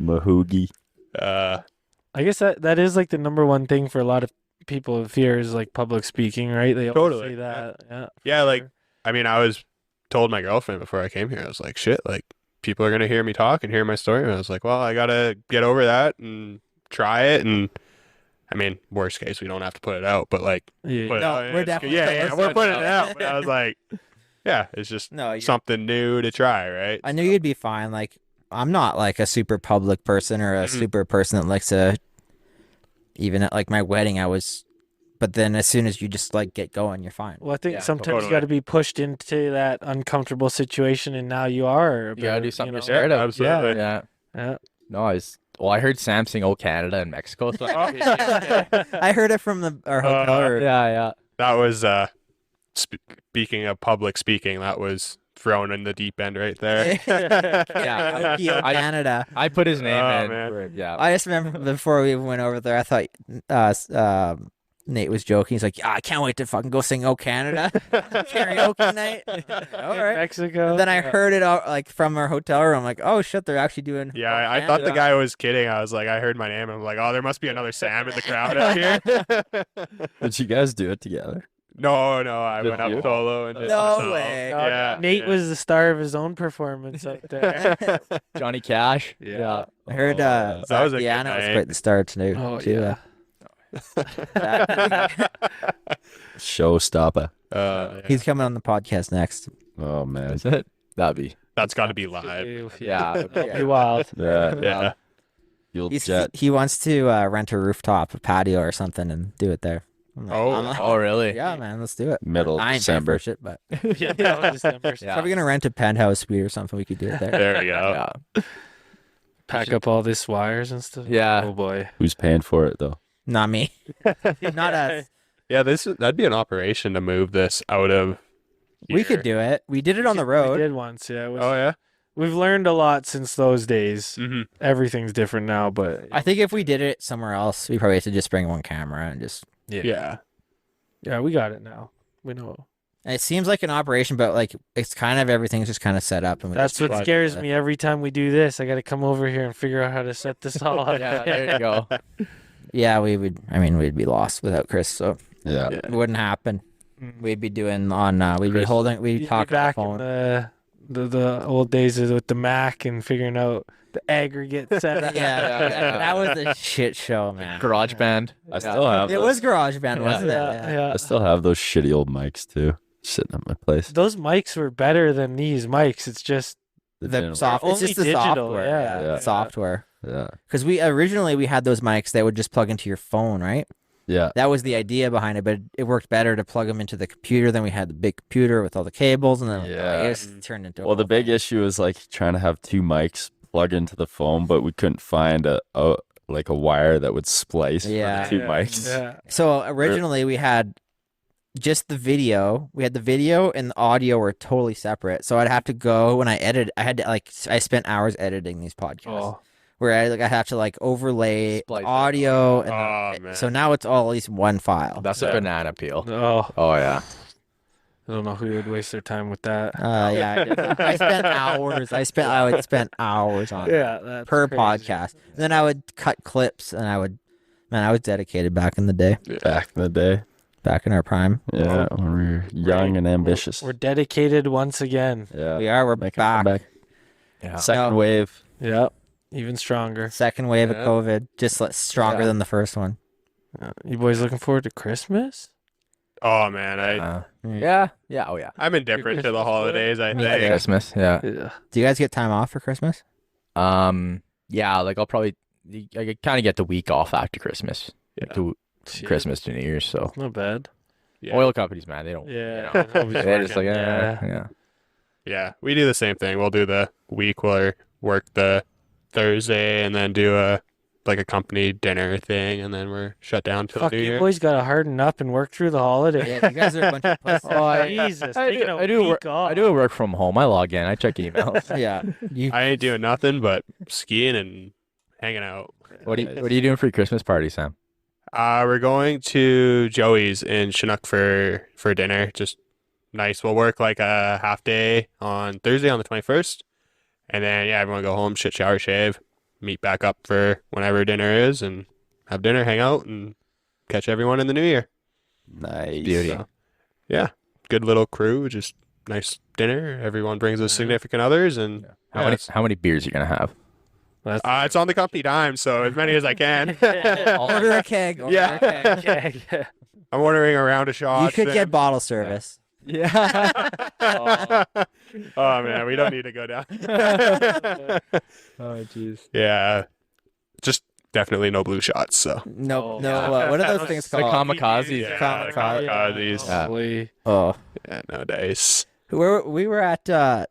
Mahoogie. I guess that is like the number one thing for a lot of people. Fear is like public speaking, right? They always Totally, say that. Yeah. Yeah, like I mean, I told my girlfriend before I came here. I was like, shit, like people are gonna hear me talk and hear my story. And I was like, well, I gotta get over that and try it. And I mean, worst case, we don't have to put it out, but like, Yeah. put it No, out, and we're it's good. definitely yeah, still we're putting listening. it out. But I was like, yeah, it's just No, you're- something new to try, right? I knew you'd be fine. Like, I'm not like a super public person or a Mhm. super person that likes to. Even at like my wedding, I was. But then as soon as you just like get going, you're fine. Well, I think Yeah, sometimes totally. you got to be pushed into that uncomfortable situation, and now you are. You gotta do something know? to start up. absolutely. Yeah. Yeah. No, I heard Sam sing "Oh Canada" in Mexico. So I heard it from our hotel. Or, yeah. That was speaking of public speaking. That was thrown in the deep end right there. Yeah. Tokyo, I- Canada. I put his name Oh, in. man. for it, yeah. I just remember before we went over there, I thought Nate was joking. He's like, "Yeah, I can't wait to fucking go sing "Oh Canada" karaoke night." All In right. Mexico. Then I heard it all, like from our hotel room. I'm like, "Oh shit, they're actually doing." Yeah, "Oh I thought the Canada." guy was kidding. I was like, I heard my name. I'm like, oh, there must be another Sam in the crowd out here. Did you guys do it together? No, I Just went up you? solo and did it No myself. way. Yeah, Nate yeah. was the star of his own performance up there. Johnny Cash. Yeah. I heard that Zach was a good Diana was night. quite the star too. Oh, too. yeah. Showstopper. Yeah. He's coming on the podcast next. Oh man. Is it? That'd be. That's got to be live. Yeah. That'd be wild. Yeah. Yeah. Fueled He's, jet. he wants to rent a rooftop, a patio, or something, and do it there. I'm like, Oh. I'm like, Oh, really? yeah, man, let's do it. Middle I ain't paying for December. shit, but Yeah, that was December. Yeah. probably gonna rent a penthouse suite or something. We could do it there. There we go. Yeah. Pack up all these wires and stuff. Yeah. Oh boy. Who's paying for it though? Not me. Not us. Yeah, that'd be an operation to move this out of. We here. could do it. We did it on the We road. did once, yeah. It was, Oh yeah. We've learned a lot since those days. Mm-hmm. Everything's different now, but I think if we did it somewhere else, we probably have to just bring one camera and just. Yeah. Yeah, we got it now. We know. And it seems like an operation, but like it's kind of everything's just kind of set up. And we That's just what plug scares it. me every time we do this. I got to come over here and figure out how to set this all up. Yeah. There you go. Yeah, we would. I mean, we'd be lost without Chris, so Yeah. it wouldn't happen. Mm. We'd be doing on. We'd be Chris. holding. We'd You'd be be talking on the back in phone. the old days with the Mac and figuring out the aggregate set. Yeah, that was a shit show, man. Garage band. I still have. It those. was GarageBand, wasn't it? Yeah. I still have those shitty old mics too, sitting at my place. Those mics were better than these mics. It's just The digital- soft. It's Only just the digital, software. yeah. Yeah. Software. Yeah. Because we originally had those mics that would just plug into your phone, right? Yeah. That was the idea behind it, but it worked better to plug them into the computer. Then we had the big computer with all the cables, and then Yeah. it just turned into. a Well, the whole big thing. issue is like trying to have two mics plug into the phone, but we couldn't find a wire that would splice Yeah. for the two mics. Yeah. So originally we had just the video. We had the video and the audio were totally separate. So I'd have to go when I edit. I had to I spent hours editing these podcasts. Oh, Where I have to overlay Splice it. audio, and Oh, man. so now it's all at least one file. That's a banana peel. oh, Oh yeah. I don't know who would waste their time with that. Yeah, I did. I spent hours. I would spend hours on it That's per crazy. podcast. And then I would cut clips, and I was dedicated back in the day, Back in the day. back in our prime. Yeah. When we were young and ambitious. We're dedicated once again. Yeah. We're Making a back. comeback. Yeah. Second No. wave. Yep. Even stronger. Second wave Yeah. of COVID, just stronger Yeah. than the first one. You boys looking forward to Christmas? Oh man, Yeah. Yeah. Oh yeah. I'm indifferent to the holidays. I think. Christmas. Yeah. Yeah. Do you guys get time off for Christmas? Yeah. Like I'll probably. I kind of get the week off after Christmas. Yeah. To Shit. Christmas to New Year's. So Not bad. Yeah. oil companies, man, they don't. Yeah. You know, Always they're just like, working. yeah. Yeah, we do the same thing. We'll do the week where work the Thursday and then do a like a company dinner thing, and then we're shut down till Fuck, New you Year. boys gotta harden up and work through the holiday. Yeah, you guys are a bunch of pussies. Jesus, I taking do, a I do week work. off. I do work from home. I log in. I check emails. Yeah. You, I ain't doing nothing but skiing and hanging out. What are you doing for your Christmas party, Sam? We're going to Joey's in Chinook for dinner. Just nice. We'll work like a half day on Thursday on the 21st, and then everyone go home, shit, shower, shave, meet back up for whenever dinner is, and have dinner, hang out, and catch everyone in the new year. Nice. Beauty. So, yeah, good little crew. Just nice dinner. Everyone brings us significant others, and How many beers are you gonna have? it's on the company dime, so as many as I can. order a keg. Order Yeah. a keg. I'm ordering a round of shots. You could get and- bottle service. Yeah. Oh man, we don't need to go down. Oh jeez. Yeah, just definitely no blue shots. So No, Oh, no. yeah. What are those things The called? kamikazes. yeah, Kamikaze. kamikazes. Yeah. Holy. Oh, Yeah, no dice. we were at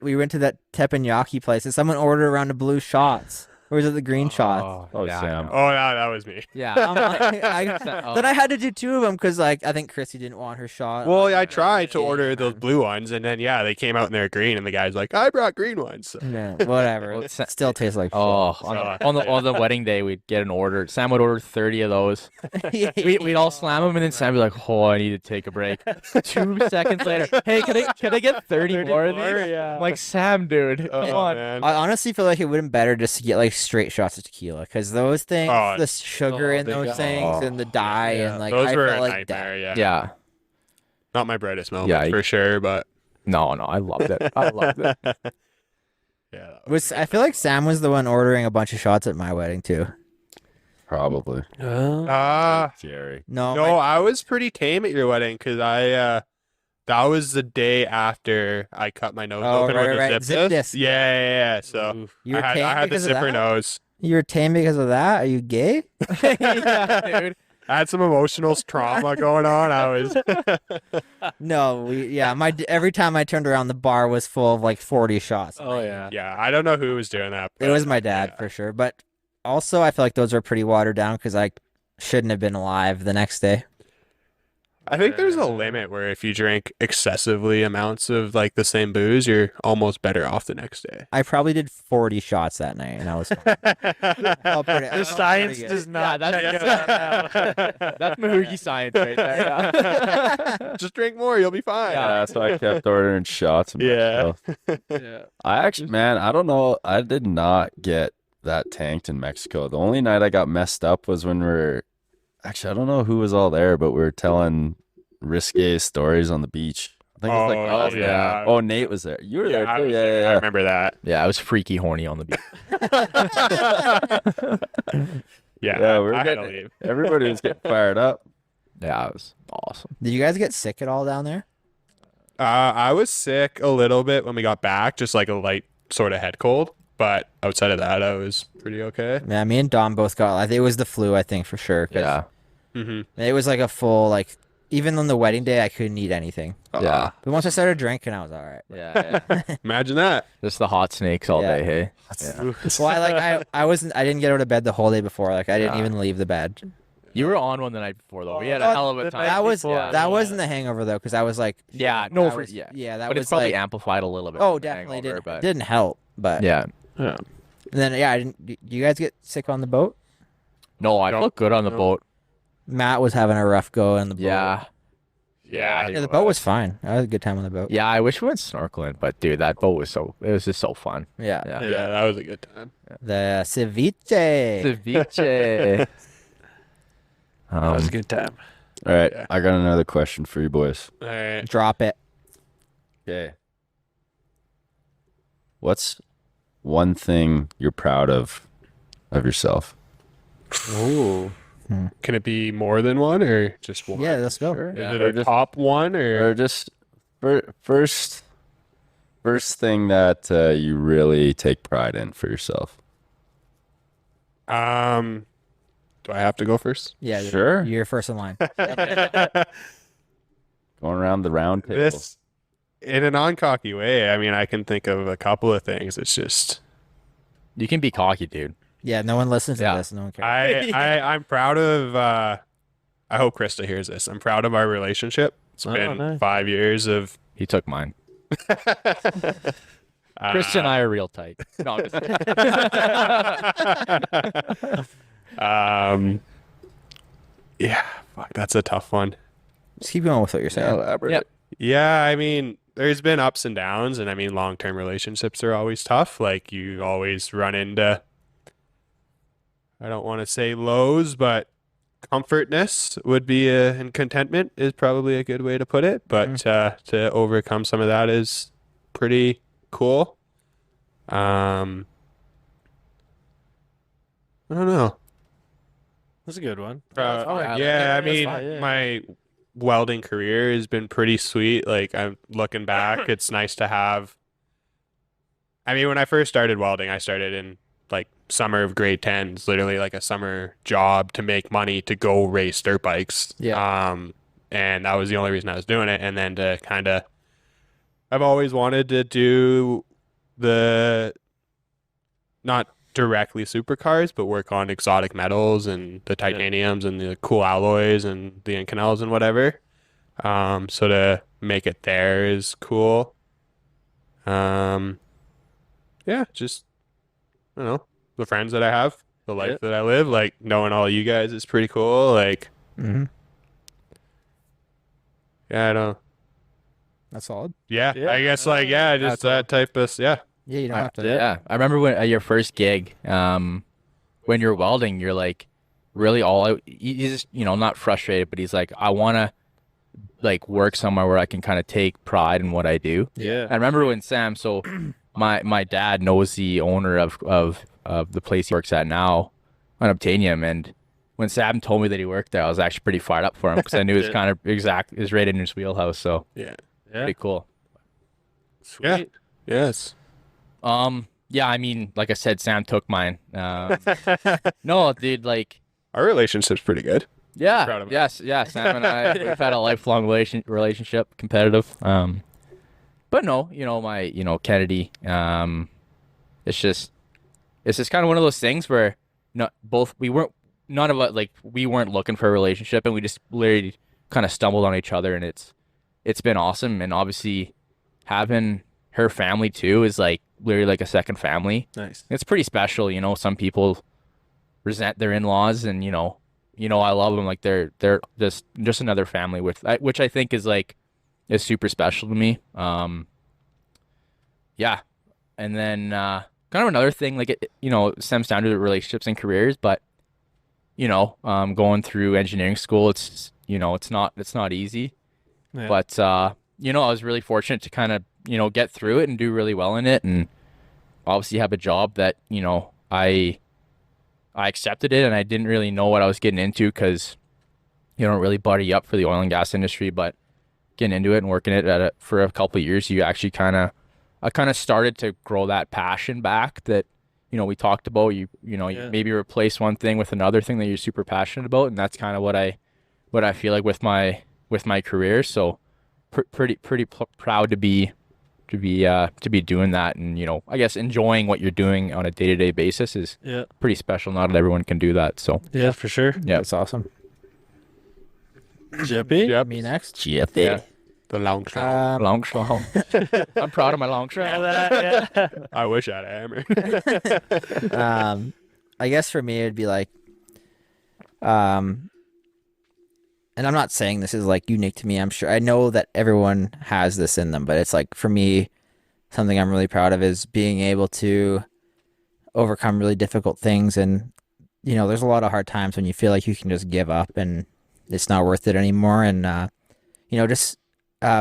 we went to that teppanyaki place and someone ordered a round of blue shots. Or was it the green shots? Oh, yeah, Sam. Oh, that was me. Yeah. Then I had to do two of them because like I think Chrissy didn't want her shot. Well, I tried to order those blue ones, and then they came out and they're green, and the guy's like, "I brought green ones." So. Yeah, whatever. Well, It still tastes like Oh, shit. on the wedding day, we'd get an order. Sam would order 30 of those. We'd all slam them, and then Sam would be like, "Oh, I need to take a break." 2 seconds later, hey, can I get 30 more of these? Yeah. I'm like, Sam, dude, come on. Man. I honestly feel like it would have been better just to get like straight shots of tequila because those things, Oh, the sugar in they those got- things and the dye and like those I were felt a like nightmare. that. Yeah. Not my brightest moment Yeah, for sure, but No, I loved it. I loved it. yeah. I feel like Sam was the one ordering a bunch of shots at my wedding too. Probably. Jerry. No, No, I was pretty tame at your wedding because that was the day after I cut my nose Oh, open right, with a right. zip Zip disc. disc. Yeah. So you were I tame had the because of zipper that? nose. You were tame because of that? Are you gay? Yeah, dude. I had some emotional trauma going on. I was. No, every time I turned around, the bar was full of like 40 shots. Oh yeah. Yeah, I don't know who was doing that. It was my dad for sure, but also I feel like those were pretty watered down because I shouldn't have been alive the next day. I think there's a limit where if you drink excessively amounts of like the same booze, you're almost better off the next day. I probably did 40 shots that night, and I was fine. The science does not. that's Meghji science right there. Yeah. Just drink more, you'll be fine. Yeah, so I kept ordering shots. And Yeah. Yeah. I actually, man, I don't know. I did not get that tanked in Mexico. The only night I got messed up was when actually, I don't know who was all there, but we were telling risque stories on the beach. I think it was like, Oh, us. yeah. Oh, Nate was there. You were there I too. was Yeah, there. I yeah, remember that. Yeah, I was freaky horny on the beach. Yeah, we were I had to getting- leave. Everybody was getting fired up. Yeah, it was awesome. Did you guys get sick at all down there? I was sick a little bit when we got back, just like a light sort of head cold. But outside of that, I was pretty okay. Yeah, me and Dom both got. I think it was the flu. I think for sure. 'Cause Yeah. Mm-hmm. it was like a full like. Even on the wedding day, I couldn't eat anything. Yeah. But once I started drinking, I was all right. Yeah. Imagine that. Just the hot snakes all Yeah. day, hey? Yeah. Well, I didn't get out of bed the whole day before. Like I didn't Yeah. even leave the bed. You were on one the night before, though. We had a hell of a time. That was before, that wasn't the hangover though, because I was like, Yeah, no, that for, was- yeah. that But was it's probably like, amplified a little bit. oh, from the definitely hangover, didn't help. But Yeah. Yeah. and then I didn't. Do you guys get sick on the boat? No, I No, felt good on the no. boat. Matt was having a rough go on the boat. Yeah. Yeah. Yeah, the boat was fine. I had a good time on the boat. Yeah, I wish we went snorkeling, but dude, that boat was it was just so fun. Yeah. Yeah. Yeah, that was a good time. The ceviche. Ceviche. That was a good time. All right, Yeah. I got another question for you boys. All right. Drop it. Okay. What's one thing you're proud of yourself? Ooh. Can it be more than one or just one? Yeah, let's go. Is Yeah. it Or a just- top one or? Or just first thing that you really take pride in for yourself. Do I have to go first? Yeah, Sure. You're first in line. Going around the round table. This, in a non-cocky way, I mean, I can think of a couple of things. It's just, You can be cocky, dude. Yeah, no one listens to Yeah. this. No one cares. I'm proud of. I hope Krista hears this. I'm proud of our relationship. It's been nice. 5 years of. He took mine. Christian and I are real tight. No, I'm just Yeah, fuck, that's a tough one. Just keep going with what you're saying. Elaborate. Yep. Yeah, I mean, there's been ups and downs, and I mean, long-term relationships are always tough. Like, you always run into, I don't want to say lows, but comfortness would be and contentment is probably a good way to put it. But to overcome some of that is pretty cool. I don't know. That's a good one. Yeah, I mean, fine, yeah. my welding career has been pretty sweet. Like, I'm looking back, it's nice to have. I mean, when I first started welding, I started in like summer of grade 10, it's literally like a summer job to make money to go race dirt bikes. Yeah. And that was the only reason I was doing it. And then to kind of, I've always wanted to do the, not directly supercars, but work on exotic metals and the titaniums and the cool alloys and the Inconels and whatever. So to make it there is cool. Yeah, just, I don't know, the friends that I have, the life that I live, like knowing all you guys is pretty cool. Like, Mm-hmm. yeah, I don't. That's solid. Yeah, Yeah. I guess like, yeah, just that type of, yeah. Yeah, you don't have to. Yeah, I remember when at your first gig, when you're welding, you're like, really he's just, not frustrated, but he's like, I want to like work somewhere where I can kind of take pride in what I do. Yeah. I remember when Sam, so my dad knows the owner of the place he works at now on Obtainium, and when Sam told me that he worked there, I was actually pretty fired up for him because I knew it's kind of is right in his wheelhouse. So Yeah. pretty cool. Sweet. Yeah. Yes. Yeah, I mean, like I said, Sam took mine. No, dude, like, Our relationship's pretty good. yeah, Proud of him. yes, yeah. Sam and I, we've had a lifelong relationship, competitive. But no, my, Kennedy. It's just kind of one of those things where we weren't looking for a relationship, and we just literally kind of stumbled on each other, and it's been awesome. And obviously, having her family too is like literally like a second family. Nice. It's pretty special. Some people resent their in-laws, and I love them. Like they're just another family which I think is super special to me. Yeah. And then kind of another thing, like it stems down to the relationships and careers, but going through engineering school, it's it's not easy. Yeah. But I was really fortunate to kind of get through it and do really well in it, and obviously have a job that I accepted it, and I didn't really know what I was getting into because you don't really buddy up for the oil and gas industry, but getting into it and working it for a couple of years, you actually I kind of started to grow that passion back that we talked about. You maybe replace one thing with another thing that you're super passionate about, and that's kind of what I feel like with my career. So pretty proud to be doing that, and I guess enjoying what you're doing on a day-to-day basis is pretty special. Not everyone can do that. So Yeah, for sure. yeah, That's awesome. Jippy? Yep. Me next. Jiffy. Yeah. The long shot. long straw. I'm proud of my long straw. I wish I had a hammer. I guess for me it'd be like, and I'm not saying this is like unique to me. I'm sure I know that everyone has this in them, but it's like for me, something I'm really proud of is being able to overcome really difficult things. And there's a lot of hard times when you feel like you can just give up and it's not worth it anymore. And just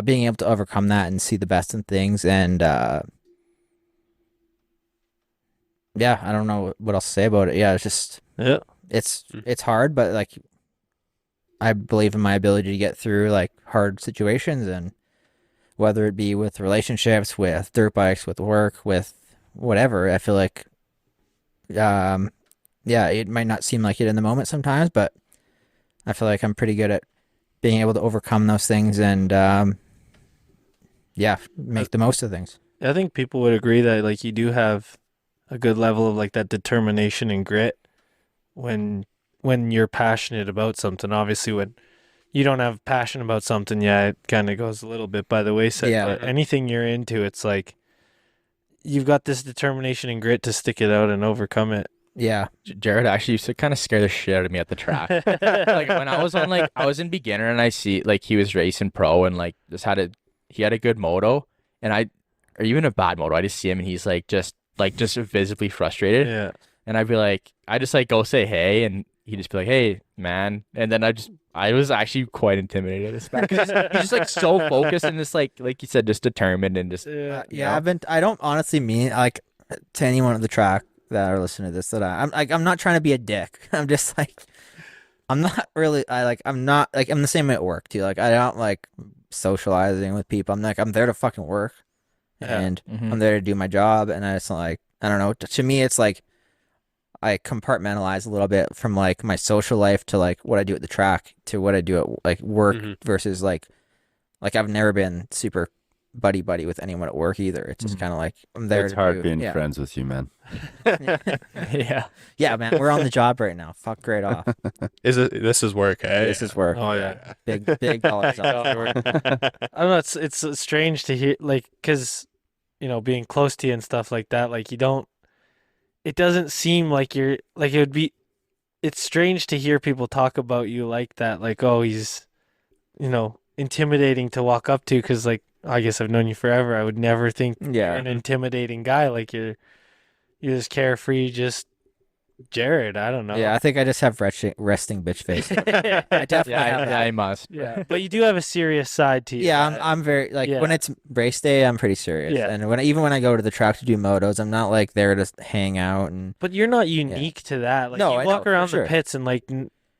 being able to overcome that and see the best in things. And yeah, I don't know what else to say about it. Yeah, it's just it's hard, but like I believe in my ability to get through like hard situations, and whether it be with relationships, with dirt bikes, with work, with whatever, I feel like it might not seem like it in the moment sometimes, but I feel like I'm pretty good at being able to overcome those things and make the most of things. I think people would agree that like you do have a good level of like that determination and grit when you're passionate about something. Obviously, when you don't have passion about something, yeah, it kind of goes a little bit by the wayside. Yeah. But anything you're into, it's like you've got this determination and grit to stick it out and overcome it. Yeah. Jared actually used to kind of scare the shit out of me at the track. Like when I was on, like I was in beginner and I see like he was racing pro and like he had a good moto or even a bad moto. I just see him and he's just visibly frustrated. Yeah. And I'd be like, I just like go say hey, and he'd just be like, hey man. And then I was actually quite intimidated at this back. He's just like so focused and just like you said, just determined and just I don't honestly mean like to anyone at the track that are listening to this that I'm not trying to be a dick. I'm just like, I'm not really, I'm the same way at work too. Like I don't like socializing with people. I'm there to fucking work and I'm there to do my job. And I just like, I don't know. To me, it's like I compartmentalize a little bit from like my social life to like what I do at the track to what I do at like work versus like I've never been super buddy with anyone at work either. It's just kind of like I'm there. It's hard being friends with you, man. Yeah, man. We're on the job right now. Fuck right off. This is work, eh? This is work. Oh yeah. Big dollars. I don't know. It's strange to hear, like, because being close to you and stuff like that. Like it doesn't seem like you're like it would be. It's strange to hear people talk about you like that. Like, oh, he's intimidating to walk up to, because like I guess I've known you forever. I would never think you're an intimidating guy. Like you're just carefree, just Jared. I don't know. Yeah, I think I just have resting bitch face. I definitely have that. I must. Yeah, but you do have a serious side to you. Yeah, I'm very like when it's race day, I'm pretty serious. Yeah. And even when I go to the track to do motos, I'm not like there to hang out and. But you're not unique to that. Like No, you I walk know, around for the sure. pits and like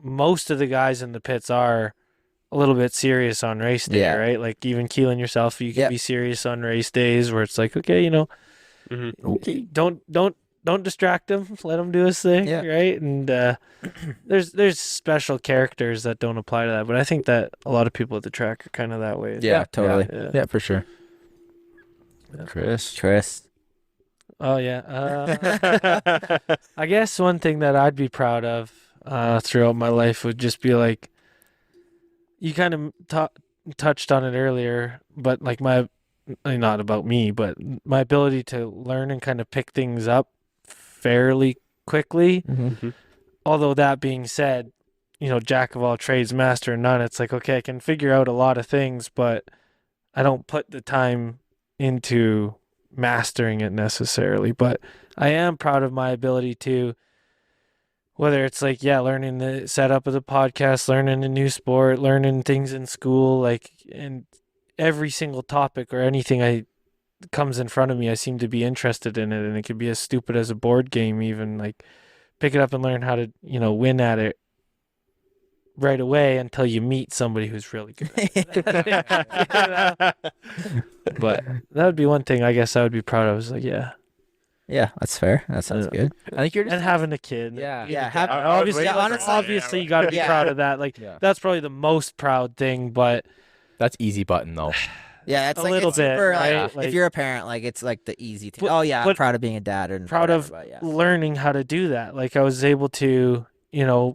most of the guys in the pits are a little bit serious on race day, Yeah. right? Like even Keylan yourself, you can be serious on race days where it's like, okay, don't distract him, let him do his thing, right? And there's special characters that don't apply to that, but I think that a lot of people at the track are kind of that way. Yeah, totally. Yeah, for sure. Chris. Oh yeah. I guess one thing that I'd be proud of throughout my life would just be like, you kind of touched on it earlier, but like not about me, but my ability to learn and kind of pick things up fairly quickly. Although that being said, jack of all trades, master of none. It's like, okay, I can figure out a lot of things, but I don't put the time into mastering it necessarily. But I am proud of my ability to, whether it's like, learning the setup of the podcast, learning a new sport, learning things in school, like, and every single topic or anything comes in front of me, I seem to be interested in it. And it could be as stupid as a board game, even like pick it up and learn how to, win at it right away until you meet somebody who's really good at it. But that would be one thing I guess I would be proud of. I was like, Yeah, that's fair. That sounds good. I think you're just and having a kid. Obviously, you got to be proud of that. Like that's probably the most proud thing, but that's easy button though. Yeah, it's a like little it's bit, super, right? if you're a parent, like it's like the easy thing. I'm proud of being a dad and proud of learning how to do that. Like I was able to, I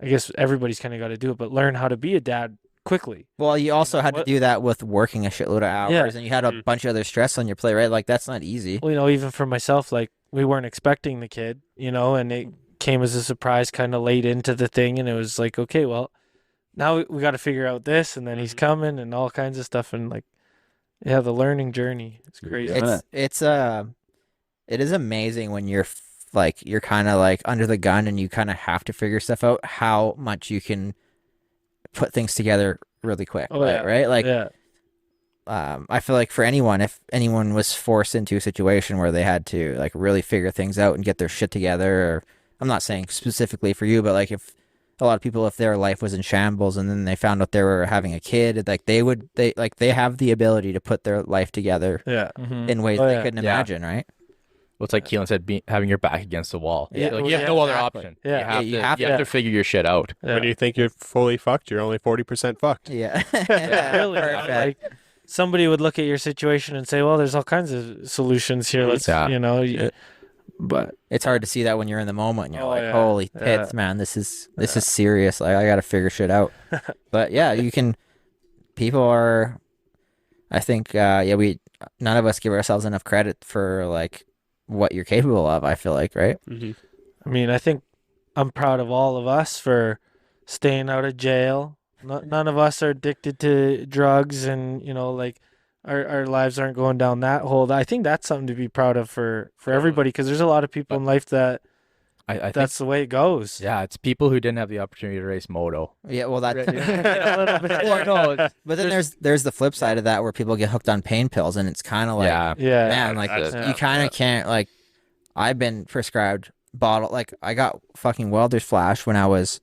guess everybody's kind of got to do it, but learn how to be a dad quickly. Well, you also had to do that with working a shitload of hours, and you had a bunch of other stress on your plate, right? Like that's not easy. Well, even for myself, like we weren't expecting the kid, and it came as a surprise kind of late into the thing, and it was like, okay, well, now we got to figure out this, and then he's coming and all kinds of stuff, and like, the learning journey is crazy. It is amazing when you're you're kind of like under the gun and you kind of have to figure stuff out, how much you can put things together really quick, right? Like, I feel like for anyone, if anyone was forced into a situation where they had to like really figure things out and get their shit together, or I'm not saying specifically for you, but like if a lot of people, if their life was in shambles and then they found out they were having a kid, like they have the ability to put their life together in ways they couldn't imagine, right? Well, it's like Keylan said, having your back against the wall. Yeah. Like, you have no other option. You have to figure your shit out. When you think you're fully fucked, you're only 40% fucked. Yeah. Really. Like, somebody would look at your situation and say, well, there's all kinds of solutions here. Let's, But It's hard to see that when you're in the moment and you're Oh, like, yeah. holy Yeah. tits, man, this is serious. Like, I got to figure shit out. But yeah, people are, I think, none of us give ourselves enough credit for like what you're capable of, I feel like, right? Mm-hmm. I mean, I think I'm proud of all of us for staying out of jail. None of us are addicted to drugs, and like our lives aren't going down that hole. I think that's something to be proud of for everybody, because there's a lot of people in life that I think that's the way it goes. yeah, it's people who didn't have the opportunity to race moto. Yeah, well, that. A little bit. Well, no, it's- But then there's the flip side of that where people get hooked on pain pills, and it's kind of like, yeah, Yeah. man, like That's- you kind of can't like. I've been prescribed bottle, like I got fucking welder's flash when I was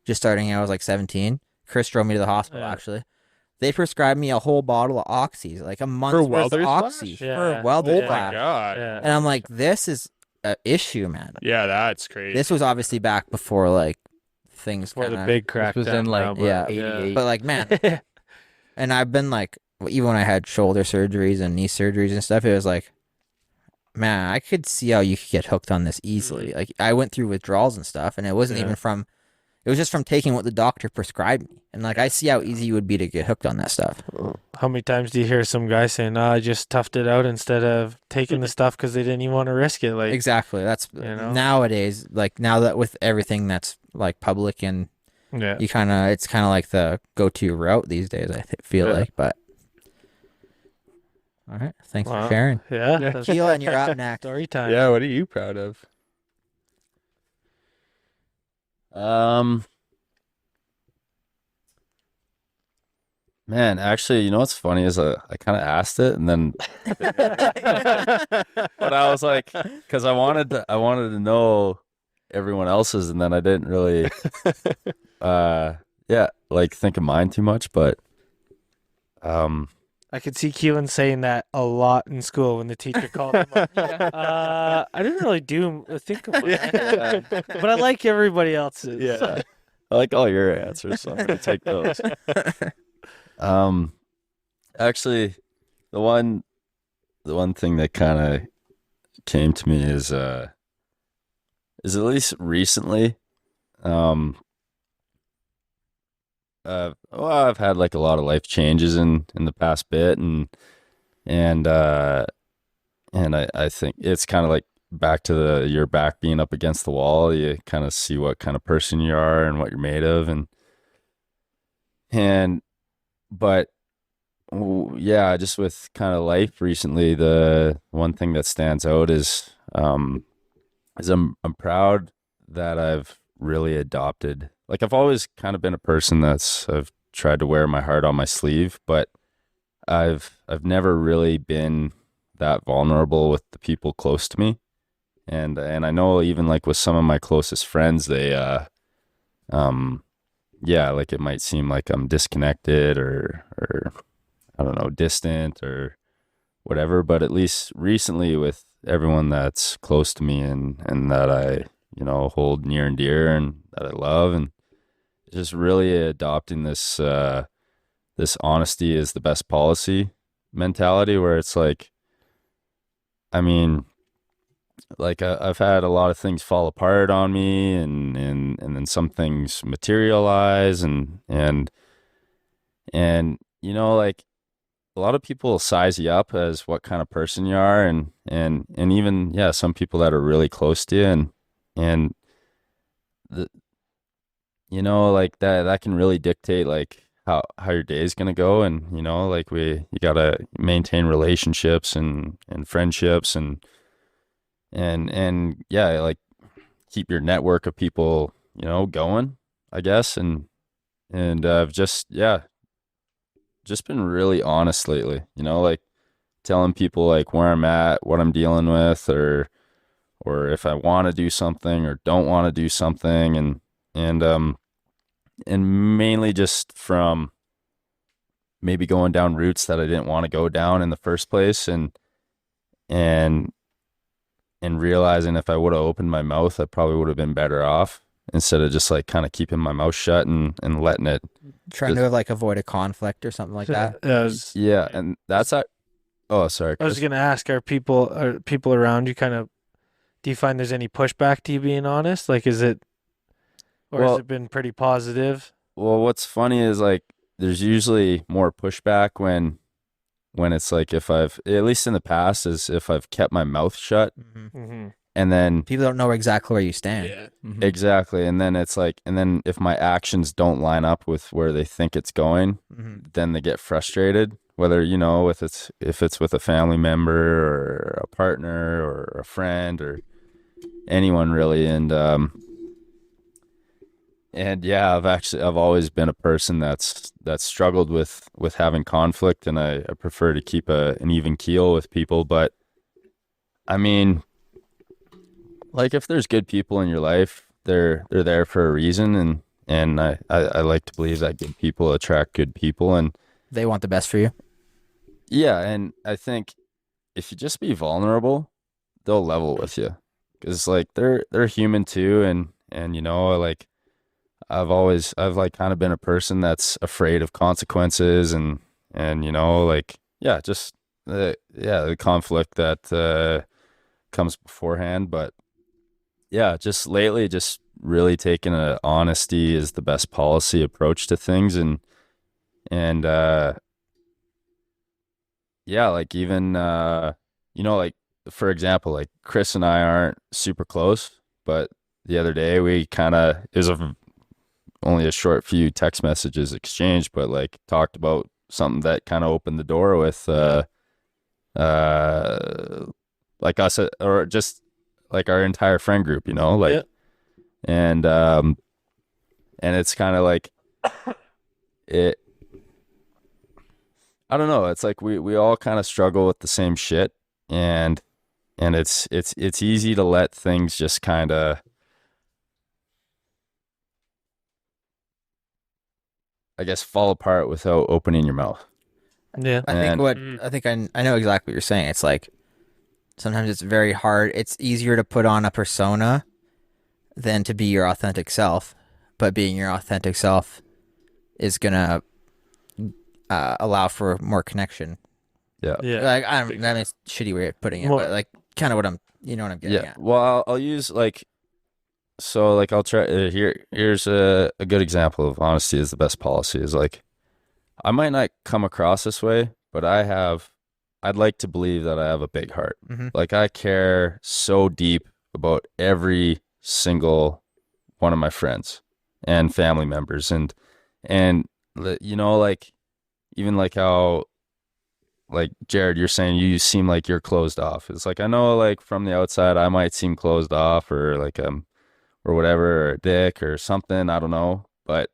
just starting. I was like 17. Chris drove me to the hospital. Yeah. Actually, they prescribed me a whole bottle of oxys, like a month's For worth of welder's flash? oxy Yeah. for welder's Oh my flash. god. Yeah. And I'm like, this is an issue, man. Yeah, that's crazy. This was obviously back before like things For the kinda, big crack. was in, like, yeah. 88. but like man, and I've been like, even when I had shoulder surgeries and knee surgeries and stuff, it was like, man, I could see how you could get hooked on this easily. Like I went through withdrawals and stuff, and it wasn't Yeah. even from, it was just from taking what the doctor prescribed me. And like I see how easy it would be to get hooked on that stuff. How many times do you hear some guy saying, "No, I just toughed it out instead of taking the stuff because they didn't even want to risk it"? Like, Exactly. That's know? nowadays, like now that with everything that's like public and yeah. you it's kind of like the go-to route these days, I feel Yeah. like. But all right, thanks Wow. for sharing. Yeah. Yeah. That's Keylan, you're up next. story time. Yeah, what are you proud of? Man, actually, you know what's funny is I kind of asked it, and then, but I was like, because I wanted to know everyone else's, and then I didn't really, like think of mine too much. But, I could see Keylan saying that a lot in school when the teacher called him up. I didn't really think of mine, but I like everybody else's. yeah, I like all your answers, so I'm gonna take those. Actually, the one thing that kind of came to me is at least recently, I've had like a lot of life changes in the past bit, and I think it's kind of like back to your back being up against the wall. You kind of see what kind of person you are and what you're made of, but just with kind of life recently, the one thing that stands out is I'm proud that I've really adopted. Like I've always kind of been a person I've tried to wear my heart on my sleeve, but I've never really been that vulnerable with the people close to me, and I know even like with some of my closest friends, they like it might seem like I'm disconnected or I don't know, distant or whatever, but at least recently with everyone that's close to me and that I, hold near and dear and that I love, and just really adopting this honesty is the best policy mentality, where it's like, I mean, like I've had a lot of things fall apart on me, and then some things materialize, and like a lot of people size you up as what kind of person you are, and even some people that are really close to you, and the like that can really dictate like how your day is gonna go, and like you gotta maintain relationships and friendships and like keep your network of people going, I guess, and I've just been really honest lately, like telling people like where I'm at, what I'm dealing with, or if I want to do something or don't want to do something, and mainly just from maybe going down routes that I didn't want to go down in the first place, and realizing if I would have opened my mouth, I probably would have been better off, instead of just like kind of keeping my mouth shut and letting it. Trying to like avoid a conflict or something like that. Yeah, and that's oh, sorry, I was Chris. gonna ask, are people around you kind of Do you find there's any pushback to you being honest? Like, is it, or has Well- it been pretty positive? Well, what's funny is like there's usually more pushback when it's like if I've, at least in the past, is if I've kept my mouth shut Mm-hmm. and then People don't know exactly where you stand. Yeah. Mhm. exactly, and then it's like, and then if my actions don't line up with where they think it's going, then they get frustrated. Whether if it's with a family member or a partner or a friend or anyone really, and yeah, I've always been a person that's struggled with having conflict, and I prefer to keep an even keel with people. But I mean, like if there's good people in your life, they're there for a reason, and I like to believe that good people attract good people, and They want the best for you. yeah, and I think if you just be vulnerable, they'll level with you, because like they're human too, and like I've like kind of been a person that's afraid of consequences, and like yeah, just the conflict that comes beforehand. But yeah, just lately, just really taking a honesty is the best policy approach to things, and yeah, like even like for example, like Chris and I aren't super close, but the other day we kind of, it was only a short few text messages exchanged, but like talked about something that kind of opened the door with like us, or just like our entire friend group, like Yeah. and it's kind of like it, I don't know, it's like we all kind of struggle with the same shit, and it's easy to let things just kind of, I guess, fall apart without opening your mouth. Yeah. I think I know exactly what you're saying. It's like sometimes it's very hard. It's easier to put on a persona than to be your authentic self. But being your authentic self is gonna allow for more connection. Yeah. Yeah. Like I mean, it's a shitty way of putting it, More- but like kind of what I'm getting Yeah. at. Well, I'll use like, so like I'll try here's a good example of honesty is the best policy, is like I might not come across this way, but I'd like to believe that I have a big heart. Mhm. Like I care so deep about every single one of my friends and family members, and like even like how, like Jared, you're saying you seem like you're closed off. It's like I know like from the outside I might seem closed off, or like or whatever, or a dick or something, I don't know, but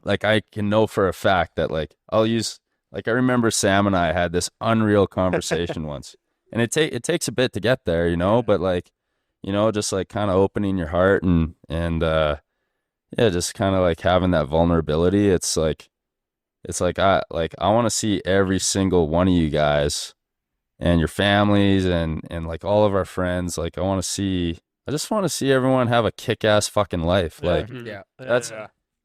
like I can know for a fact that like I'll use, like I remember Sam and I had this unreal conversation once, and it takes a bit to get there, but like just like kind of opening your heart, and yeah, just kind of like having that vulnerability. It's like I want to see every single one of you guys and your families, and like all of our friends. Like I just want to see everyone have a kick-ass fucking life. Like Yeah. that's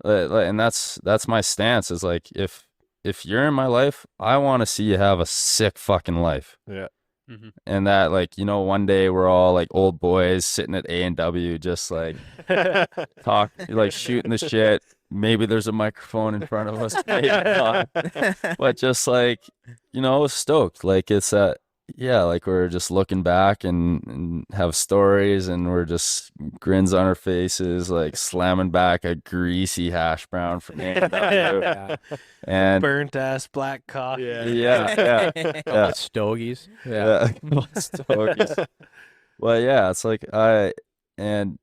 and that's my stance, is like if you're in my life, I want to see you have a sick fucking life. Yeah. And that like one day we're all like old boys sitting at A&W, just like talk, like shooting the shit. Maybe there's a microphone in front of us, maybe not. But just like stoked. Like it's yeah, like we're just looking back and have stories, and we're just grins on our faces, like slamming back a greasy hash brown from A&W. And Burnt ass black coffee. yeah. Stogies. Yeah. Stogies. Well, yeah, it's like and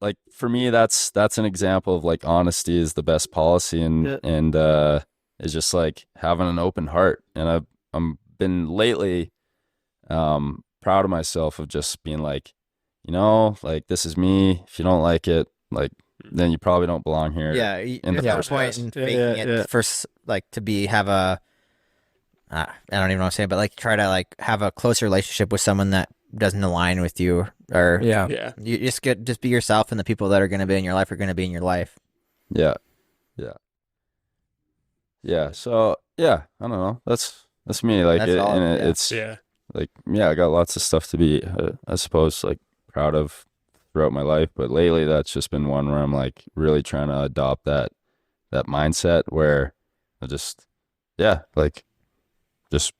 like for me, that's an example of like honesty is the best policy, and it's just like having an open heart. And I'm been lately proud of myself of just being like, like this is me. If you don't like it, like then you probably don't belong here. Yeah, in the there's no first point place. in faking it first, like have a I don't even know what I'm saying, but like try to like have a closer relationship with someone that doesn't align with you, or Yeah. you just be yourself, and the people that are going to be in your life are going to be in your life. Yeah. So yeah, I don't know. That's me. Like That's all, and yeah. it's Yeah. like, yeah, I got lots of stuff to be, I suppose, like proud of throughout my life. But lately, that's just been one where I'm like really trying to adopt that mindset where I just, yeah, like just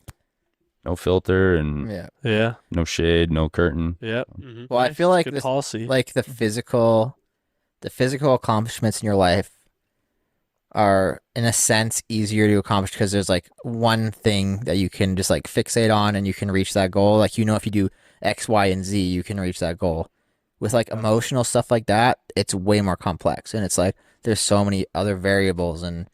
no filter and Yeah. no shade, no curtain. Yeah. Well, I feel like Good this, policy. like the physical accomplishments in your life are in a sense easier to accomplish because there's like one thing that you can just like fixate on and you can reach that goal. Like, if you do X, Y, and Z, you can reach that goal. With like emotional stuff like that, it's way more complex. And it's like there's so many other variables and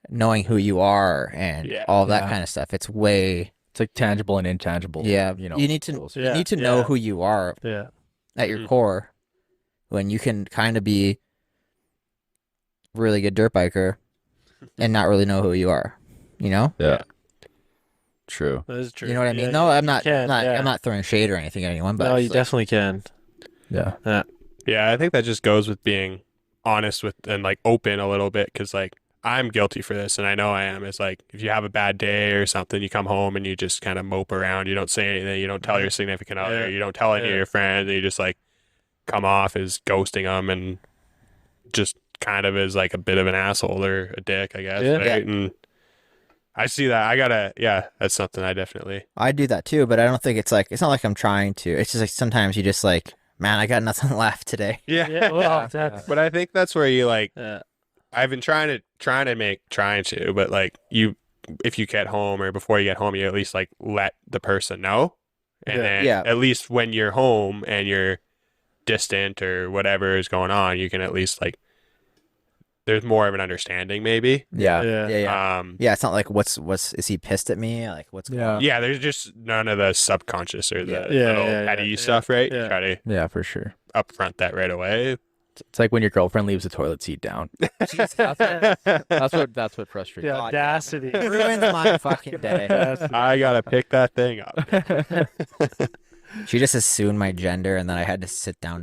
knowing who you are and all that kind of stuff. It's like tangible and intangible. You need to know who you are at your core when you can kind of be a really good dirt biker and not really know who you are, Yeah. True. That is true. You know what I mean? No, I'm not throwing shade or anything at anyone, but no, you definitely can. Yeah. Yeah, I think that just goes with being honest with and like open a little bit, because like I'm guilty for this and I know I am. It's like if you have a bad day or something, you come home and you just kind of mope around. You don't say anything. You don't tell your significant other. You don't tell any of your friends. And you just like come off as ghosting them and just kind of as like a bit of an asshole or a dick, I guess. Right? And I see that. That's something I do that too, but I don't think it's not like I'm trying to. It's just like sometimes you just like, man, I got nothing left today. But I think that's where you like, I've been trying to, but like if you get home or before you get home, you at least like let the person know. And then at least when you're home and you're distant or whatever is going on, you can at least like, there's more of an understanding maybe. Yeah. It's not like is he pissed at me? Like what's going on? Yeah, there's just none of the subconscious or the little petty stuff, right? You try to for sure. upfront that right away. It's like when your girlfriend leaves the toilet seat down. That's what frustrates me. The audacity. Ruins my fucking day. I gotta pick that thing up. She just assumed my gender, and then I had to sit down.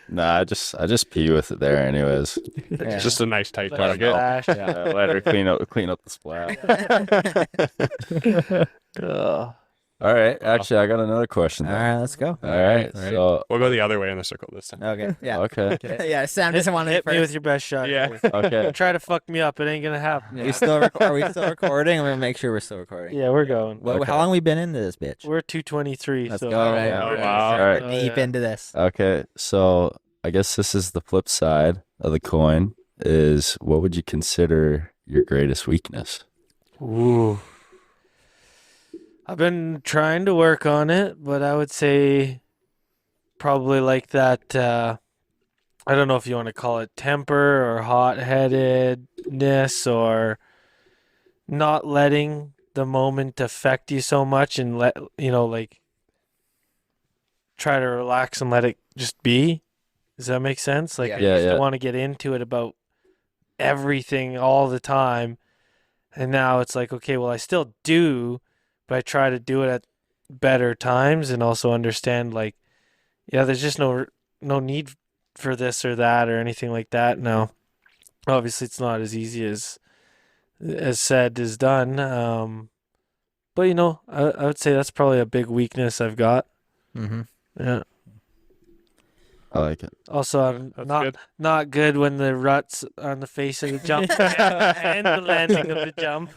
Nah, I just pee with it there, anyways. It's just a nice tight target. Let her clean up the splat. All right, actually, I got another question. All right, let's go. All right, so we'll go the other way in the circle this time. Okay. Yeah. Okay. Yeah. Sam doesn't want to hit me with your best shot. Yeah. Okay. Try to fuck me up. It ain't gonna happen. Are we still recording? I'm gonna make sure we're still recording. Yeah, we're going. How long we been into this, bitch? We're 2:23. Let's so go. All right. All right. Deep into this. Okay, so I guess this is the flip side of the coin. Is what would you consider your greatest weakness? Ooh. I've been trying to work on it, but I would say probably like that, I don't know if you want to call it temper or hot-headedness or not letting the moment affect you so much and like try to relax and let it just be. Does that make sense? Like I used to want to get into it about everything all the time. And now it's like, okay, well, I still do, but I try to do it at better times and also understand like, there's just no need for this or that or anything like that. No, obviously it's not as easy as said is done. But I would say that's probably a big weakness I've got. Mm-hmm. Yeah. I like it. Also, I'm not good when the ruts on the face of the jump and the landing of the jump.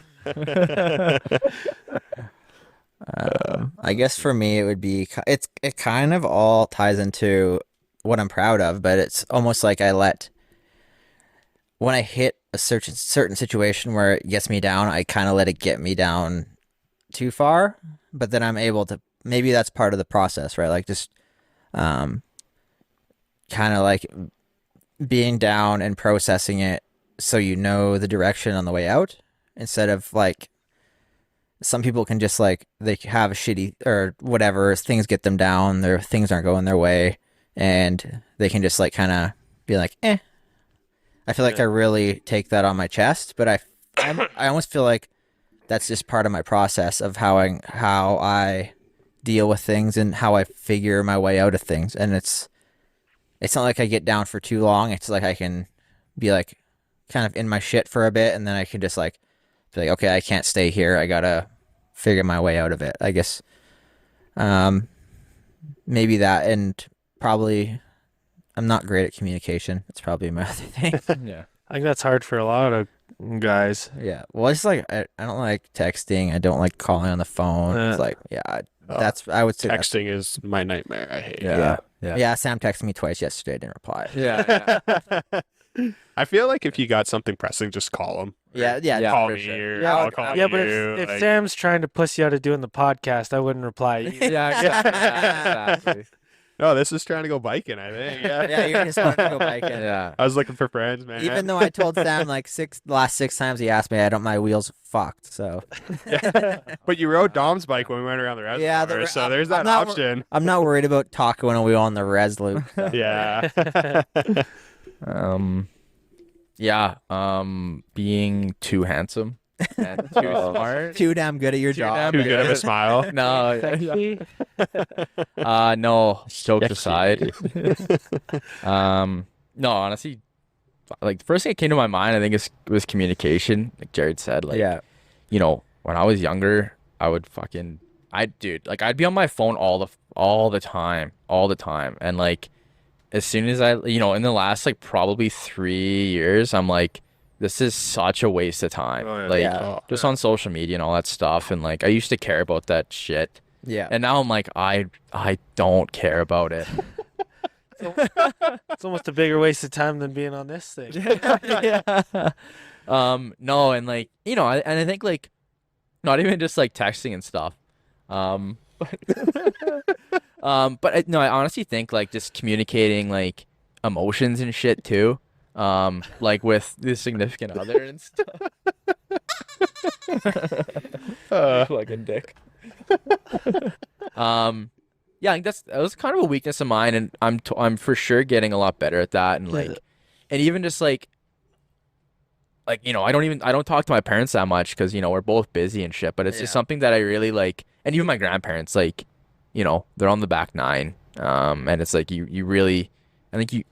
I guess for me it would be it kind of all ties into what I'm proud of, but it's almost like when I hit a certain situation where it gets me down, I kind of let it get me down too far, but then I'm able to, maybe that's part of the process, right? Like just kind of like being down and processing it so you know the direction on the way out, instead of like some people can just like, they have a shitty or whatever, things get them down, their things aren't going their way, and they can just like kind of be like, I feel like I really take that on my chest, but I almost feel like that's just part of my process of how I deal with things and how I figure my way out of things. And it's not like I get down for too long. It's like I can be like kind of in my shit for a bit, and then I can just like be like, okay, I can't stay here. I gotta figure my way out of it, I guess. maybe that, and probably I'm not great at communication. That's probably my other thing. Yeah. I think that's hard for a lot of guys. Yeah. Well, it's like I don't like texting. I don't like calling on the phone. It's like that's I would say that's, Texting is my nightmare. I hate it. Yeah. yeah. Sam texted me twice yesterday. I didn't reply. Yeah. I feel like if you got something pressing, just call him. Yeah. Call for me sure. or Yeah, I'll call yeah, you. but if like- Sam's trying to pussy out of doing the podcast, I wouldn't reply either. Yeah, exactly. No, this is trying to go biking, I think. Yeah. Yeah, you're just wanting to go biking. Yeah. I was looking for friends, man. Even though I told Sam like last six times he asked me, my wheels fucked. So But you rode Dom's bike when we went around the reservoir, Yeah, so there's I'm that not- option. I'm not worried about talking when we on the res loop. So. Yeah. Being too handsome and too smart. Too damn good at your Too job. damn Too good of a smile. No, Sexy. no. Jokes Sexy. aside, no. Honestly, like the first thing that came to my mind, I think was communication. Like Jared said, like Yeah. you know, when I was younger, I'd be on my phone all the time, and like as soon as in the last like probably 3 years, I'm like, this is such a waste of time. Oh, yeah. Like Yeah. just on social media and all that stuff, and like I used to care about that shit, Yeah. and now I'm like, I don't care about it. It's almost a bigger waste of time than being on this thing. Yeah. No, and like I think like not even just like texting and stuff. No, I honestly think like just communicating like emotions and shit too. Like with the significant other and stuff. Like a dick. Yeah, I think that was kind of a weakness of mine, and I'm for sure getting a lot better at that, and like, and even just like I don't talk to my parents that much because we're both busy and shit, but it's just something that I really like, and even my grandparents, like, they're on the back nine, and it's like you really, I think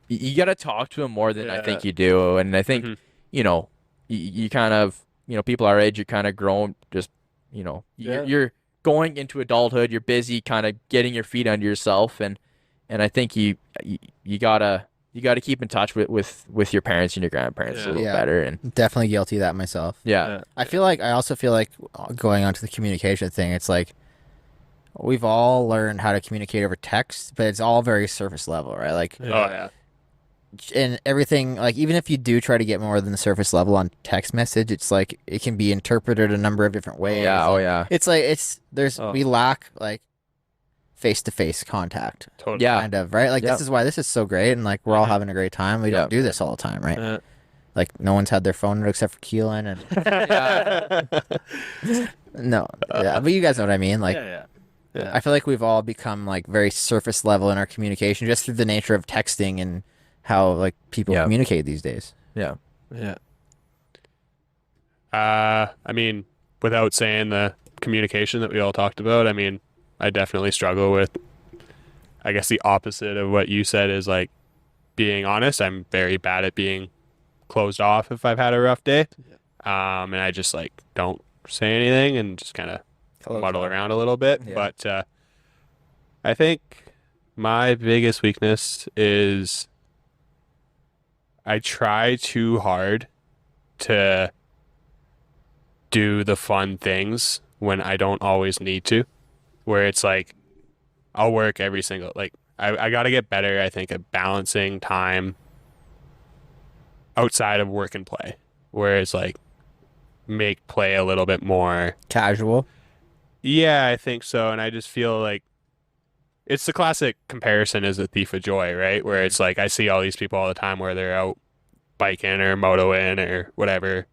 you got to talk to them more than I think you do, and I think you kind of people our age, you're kind of grown, just you're going into adulthood, you're busy kind of getting your feet under yourself, and I think you gotta keep in touch with your parents and your grandparents a little better, and Definitely guilty of that myself. yeah. I also feel like going on to the communication thing, it's like we've all learned how to communicate over text, but it's all very surface level, right? Like, Oh yeah. and everything, like even if you do try to get more than the surface level on text message, it's like it can be interpreted a number of different ways. Yeah, oh yeah. It's like we lack like face-to-face contact, Totally. Yeah. kind of, right? Like this is why this is so great, and like we're all having a great time. We don't do this all the time, right? Like no one's had their phone except for Keylan, and no, but you guys know what I mean. Like, I feel like we've all become like very surface level in our communication just through the nature of texting and how like people communicate these days. Yeah. I mean, without saying the communication that we all talked about, I mean, I definitely struggle with, I guess the opposite of what you said is like being honest. I'm very bad at being closed off if I've had a rough day. And I just like don't say anything and just kind of muddle around a little bit. Yeah. But I think my biggest weakness is I try too hard to do the fun things when I don't always need to, where it's like I'll work every single, like I got to get better, I think, at balancing time outside of work and play, where it's like make play a little bit more Casual. Yeah, I think so. And I just feel like it's the classic comparison is a thief of joy, right? Where it's like I see all these people all the time where they're out biking or motoing or whatever,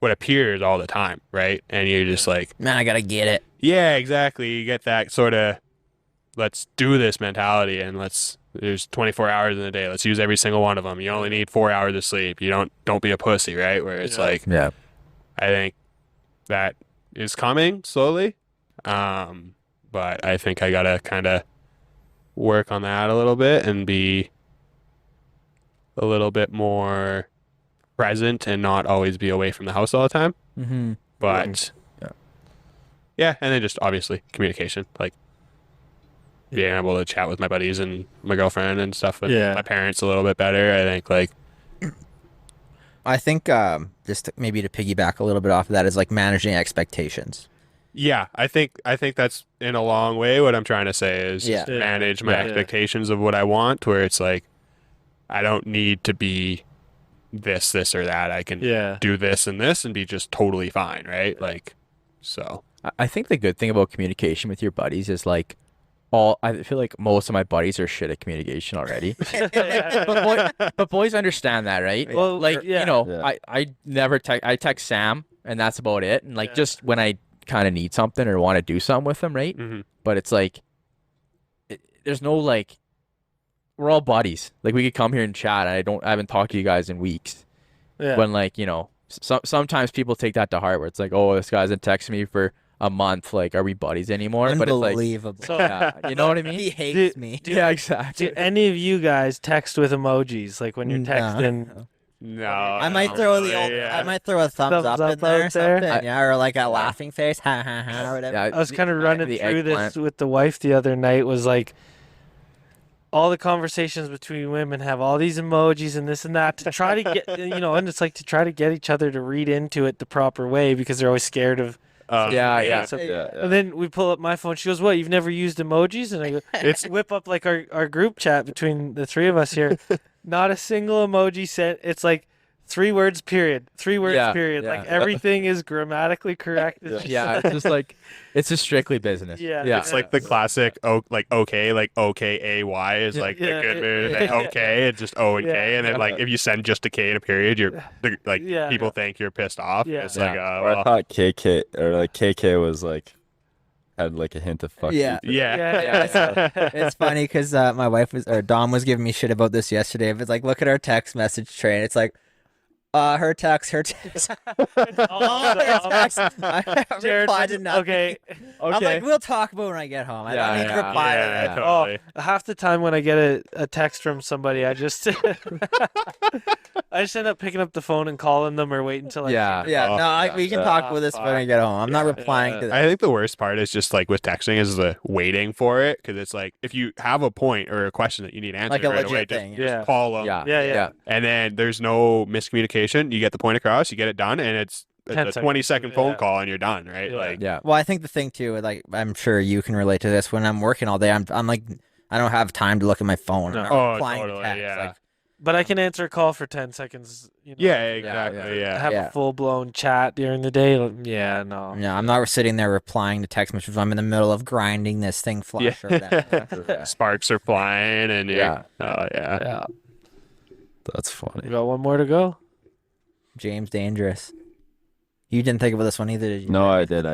what appears all the time, right? And you're just like, Man, I gotta get it. yeah, exactly. You get that sort of let's do this mentality, and there's 24 hours in the day. Let's use every single one of them. You only need 4 hours of sleep. You don't be a pussy, right? Where it's like, Yeah. I think that is coming slowly. But I think I gotta kind of work on that a little bit and be a little bit more present and not always be away from the house all the time. Mm-hmm. But yeah, and then just obviously communication. Like being able to chat with my buddies and my girlfriend and stuff with Yeah. my parents a little bit better. I think like I think maybe to piggyback a little bit off of that is like managing expectations. yeah, I think that's in a long way what I'm trying to say is just Yeah. manage my Yeah. expectations of what I want, where it's like I don't need to be this or that. I can do this and this and be just totally fine, right? Like so. I think the good thing about communication with your buddies is like I feel like most of my buddies are shit at communication already. But boys understand that, right? Well, like yeah. you know, Yeah. I never I text Sam and that's about it. And like just when I kind of need something or want to do something with them, right? Mhm. But it's like there's no like we're all buddies. Like we could come here and chat. And I haven't talked to you guys in weeks. Yeah. When like you know, sometimes people take that to heart where it's like, oh, this guy hasn't texted me for a month. Like, are we buddies anymore? But it's like, Unbelievable. So, yeah, you know what I mean? He hates me. Yeah, exactly. do any of you guys text with emojis? Like when you're No. texting? No. I might throw the old, I might throw a thumbs up in there or out there. something, yeah, or like a laughing face, ha ha ha, or whatever. Yeah, I was kind of running the through eggplant. this with the wife the other night. Was like all the conversations between women have all these emojis and this and that to try to get and it's like to try to get each other to read into it the proper way because they're always scared of. Yeah. So- Yeah. And then we pull up my phone. She goes, "What? You've never used emojis?" And I go, It's whip up like our group chat between the three of us here. Not a single emoji sent. It's like 3 words period. 3 words Yeah, period. yeah. Like everything is grammatically correct. It's just- Yeah, it's just like it's just strictly business. Yeah. yeah. It's like the classic like okay, like OKAY is like Yeah, the good yeah, mood. yeah. And okay, it's just O and Yeah. K, and then like if you send just a K in a period, like Yeah. people think you're pissed off. Yeah. It's like Or I well, thought KK or like KK was like had like a hint of fuck. Yeah. you. Yeah. It's funny because my wife Dom was giving me shit about this yesterday. It's like, look at our text message train. It's like, her text. All her text. I Jared, replied to nothing. okay. I'm like, we'll talk about it when I get home. I Yeah, don't need to yeah, reply to yeah, that. totally. Half the time when I get a text from somebody, I just I just end up picking up the phone and calling them or wait until I Yeah. Yeah, no, we can talk with this when I get home. I'm not replying to that. I think the worst part is just like with texting is the waiting for it because it's like if you have a point or a question that you need answered Like a right away, legit just, thing. Yeah. just call them. Yeah. And then there's no miscommunication. You get the point across, you get it done, and it's 10 a seconds. 20-second phone Yeah. call and you're done, right? Yeah. Like Yeah. Well, I think the thing too, like I'm sure you can relate to this. When I'm working all day, I'm like, I don't have time to look at my phone. No. I'm Oh, replying to totally, text, yeah. like, But I can answer a call for 10 seconds. yeah, exactly. Yeah. Have Yeah. a full blown chat during the day. Yeah, no. no, I'm not sitting there replying to text messages. I'm in the middle of grinding this thing flush or whatever. Sparks are flying and you're, Yeah. oh yeah. Yeah. That's We funny. got one more to go. James Dangerous. You didn't think about this one either, did you? No, I did.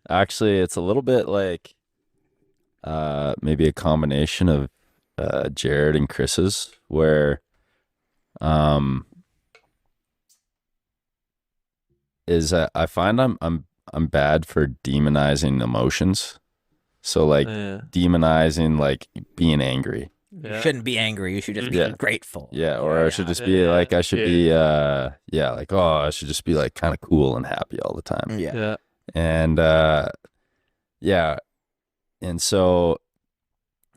Actually, it's a little bit like maybe a combination of Jared and Chris's where I find I'm bad for demonizing emotions. So like Yeah. demonizing like being angry. You shouldn't be angry. You should just be Yeah. grateful. Yeah, or I should just be yeah, like I should be like I should just be like kind of cool and happy all the time. Yeah. Yeah. And yeah. And so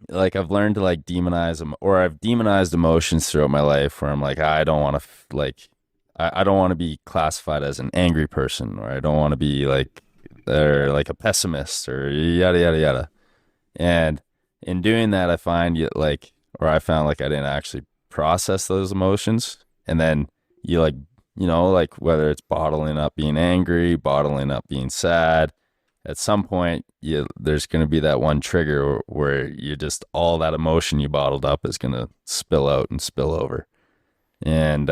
like I've learned to like demonize them, or I've demonized emotions throughout my life where I'm like I don't want to I don't want to be classified as an angry person, or I don't want to be like a pessimist or yada yada yada. And in doing that, I found like I didn't actually process those emotions, and then you like like whether it's bottling up being angry, bottling up being sad, at some point there's going to be that one trigger where you just all that emotion you bottled up is going to spill out and spill over. And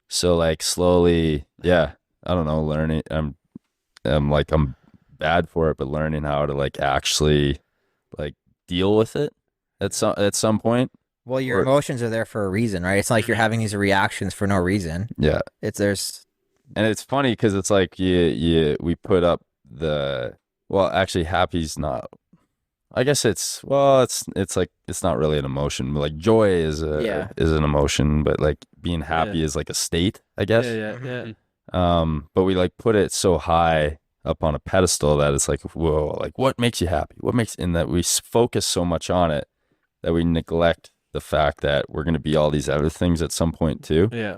so like slowly, I don't know, learning I'm bad for it, but learning how to like actually like deal with it at some point. Well, your Or- emotions are there for a reason, right? It's not like you're having these reactions for no reason. Yeah. And it's funny because it's like we put up actually happy's not, I guess it's like it's not really an emotion. Like joy is an emotion, but like being happy is like a state, I guess. Yeah. But we like put it so high up on a pedestal that it's like, whoa, like what makes you happy? What makes, in that we focus so much on it that we neglect the fact that we're going to be all these other things at some point too. Yeah.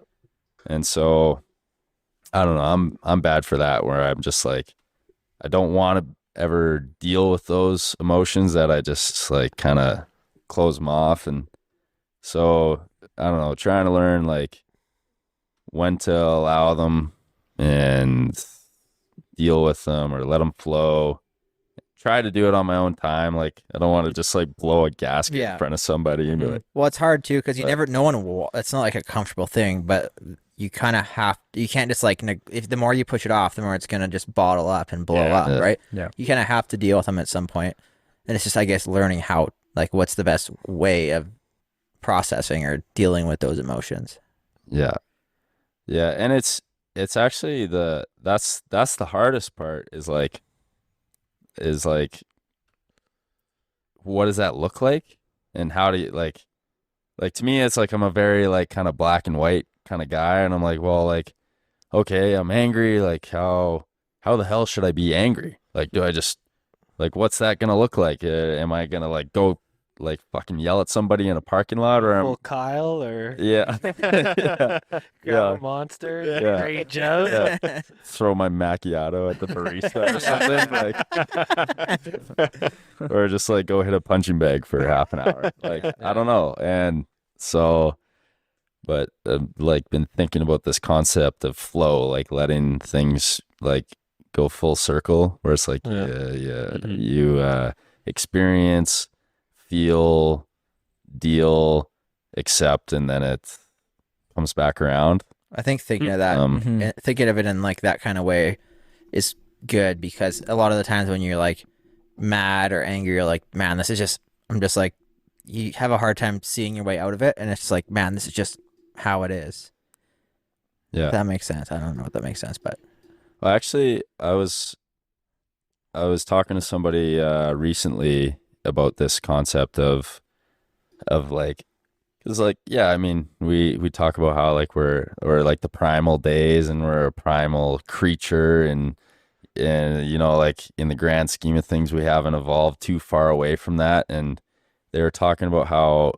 And so I don't know, I'm bad for that, where I'm just like, I don't want to ever deal with those emotions, that I just like kind of close them off. And so I don't know, trying to learn like when to allow them and deal with them or let them flow. Try to do it on my own time. Like, I don't want to just like blow a gasket in front of somebody and be like, well, it's hard too, because no one will, it's not like a comfortable thing, but you kind of you can't just like, if the more you push it off, the more it's going to just bottle up and blow up, right? Yeah. You kind of have to deal with them at some point. And it's just, I guess, learning how, like, what's the best way of processing or dealing with those emotions. Yeah. Yeah. And it's actually that's the hardest part, is like, what does that look like? And how do you like to me, it's like, I'm a very like kind of black and white kind of guy. And I'm like, well, like, okay, I'm angry. Like, how the hell should I be angry? Like, do I just, like, what's that going to look like? Am I going to like go like fucking yell at somebody in a parking lot, or Full Kyle, or yeah. grab Yeah. a monster, Yeah. rage out. Yeah. Throw my macchiato at the barista or something, like, or just like go hit a punching bag for half an hour. Like, I don't know. And so, but I've like been thinking about this concept of flow, like letting things like go full circle, where it's like, you experience, feel, deal, accept, and then it comes back around. I think thinking of that, thinking of it in like that kind of way is good, because a lot of the times when you're like mad or angry, you're like, man, this is just, I'm just like, you have a hard time seeing your way out of it. And it's like, man, this is just how it is. Yeah. If that makes sense. I don't know if that makes sense, but. Well, actually, I was talking to somebody recently about this concept of like, because like, yeah, I mean, we talk about how like we're like the primal days, and we're a primal creature, and you know, like in the grand scheme of things, we haven't evolved too far away from that. And they were talking about how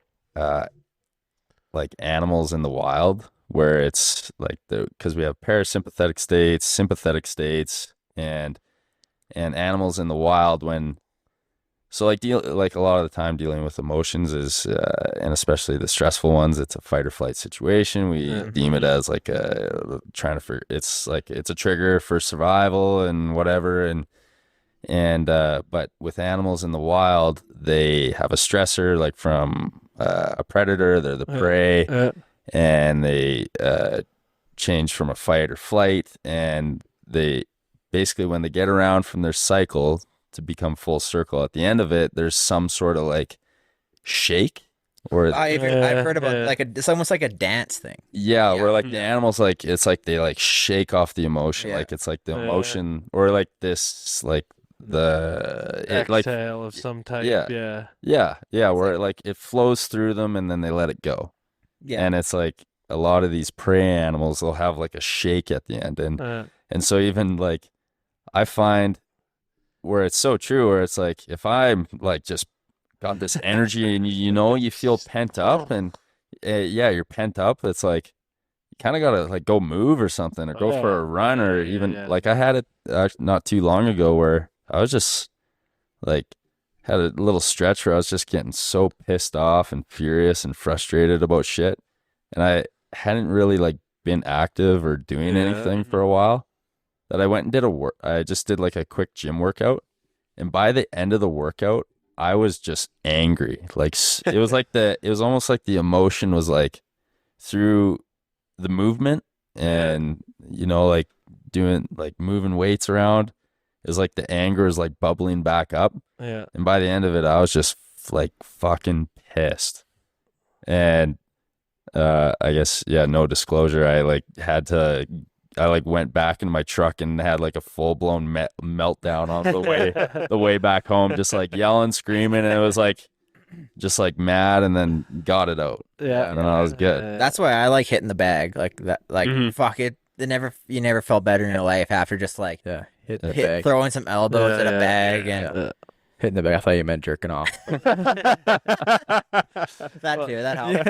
like animals in the wild, where it's like because we have parasympathetic states, sympathetic states, and animals in the wild, when so like like a lot of the time dealing with emotions is and especially the stressful ones, it's a fight or flight situation. We deem it as like it's like it's a trigger for survival and whatever, and but with animals in the wild, they have a stressor like from a predator, they're the prey, and they change from a fight or flight, and they basically, when they get around from their cycle to become full circle, at the end of it, there's some sort of like shake, or I've heard about like it's almost like a dance thing. Yeah, where like the animals, like it's like they like shake off the emotion, like it's like the emotion, or like this like the exhale of some type. Where like it flows through them and then they let it go. Yeah, and it's like a lot of these prey animals, they'll have like a shake at the end, and so even like I find where it's so true, where it's like, if I'm like just got this energy and you know, you feel pent up, and you're pent up, it's like you kind of gotta like go move or something, or go for a run, or even like I had it not too long ago where I was just like had a little stretch where I was just getting so pissed off and furious and frustrated about shit, and I hadn't really like been active or doing anything for a while, that I went and did I just did like a quick gym workout, and by the end of the workout, I was just angry. Like it was like it was almost like the emotion was like through the movement, and you know, like doing like moving weights around, it was like the anger is like bubbling back up. Yeah. And by the end of it, I was just like fucking pissed. And I guess, no disclosure, I went back into my truck and had like a full blown meltdown on the way back home, just like yelling, screaming, and it was like just like mad, and then got it out. Yeah. And then I was good. that's why I like hitting the bag like that. Like fuck it, you never felt better in your life after just like Hit the bag. throwing some elbows at a bag and Hitting the bag. I thought you meant jerking off. that too. That helps.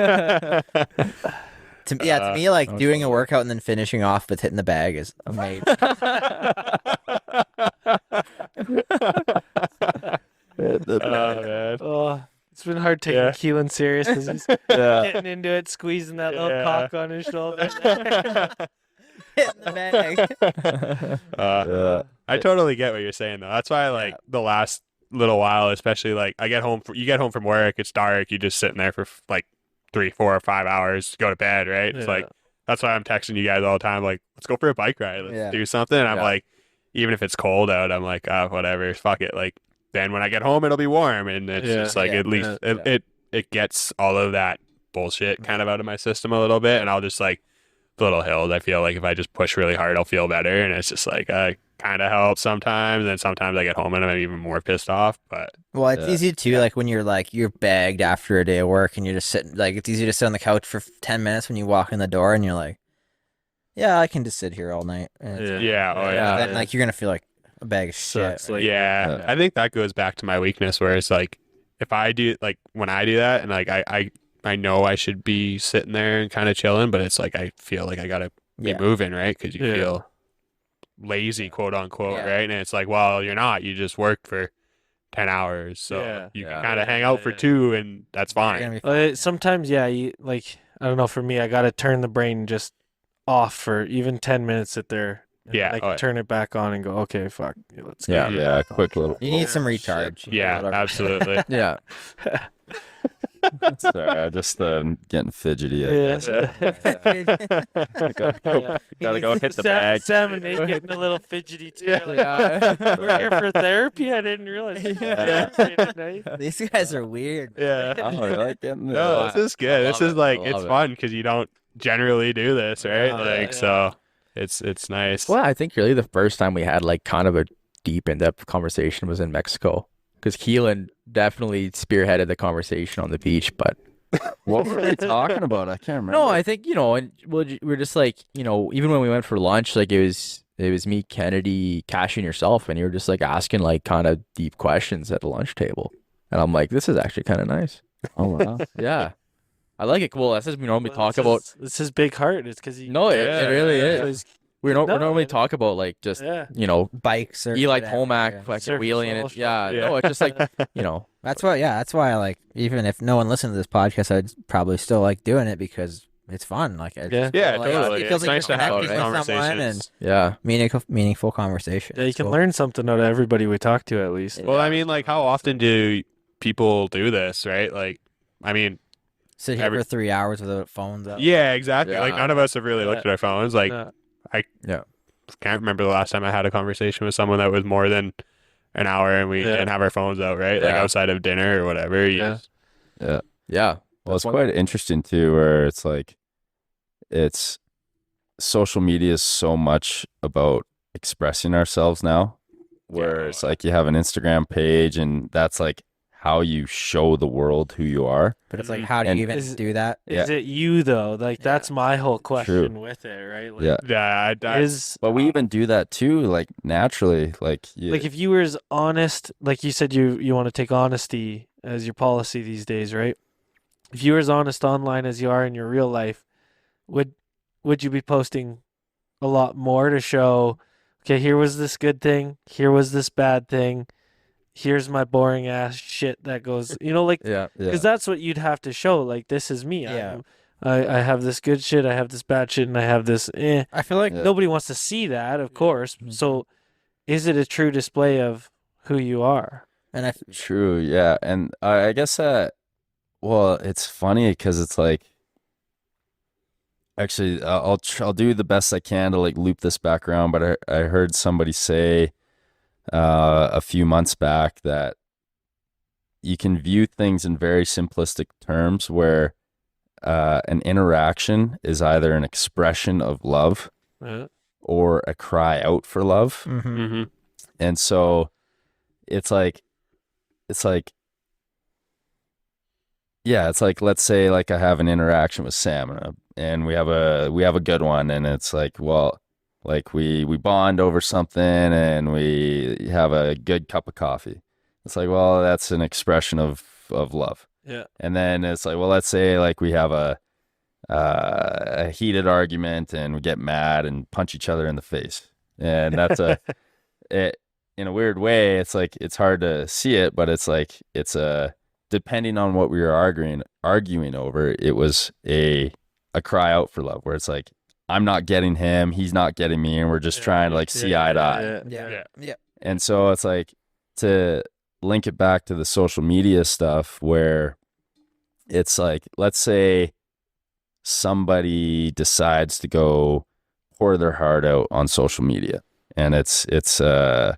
To me, like doing a workout and then finishing off with hitting the bag is amazing. Man. Oh, it's been hard taking Keylan serious because he's getting into it, squeezing that little cock on his shoulder. Hitting the bag. I totally get what you're saying though. That's why like the last little while, especially like you get home from work, it's dark, you just sitting there for like 3, 4, or 5 hours to go to bed, right? It's like that's why I'm texting you guys all the time, like, let's go for a bike ride, let's do something. And I'm like, even if it's cold out, I'm like, whatever, fuck it. Like then when I get home it'll be warm, and it's just like at least it gets all of that bullshit kind of out of my system a little bit, and I'll just like the little hills, I feel like if I just push really hard I'll feel better, and it's just like kind of helps sometimes, and sometimes I get home and I'm even more pissed off. But well, it's easy too, like when you're bagged after a day of work and you're just sitting, like it's easy to sit on the couch for 10 minutes when you walk in the door and you're like, yeah, I can just sit here all night. And then, like you're gonna feel like a bag of shit. Like, I think that goes back to my weakness, where it's like if I do, like when I do that, and like I know I should be sitting there and kind of chilling, but it's like I feel like I gotta be moving, right? Because you feel lazy, quote unquote, right? And it's like, well, you're not. You just worked for 10 hours, so you can kind of hang out for 2, and that's fine. Sometimes, you like, I don't know. For me, I gotta turn the brain just off for even 10 minutes. Sit there, and turn it back on and go, okay, fuck, let's go. Quick little. You need some recharge. Absolutely. Sorry, I just getting fidgety. Gotta go hit the bag. Sam and Nate getting a little fidgety too. We're here for therapy. I didn't realize. These guys are weird. I like getting this. No, this is good. This is like it's fun because you don't generally do this, right? So it's nice. Well, I think really the first time we had like kind of a deep in-depth conversation was in Mexico, because Keylan definitely spearheaded the conversation on the beach. But what were they talking about? I can't remember. no, I think and we're just like, even when we went for lunch, like it was me, Kennedy, Cash, and yourself, and you were just like asking like kind of deep questions at the lunch table, and I'm like, this is actually kind of nice. Oh wow. Yeah, I like it. Well, that's as we normally talk about. It's his big heart. It's because he. No, it really is. We normally talk about like just bikes or like Tomac, like wheeling it. No, it's just like That's why like, even if no one listened to this podcast, I'd probably still like doing it because it's fun. Like totally. It feels It's like nice to have these conversations. And meaningful conversation. Yeah, you can learn something out of everybody we talk to at least. Well, I mean, like how often do people do this, right? Like, I mean, sit here for 3 hours without phones up. Yeah, exactly. Like none of us have really looked at our phones. Like I can't remember the last time I had a conversation with someone that was more than an hour and we didn't have our phones out, right? Like outside of dinner or whatever. Yeah. Well, it's quite interesting too, where it's like, it's social media is so much about expressing ourselves now, where it's like you have an Instagram page and that's like how you show the world who you are. But it's like, how do you even do that? Is it you though? Like that's my whole question with it, right? Like, but we even do that too, like naturally. Like if you were as honest, like you said, you want to take honesty as your policy these days, right? If you were as honest online as you are in your real life, would you be posting a lot more to show, okay, here was this good thing, here was this bad thing, here's my boring ass shit that goes, because that's what you'd have to show. Like, this is me. I have this good shit, I have this bad shit, and I have this. I feel like nobody wants to see that, of course. So, is it a true display of who you are? And true, yeah. And I guess well, it's funny because it's like, actually, I'll do the best I can to like loop this back around. But I heard somebody say a few months back that you can view things in very simplistic terms, where an interaction is either an expression of love or a cry out for love. And so it's like let's say like I have an interaction with Sam and we have a good one, and it's like, well, Like we bond over something and we have a good cup of coffee. It's like, well, that's an expression of love. Yeah. And then it's like, well, let's say like we have a heated argument and we get mad and punch each other in the face. And that's it, in a weird way, it's like, it's hard to see it, but it's like, it's depending on what we were arguing over, it was a cry out for love, where it's like, I'm not getting him, he's not getting me, and we're just trying to like see eye to eye. Yeah. And so it's like, to link it back to the social media stuff, where it's like, let's say somebody decides to go pour their heart out on social media, and it's a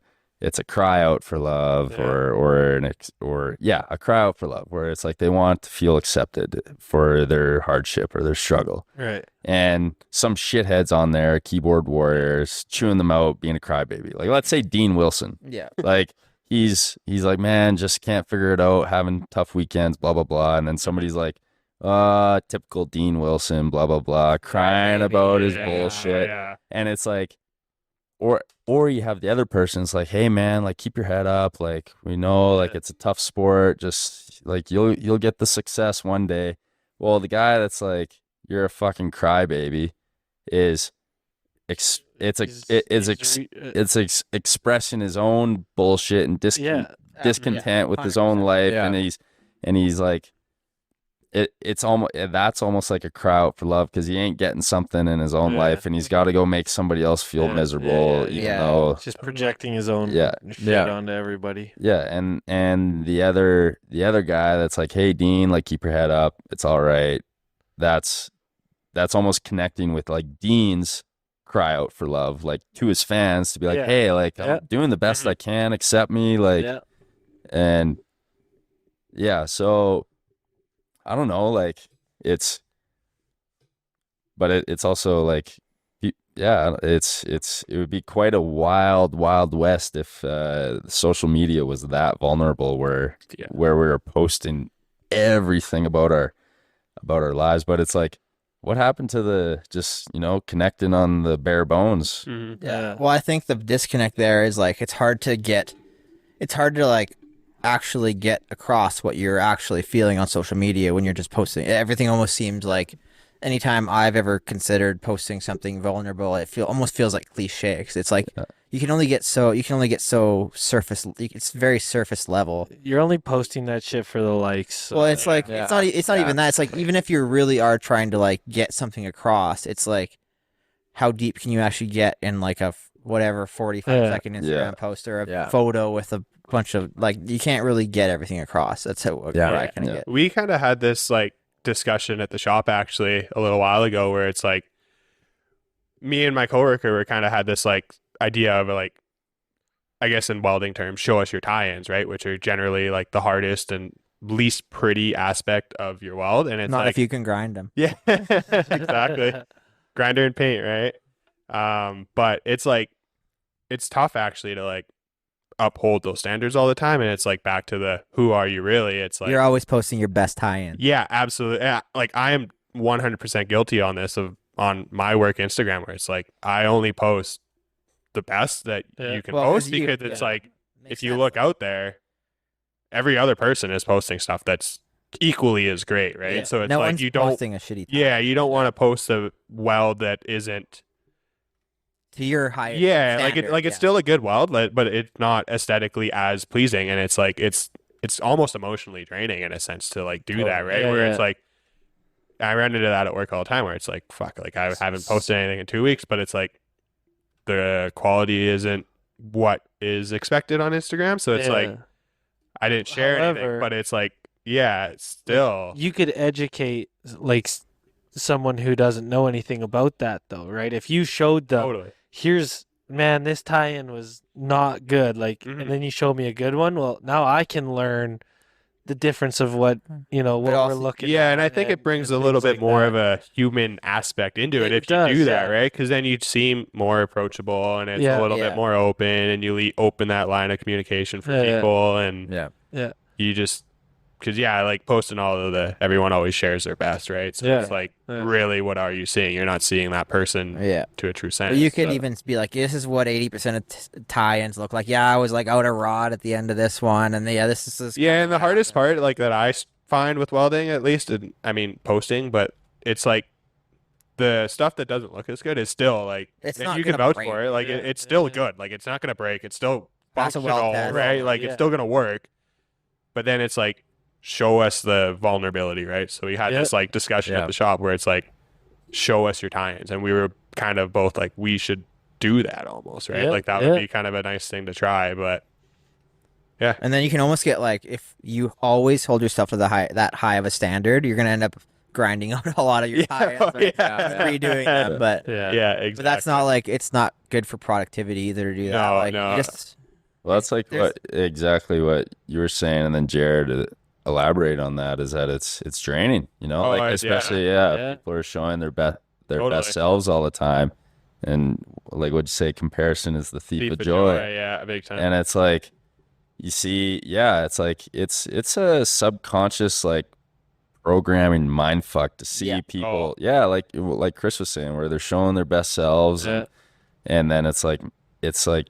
cry out for love, or a cry out for love, where it's like they want to feel accepted for their hardship or their struggle. Right. And some shitheads on there, keyboard warriors, chewing them out, being a crybaby. Like, let's say Dean Wilson. Yeah. Like, he's like, man, just can't figure it out, having tough weekends, blah, blah, blah. And then somebody's like, typical Dean Wilson, blah, blah, blah, crying about his bullshit. Yeah. And it's like, or you have the other person's like, hey man, like, keep your head up, like, we know, like, it's a tough sport, just like, you'll get the success one day. Well, the guy that's like, you're a fucking crybaby, is expressing his own bullshit and discontent with his own life. Yeah. And he's like, that's almost like a cry out for love, because he ain't getting something in his own life, and he's got to go make somebody else feel miserable, even though just projecting his own shit onto everybody. Yeah, and the other guy that's like, hey Dean, like, keep your head up, it's all right. That's almost connecting with like Dean's cry out for love, like, to his fans, to be like, hey, like, I'm doing the best I can, accept me, like, and so I don't know, like, it's also like, it would be quite a wild west if social media was that vulnerable, where we were posting everything about our lives. But it's like, what happened to the just, connecting on the bare bones? Yeah. Well, I think the disconnect there is like, it's hard to like actually get across what you're actually feeling on social media when you're just posting. Everything almost seems like, anytime I've ever considered posting something vulnerable, it almost feels like cliche, because it's like, you can only get so surface. It's very surface level. You're only posting that shit for the likes. So. Well, it's like, it's not even that. It's like, even if you really are trying to like get something across, it's like, how deep can you actually get in like a 45-second Instagram post, or a photo with a bunch of, like, you can't really get everything across. That's how I kind of get. We kind of had this like discussion at the shop actually a little while ago, where it's like, me and my coworker were kind of had this like idea of like, I guess in welding terms, show us your tie-ins, right? Which are generally like the hardest and least pretty aspect of your weld. And it's not like, if you can grind them. Yeah, exactly. Grinder and paint, right? But it's like, it's tough actually to like uphold those standards all the time. And it's like, back to the, who are you really? It's like, you're always posting your best tie-in. Yeah, absolutely. Yeah, like, I am 100% guilty on this, on my work Instagram, where it's like, I only post the best that you can post, because it's like, if you look out there, every other person is posting stuff that's equally as great, right? Yeah. So it's no like, one's you don't posting a shitty tie-in. you don't want to post a weld that isn't to your high standard. It's still a good weld, but it's not aesthetically as pleasing, and it's like, it's almost emotionally draining in a sense to like do that, right? Where it's like, I run into that at work all the time, where it's like, fuck, like, I haven't posted anything in 2 weeks, but it's like, the quality isn't what is expected on Instagram. So it's like, I didn't share anything, but it's like, it's still. You could educate like someone who doesn't know anything about that though, right? If you showed them, here's, man, this tie-in was not good, like, and then you show me a good one, well, now I can learn the difference of what, what we're looking at. And I think it brings a little bit more of a human aspect into it if you do that, right? Because then you seem more approachable, and it's a little bit more open, and you open that line of communication for people, and you just because like posting all of everyone always shares their best, right? So it's like, really, what are you seeing? You're not seeing that person to a true sense. But you could even be like, this is what 80% of tie-ins look like. Yeah, I was like out a rod at the end of this one, and this is and the hardest part, like that I find with welding, at least, I mean posting, but it's like the stuff that doesn't look as good is still like, it's and not you can gonna vouch break. for it. Like it's still good. Like it's not gonna break. It's still That's a functional, weld test. right? Like it's still gonna work. But then it's like, show us the vulnerability, right? So we had this like discussion at the shop where it's like, show us your tie-ins, and we were kind of both like, we should do that almost, right? Like that would be kind of a nice thing to try, but yeah. And then you can almost get like, if you always hold yourself to that high of a standard, you're gonna end up grinding out a lot of your tie-ins, redoing them. But exactly. But that's not like, it's not good for productivity either to do that. No, Like, no. you just, Well, that's like exactly what you were saying, and then Jared elaborate on that is that it's draining, like especially people are showing their best selves all the time, and like what'd you say, comparison is the thief of joy. Big time. And it's like, you see, it's like it's a subconscious like programming mind fuck to see people like Chris was saying, where they're showing their best selves, and then it's like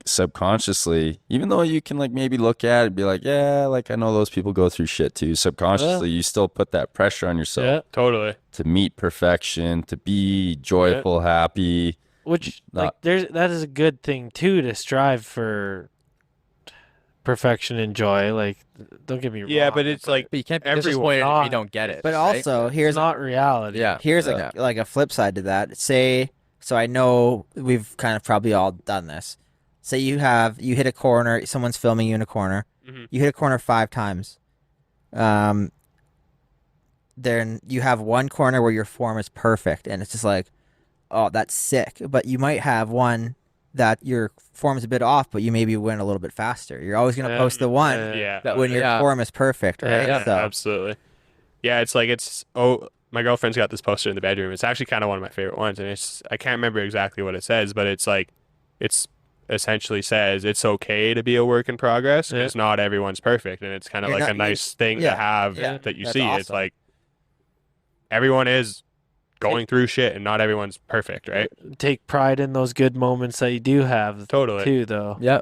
subconsciously, even though you can like maybe look at it and be like, like I know those people go through shit too, subconsciously you still put that pressure on yourself totally to meet perfection, to be joyful, happy, which that is a good thing too, to strive for perfection and joy. Like, don't get me wrong. but it's like, But you can't be everyone disappointed if you don't get it. but right? also it's here's not reality. Here's like a flip side to that. So I know we've kind of probably all done this. Say you hit a corner, someone's filming you in a corner. Mhm. You hit a corner 5 times. Then you have one corner where your form is perfect, and it's just like, oh, that's sick. But you might have one that your form is a bit off, but you maybe went a little bit faster. You're always going to post the one when your form is perfect, right? Yeah, absolutely. Yeah, it's like, my girlfriend's got this poster in the bedroom. It's actually kind of one of my favorite ones, and I can't remember exactly what it says, but it's like, it's essentially says it's okay to be a work in progress, because not everyone's perfect, and it's kind of like a nice thing to have that you see. Awesome. It's like, everyone is going through shit, and not everyone's perfect, right? Take pride in those good moments that you do have. Totally. Too, though. Yeah.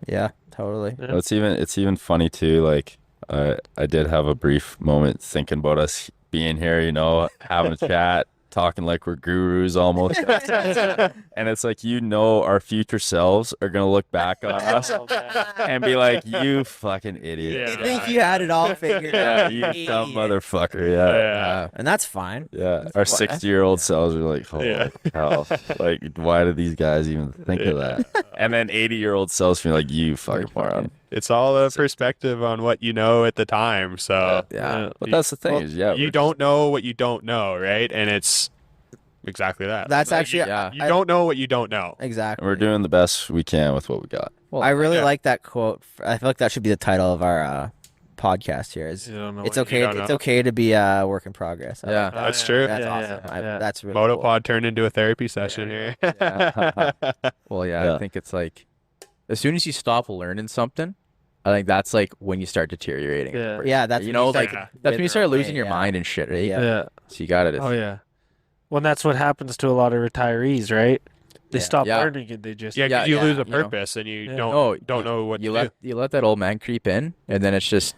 Yeah, totally. Well, it's even funny too, like I did have a brief moment thinking about us being here, having a chat, talking like we're gurus almost. And it's like, our future selves are going to look back on us and be like, you fucking idiot. You think you had it all figured out. You dumb motherfucker. And that's fine. Our 60-year-old selves are like, holy hell. Like, why did these guys even think of that? And then 80-year-old selves feel like, you fucking moron. It's all a perspective on what you know at the time. So but that's the thing you don't know what you don't know, right? And it's exactly that. That's like, actually you don't know what you don't know. Exactly. We're doing the best we can with what we got. Well, I really like that quote. I feel like that should be the title of our podcast here. It's okay to be a work in progress. That's true. That's awesome. That's really Motopod cool. turned into a therapy session here. Well, I think it's like, as soon as you stop learning something, I think that's like when you start deteriorating. That's that's when you start losing your mind and shit, right? So you got it. Well, that's what happens to a lot of retirees, right? They stop learning, and they just you lose a purpose, and you don't know what you to do. You let that old man creep in, and then it's just.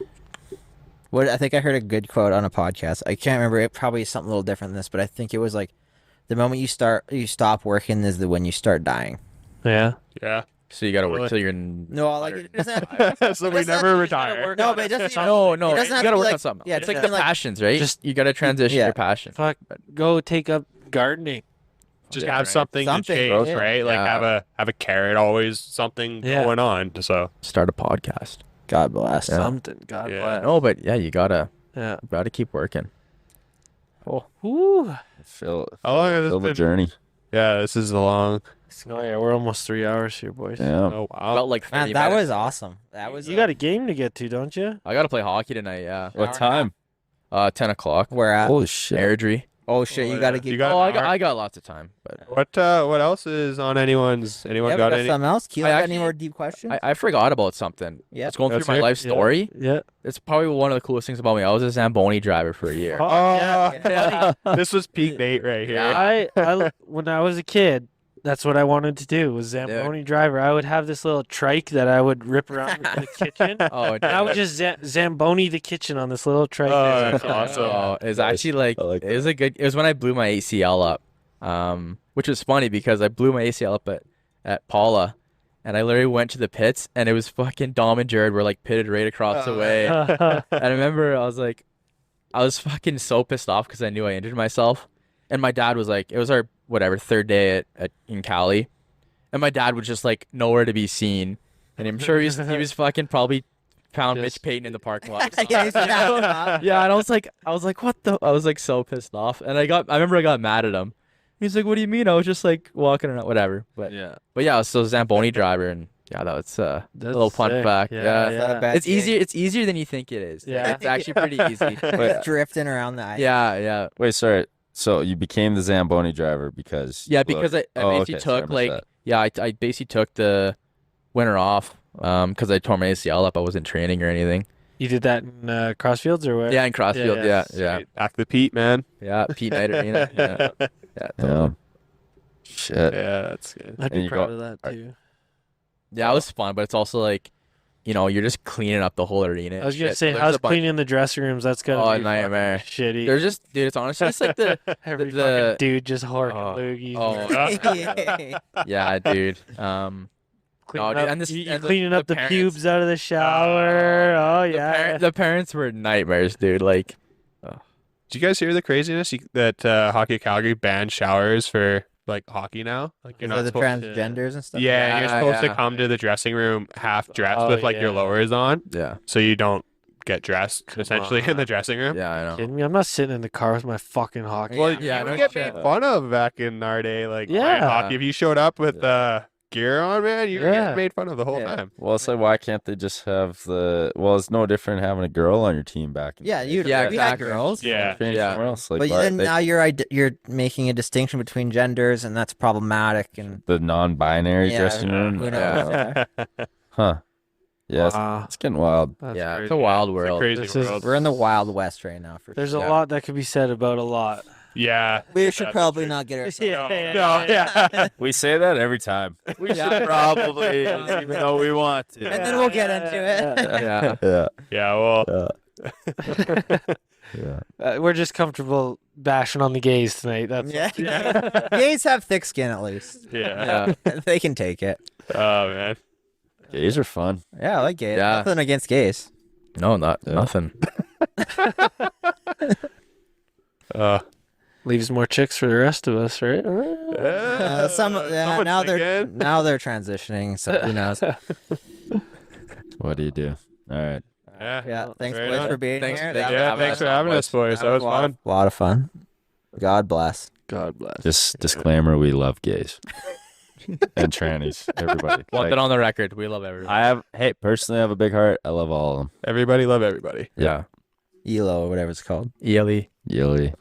What I think I heard a good quote on a podcast. I can't remember. It probably is something a little different than this, but I think it was like, the moment you stop working is when you start dying. Yeah. So you gotta work till you're it doesn't. So we never retire. No, but it doesn't. No. It doesn't You gotta work like, on something. Yeah, It's like the passions, right? Just you gotta transition your passion. Fuck, go take up gardening. Just have something to change, right? Like have a carrot, always something going on. So start a podcast. God bless. Something. God bless. No, but you gotta keep working. Oh, whoo. Feel how long has this the been? Journey. Yeah, this is long. Oh yeah, we're almost 3 hours here, boys. Yeah. Oh wow. Felt like 30 Man, that minutes. was awesome. That was. You got a game to get to, don't you? I gotta play hockey tonight. Yeah. What time? 10 o'clock. Where at? Holy shit. Airdrie. Oh shit, you gotta get. You got Oh, an hour? I got lots of time, but What else is on anyone's? Anyone Yeah, we got got any? something else? Keylan, I got actually- any more deep questions? I forgot about something. Yeah. I was going Let's through my hear it. life story. Yeah. It's probably one of the coolest things about me. I was a Zamboni driver for a year. Oh, yeah. this was peak Nate right here. Yeah. I when I was a kid, that's what I wanted to do was Zamboni driver. I would have this little trike that I would rip around the kitchen. Oh, And I would just Zamboni the kitchen on this little trike. Oh, as a that's kid. awesome. Oh, it was Nice. actually like, I like it was a good. It was when I blew my ACL up, which was funny because I blew my ACL up at Paula, and I literally went to the pits, and it was fucking Dom and Jared were like pitted right across the way. And I remember I was fucking so pissed off because I knew I injured myself, and my dad was like, it was our whatever third day in Cali, and my dad was just like nowhere to be seen, and I'm sure he was fucking probably found Mitch Payton in the parking lot. or something. Yeah, he's not- Yeah, and I was like, what the? I was like so pissed off, and I remember I got mad at him. He's like, what do you mean? I was just like walking around, whatever. But Yeah. I was still Zamboni driver, and yeah, that was a little fun sick. fact. Yeah, Yeah, Not a bad it's gig. easier. It's easier than you think it is. Yeah. It's actually pretty easy. Just drifting around the ice. Yeah. Wait, sorry. So you became the Zamboni driver because Yeah, because I Oh, basically okay, sorry, I took missed like that. I basically took the winter off because I tore my ACL up. I wasn't training or anything. You did that in Crossfields or where? Yeah, in Crossfield. Yeah, Yeah. Back the Pete, man. Pete Knight Arena. Yeah. Yeah. Totally. Shit. Yeah, that's good. I'd And be you proud got- of that too. Yeah, it was fun, but it's also like, you're just cleaning up the whole arena. I was gonna Shit. say, There's how's a bunch- cleaning the dressing rooms? That's gonna Oh, be nightmare. fucking shitty. There's just, dude, it's honestly just like the, Every the- fucking dude just horking Oh. loogies. Oh. yeah, dude. Cleaning dude, up, and this- you and the- cleaning up the the parents- pubes out of the shower. Oh yeah. The parents were nightmares, dude. Like, Did you guys hear the craziness that Hockey Calgary banned showers for like hockey now? Like you're For not the supposed. transgenders and stuff. Yeah, you're Yeah, supposed to yeah. come to the dressing room half dressed Oh, with like your yeah. lowers on, yeah, so you don't get dressed essentially in the dressing room. yeah, I know. Kidding me? I'm not sitting in the car with my fucking hockey. Well, Yeah, you no would get shit. made fun of back in our day, like Yeah. playing hockey. If you showed up with gear on, man, you were Yeah. getting made fun of the whole Yeah. time. Well, it's like, why can't they just have it's no different having a girl on your team back in Yeah, the day. you Yeah, we had exactly. girls. Yeah. Train Yeah. somewhere else. Like, But why- then they- now you're making a distinction between genders, and that's problematic. And the non-binary Yeah, dressing room. who knows? Huh. Yeah, Wow. it's getting wild. That's Yeah, crazy. it's a wild It's a world. crazy This is- world. We're in the Wild West right now. For There's sure. a lot that could be said about a lot. Yeah. We should That's probably true. not get ourselves. No, yeah. We say that every time. We should probably, even though we want to. And then we'll get into it. Yeah, Yeah. Yeah, well, Yeah. We're just comfortable bashing on the gays tonight. That's Yeah. Gays have thick skin at least. yeah. yeah. They can take it. Oh man. Gays are fun. Yeah, I like gays. Yeah. Nothing against gays. No, Yeah. nothing. leaves more chicks for the rest of us, right? Now they're transitioning. So who knows? What do you do? All right. Yeah. Thanks, Right boys, on. for being Thanks- here. thanks That for Yeah, having thanks us for on, having boys. us, boys. That was fun. a lot of fun. God bless. God bless. Just disclaimer: we love gays and trannies. Everybody. Want Like, that on the record. We love everyone. personally I have a big heart. I love all of them. Everybody love everybody. Yeah. ELO or whatever it's called. ELE. Yilly.